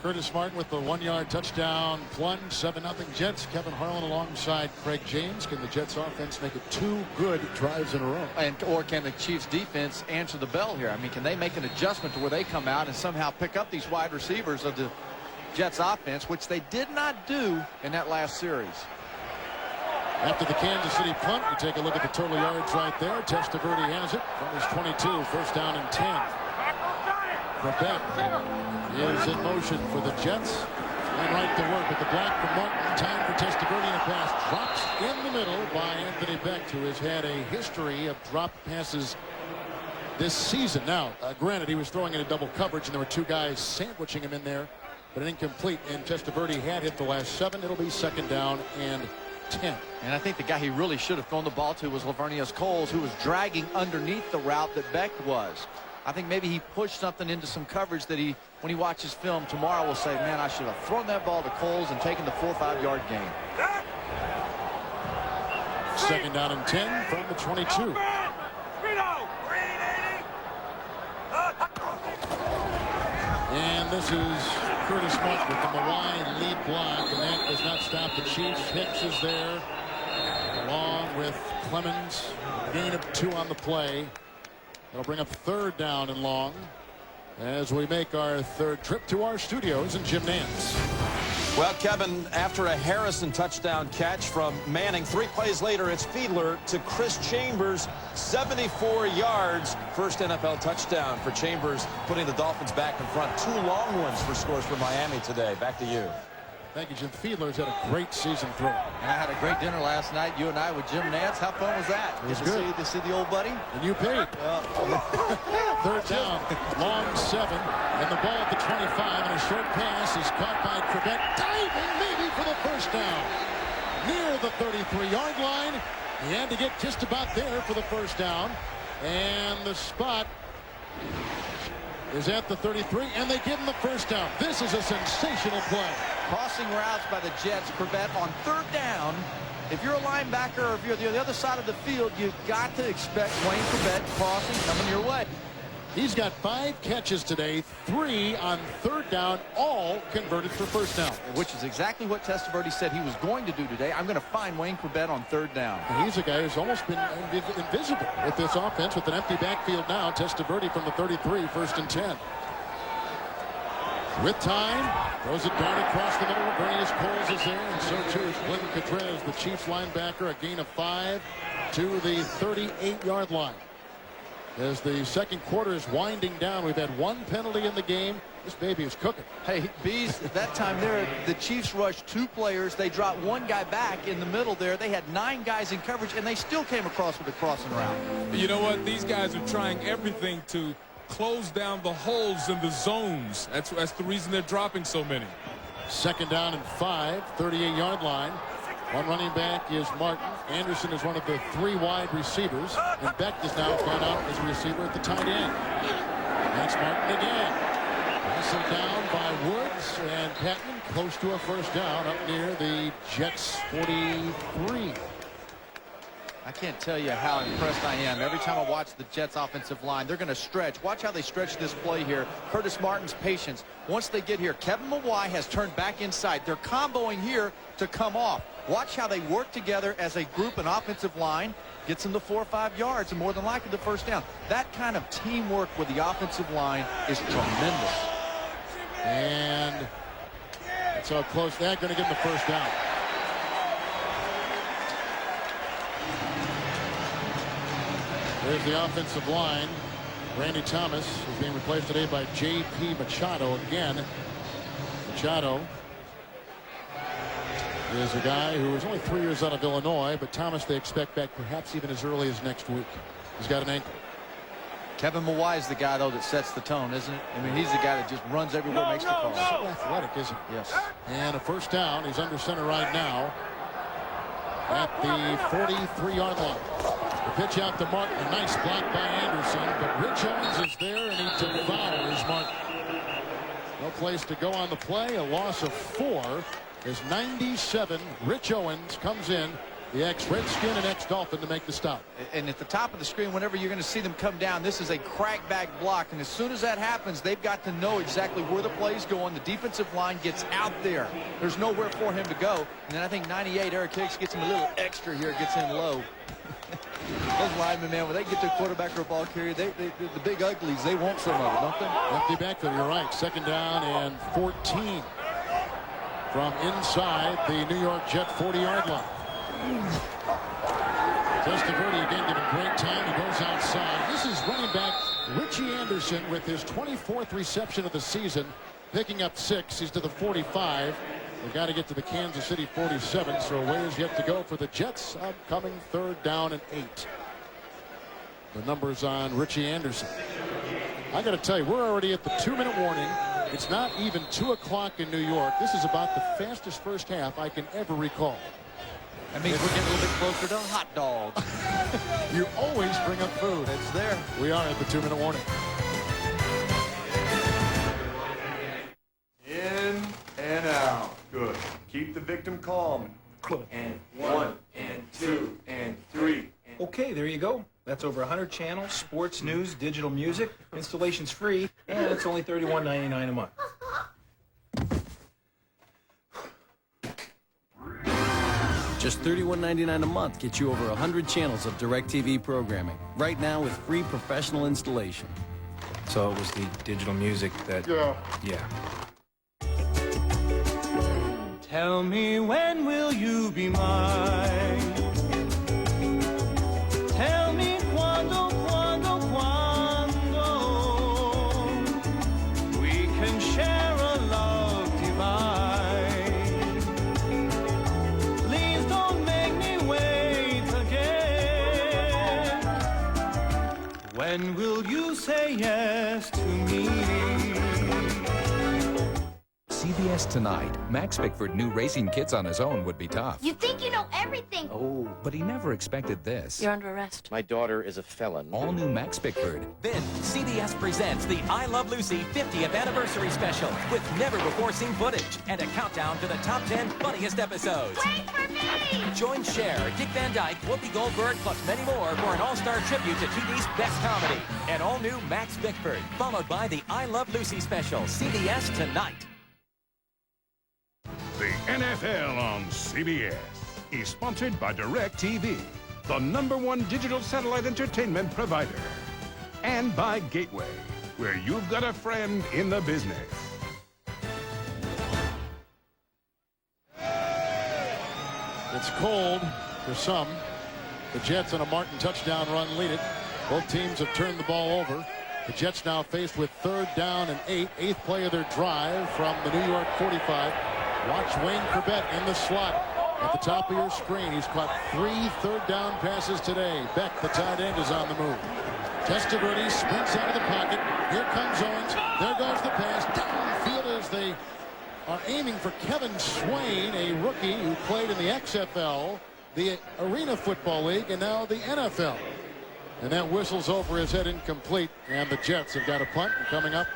Curtis Martin with the 1-yard touchdown plunge. 7-0 Jets. Kevin Harlan alongside Craig James. Can the Jets offense make it 2 good drives in a row? Or can the Chiefs defense answer the bell here? I mean, can they make an adjustment to where they come out and somehow pick up these wide receivers of the Jets offense, which they did not do in that last series? After the Kansas City punt, we take a look at the total yards right there. Testaverde has it from his 22, first down and 10. Quebec is in motion for the Jets. And right to work with the block from Martin. Time for Testaverde, and a pass drops in the middle by Anthony Becht, who has had a history of dropped passes this season. Now, granted, he was throwing into double coverage, and there were 2 guys sandwiching him in there, but an incomplete. And Testaverde had hit the last 7. It'll be second down and 10. And I think the guy he really should have thrown the ball to was Lavernius Coles, who was dragging underneath the route that Becht was. I think maybe he pushed something into some coverage that when he watches film tomorrow, will say, man, I should have thrown that ball to Coles and taken the 4 or 5-yard gain. Second down and 10 from the 22. And this is Curtis Martin with the Mawai lead block, and that does not stop the Chiefs. Hicks is there, along with Clemens. Gain of 2 on the play. That'll bring up third down and long as we make our third trip to our studios in Jim Nantz. Well, Kevin, after a Harrison touchdown catch from Manning, 3 plays later, it's Fiedler to Chris Chambers, 74 yards. First NFL touchdown for Chambers, putting the Dolphins back in front. 2 long ones for scores for Miami today. Back to you. Thank you, Jim. Fiedler's had a great season throwing. And I had a great dinner last night, you and I, with Jim Nantz. How fun was that? It was good. good. To see the old buddy? And you paid. Third down, long 7, and the ball at the 25, and a short pass is caught by Quebec, diving maybe for the first down. Near the 33-yard line. He had to get just about there for the first down. And the spot is at the 33, and they give him the first down. This is a sensational play. Crossing routes by the Jets. Corbett on third down. If you're a linebacker or if you're the other side of the field, you've got to expect Wayne Corbett crossing coming your way. He's got 5 catches today, 3 on third down, all converted for first down. Which is exactly what Testaverde said he was going to do today. I'm going to find Wayne Corbett on third down. And he's a guy who's almost been invisible with this offense with an empty backfield now. Testaverde from the 33, first and 10. With time, throws it down across the middle. Bernius Coles is there, and so too is Glenn Cudrez, the Chiefs linebacker, a gain of 5 to the 38-yard line. As the second quarter is winding down, we've had 1 penalty in the game. This baby is cooking. Hey, Bees, that time there, the Chiefs rushed 2 players. They dropped 1 guy back in the middle there. They had 9 guys in coverage, and they still came across with a crossing route. You know what? These guys are trying everything to close down the holes in the zones. That's the reason they're dropping so many. Second down and 5, 38-yard line. One running back is Martin. Anderson is one of the 3 wide receivers. And Beck is now gone out as a receiver at the tight end. That's Martin again. Also down by Woods, and Patman close to a first down up near the Jets 43. I can't tell you how impressed I am. Every time I watch the Jets offensive line, they're going to stretch. Watch how they stretch this play here. Curtis Martin's patience. Once they get here, Kevin Mawai has turned back inside. They're comboing here to come off. Watch how they work together as a group, an offensive line. Gets them to 4 or 5 yards, and more than likely the first down. That kind of teamwork with the offensive line is tremendous. And that's how close they're going to get the first down. There's the offensive line. Randy Thomas is being replaced today by J.P. Machado again. Machado is a guy who is only 3 years out of Illinois, but Thomas they expect back perhaps even as early as next week. He's got an ankle. Kevin Mawai is the guy, though, that sets the tone, isn't it? I mean, he's the guy that just runs everywhere, makes the calls. So athletic, isn't he? Yes. And a first down. He's under center right now at the 43-yard line. The pitch out to Martin. A nice block by Anderson, but Rich Owens is there, and he devours Martin. No place to go on the play. A loss of 4 as 97. Rich Owens comes in, the ex-Redskin and ex-Dolphin, to make the stop. And at the top of the screen, whenever you're going to see them come down, this is a crackback block. And as soon as that happens, they've got to know exactly where the play's going. The defensive line gets out there. There's nowhere for him to go. And then I think 98, Eric Hicks gets him a little extra here, gets in low. Those linemen, man, when they get to a quarterback or a ball carrier, the big uglies, they want some of it, don't they? Empty backfield, you're right. Second down and 14 from inside the New York Jet 40-yard line. Testaverde again giving great time. He goes outside. This is running back Richie Anderson with his 24th reception of the season, picking up 6. He's to the 45. They've got to get to the Kansas City 47, so a ways yet to go for the Jets. Upcoming third down and 8. The numbers on Richie Anderson. I got to tell you, we're already at the 2-minute warning. It's not even 2 o'clock in New York. This is about the fastest first half I can ever recall. That means we're getting a little bit closer to hot dogs. You always bring up food. It's there. We are at the 2-minute warning. In and out. Good. Keep the victim calm. And 1 and 2 and 3. Okay, there you go. That's over 100 channels, sports, news, digital music. Installation's free, and it's only $31.99 a month. Just $31.99 a month gets you over 100 channels of DirecTV programming. Right now with free professional installation. So it was the digital music that... Yeah. Tell me, when will you be mine? Tell me cuando we can share a love divine. Please don't make me wait again. When will you say yes to me? CBS Tonight. Max Bickford knew raising kids on his own would be tough. You think you know everything. Oh, but he never expected this. You're under arrest. My daughter is a felon. All new Max Bickford. Then, CBS presents the I Love Lucy 50th anniversary special with never-before-seen footage and a countdown to the top 10 funniest episodes. Wait for me! Join Cher, Dick Van Dyke, Whoopi Goldberg, plus many more for an all-star tribute to TV's best comedy. An all-new Max Bickford, followed by the I Love Lucy special, CBS Tonight. The NFL on CBS is sponsored by DirecTV, the #1 digital satellite entertainment provider. And by Gateway, where you've got a friend in the business. It's cold for some. The Jets on a Martin touchdown run lead it. Both teams have turned the ball over. The Jets now faced with 3rd down and 8. 8th play of their drive from the New York 45. Watch Wayne Corbett in the slot at the top of your screen. He's caught 3 third down passes today. Beck, the tight end, is on the move. Testaverde sprints out of the pocket. Here comes Owens. There goes the pass. Downfield as they are aiming for Kevin Swain, a rookie who played in the XFL, the Arena Football League, and now the NFL. And that whistles over his head, incomplete. And the Jets have got a punt. And coming up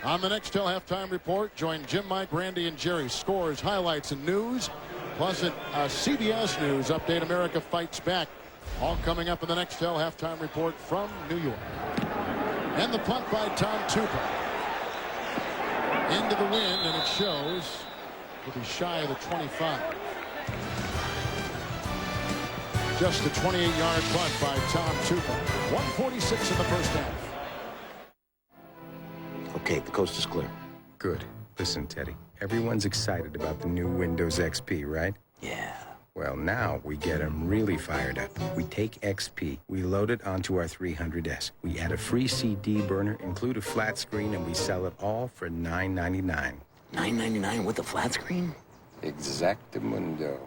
on the Nextel halftime report, join Jim, Mike, Randy, and Jerry. Scores, highlights, and news. Plus a CBS News update. America Fights Back. All coming up in the Nextel halftime report from New York. And the punt by Tom Tupa. Into the wind, and it shows. Will be shy of the 25. Just a 28-yard punt by Tom Tupa. 1:46 in the first half. Okay, the coast is clear. Good. Listen, Teddy, everyone's excited about the new Windows XP, right? Yeah. Well, now we get them really fired up. We take XP, we load it onto our 300S. We add a free CD burner, include a flat screen, and we sell it all for $9.99. $9.99 with a flat screen? Exactamundo.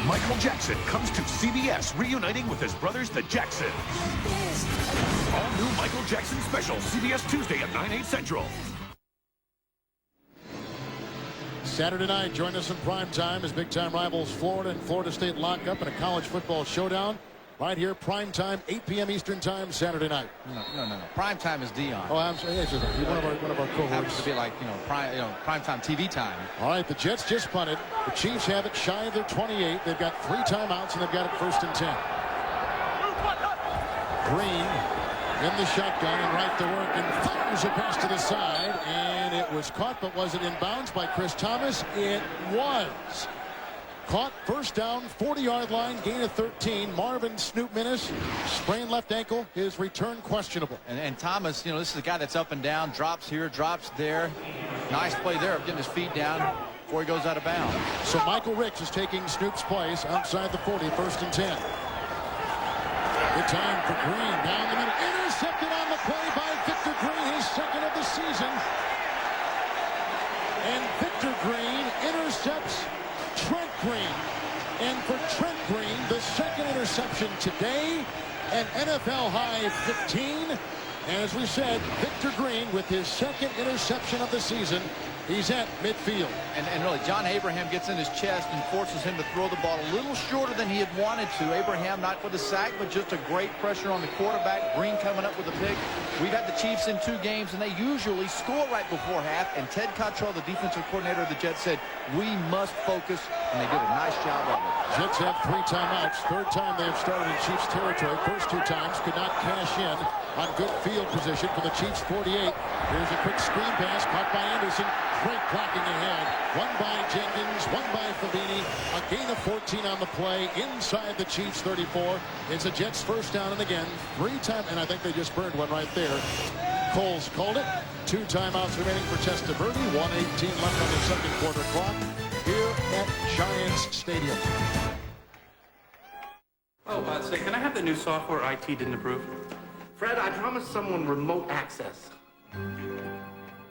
Michael Jackson comes to CBS, reuniting with his brothers, the Jacksons. All new Michael Jackson special, CBS Tuesday at 9/8 Central. Saturday night, join us in prime time as big-time rivals Florida and Florida State lock up in a college football showdown. Right here, prime time, 8 p.m. Eastern time, Saturday night. No. Prime time is Dion. Oh, I'm sorry. Yes, one of our cohorts. Happens to be like prime time TV time. All right, the Jets just punted. The Chiefs have it shy of their 28. They've got 3 timeouts and they've got it 1st and 10. Green in the shotgun and right to work and fires a pass to the side, and it was caught, but was it in bounds by Chris Thomas? It was. Caught, 1st down, 40-yard line, gain of 13. Marvin Snoop Minnis, sprained left ankle, his return questionable. And Thomas, this is a guy that's up and down, drops here, drops there. Nice play there of getting his feet down before he goes out of bounds. So Michael Ricks is taking Snoop's place outside the 40, 1st and 10. Good time for Green, down the middle, intercepted on the play by Victor Green, his 2nd of the season. And Victor Green intercepts Trent Green. And for Trent Green, the 2nd interception today, an NFL high 15. And as we said, Victor Green with his 2nd interception of the season. He's at midfield. And really, John Abraham gets in his chest and forces him to throw the ball a little shorter than he had wanted to. Abraham not with a sack, but just a great pressure on the quarterback. Green coming up with a pick. We've had the Chiefs in 2 games, and they usually score right before half. And Ted Cottrell, the defensive coordinator of the Jets, said, we must focus, and they did a nice job of it. Jets have 3 timeouts. 3rd time they have started in Chiefs territory. First 2 times could not cash in on good field position for the Chiefs 48. Here's a quick screen pass caught by Anderson. Great blocking ahead. One by Jenkins, one by Fabini. A gain of 14 on the play inside the Chiefs 34. It's a Jets 1st down and again. 3 times, and I think they just burned one right there. Coles called it. 2 timeouts remaining for Testaverde. 1:18 left on the 2nd quarter clock here at Giants Stadium. Oh, say, can I have the new software IT didn't approve? Fred, I promised someone remote access.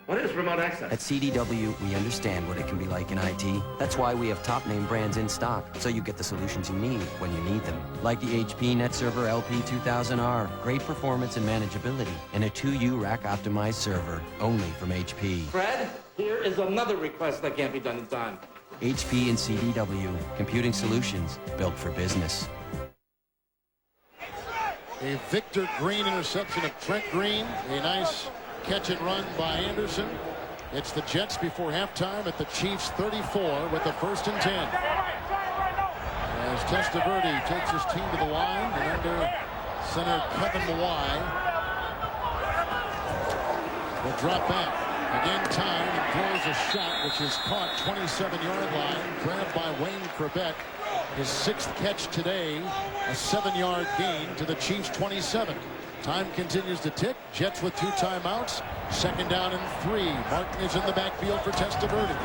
What is remote access? At CDW, we understand what it can be like in IT. That's why we have top name brands in stock, so you get the solutions you need when you need them. Like the HP NetServer LP2000R, great performance and manageability, and a 2U rack optimized server, only from HP. Fred, here is another request that can't be done in time. HP and CDW, computing solutions built for business. A Victor Green interception of Trent Green. A nice catch and run by Anderson. It's the Jets before halftime at the Chiefs 34 with the 1st and 10. As Testaverde takes his team to the line, and under center Kevin Mawai will drop back. Again time and throws a shot which is caught 27-yard line, grabbed by Wayne Corbett. His 6th catch today, a 7-yard gain to the Chiefs 27. Time continues to tick. Jets with 2 timeouts. 2nd down and 3. Martin is in the backfield for Testaverde.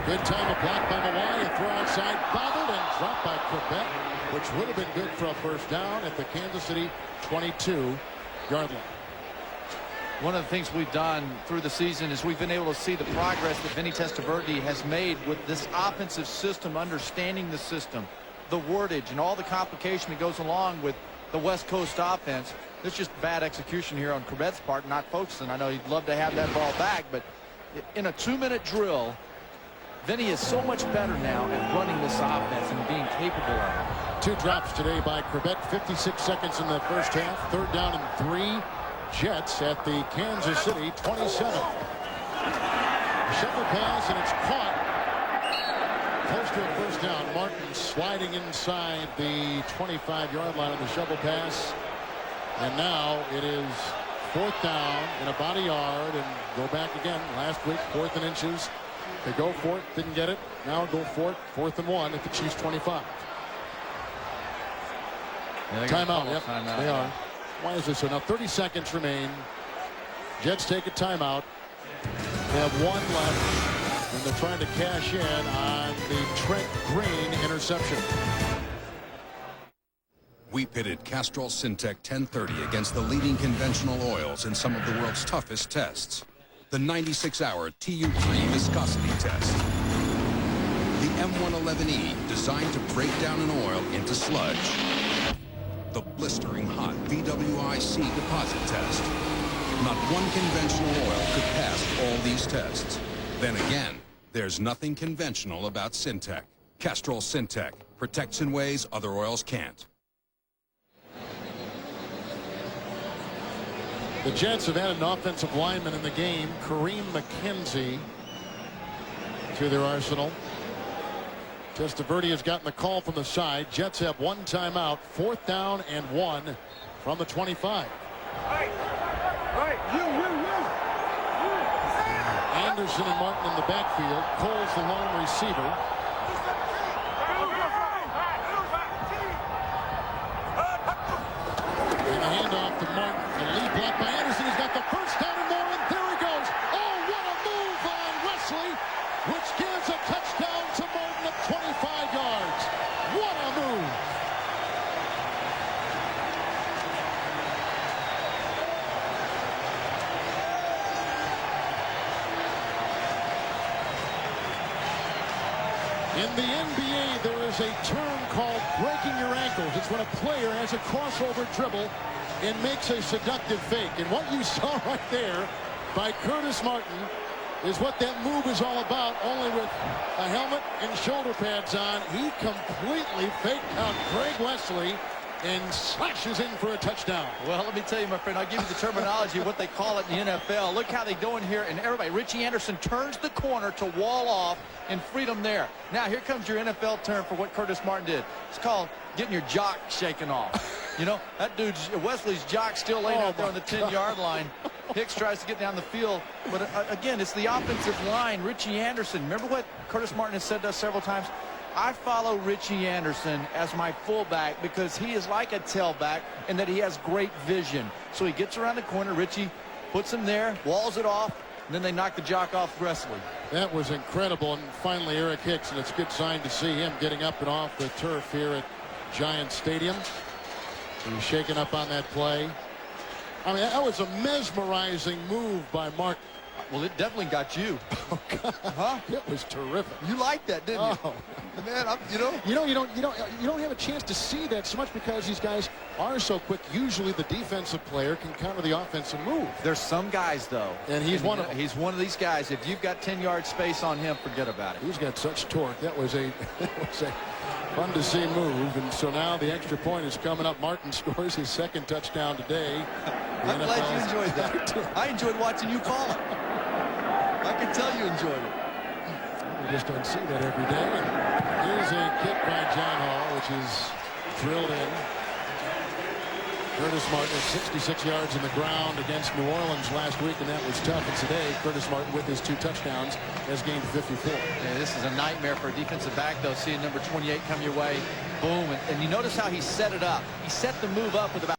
Good time, a block by Mawai, a throw outside, bobbled and dropped by Corbett, which would have been good for a 1st down at the Kansas City 22-yard line. One of the things we've done through the season is we've been able to see the progress that Vinny Testaverde has made with this offensive system, understanding the system, the wordage, and all the complication that goes along with the West Coast offense. It's just bad execution here on Corbett's part, not focusing. I know he'd love to have that ball back, but in a 2-minute drill, Vinny is so much better now at running this offense and being capable of it. 2 drops today by Corbett, 56 seconds in the first half. 3rd down and 3. Jets at the Kansas City 27. Shovel pass, and it's caught close to a 1st down. Martin sliding inside the 25-yard line on the shovel pass. And now it is 4th down and about a yard, and go back again. Last week, 4th and inches. They go for it, didn't get it. Now go for it, 4th and 1 at the Chiefs 25. Yeah, timeout, yep, they are. Why is this so? Now 30 seconds remain. Jets take a timeout. They have 1 left, and they're trying to cash in on the Trent Green interception. We pitted Castrol Syntec 1030 against the leading conventional oils in some of the world's toughest tests. The 96-hour TU3 viscosity test. The M111E, designed to break down an oil into sludge. The blistering hot VWIC deposit test. Not one conventional oil could pass all these tests. Then again, there's nothing conventional about Syntec. Castrol Syntec protects in ways other oils can't. The Jets have added an offensive lineman in the game, Kareem McKenzie, to their arsenal. Testaverde has gotten the call from the side. Jets have 1 timeout, 4th down and 1 from the 25. Anderson and Martin in the backfield. Cole's the lone receiver. And the handoff to Martin. The lead block by Anderson. He's got the 1st down and more, and there he goes. Oh, what a move on Wesley, which gives a touchdown to Martin at 25 yards. What a move. In the NBA, there is a term called breaking your ankles. It's when a player has a crossover dribble and makes a seductive fake. And what you saw right there by Curtis Martin is what that move is all about, only with a helmet and shoulder pads on. He completely faked out Greg Wesley and slashes in for a touchdown. Well, let me tell you, my friend, I'll give you the terminology of what they call it in the NFL. Look how they go in here, and everybody, Richie Anderson turns the corner to wall off and freedom there. Now, here comes your NFL term for what Curtis Martin did. It's called getting your jock shaken off. You know, that dude's, Wesley's jock still laying out there on the 10-yard line. Hicks tries to get down the field, but again, it's the offensive line. Richie Anderson, remember what Curtis Martin has said to us several times? I follow Richie Anderson as my fullback because he is like a tailback in that he has great vision. So he gets around the corner, Richie puts him there, walls it off, and then they knock the jock off Wesley. That was incredible. And finally, Eric Hicks, and it's a good sign to see him getting up and off the turf here at Giants Stadium. He's shaken up on that play. I mean, that was a mesmerizing move by Mark. Well, it definitely got you. Oh, God. Huh? It was terrific. You liked that, didn't you? Oh. Man, you don't have a chance to see that so much because these guys are so quick. Usually the defensive player can counter the offensive move. There's some guys, though. And he's one of them. He's one of these guys. If you've got 10-yard space on him, forget about it. He's got such torque. That was a fun to see move. And so now the extra point is coming up. Martin scores his second touchdown today. I'm glad you enjoyed that. I enjoyed watching you call it. I can tell you enjoyed it. We just don't see that every day. And here's a kick by John Hall, which is drilled in. Curtis Martin is 66 yards in the ground against New Orleans last week, and that was tough. And today, Curtis Martin, with his 2 touchdowns, has gained 54. Yeah, this is a nightmare for a defensive back, though, seeing number 28 come your way. Boom. And you notice how he set it up. He set the move up with about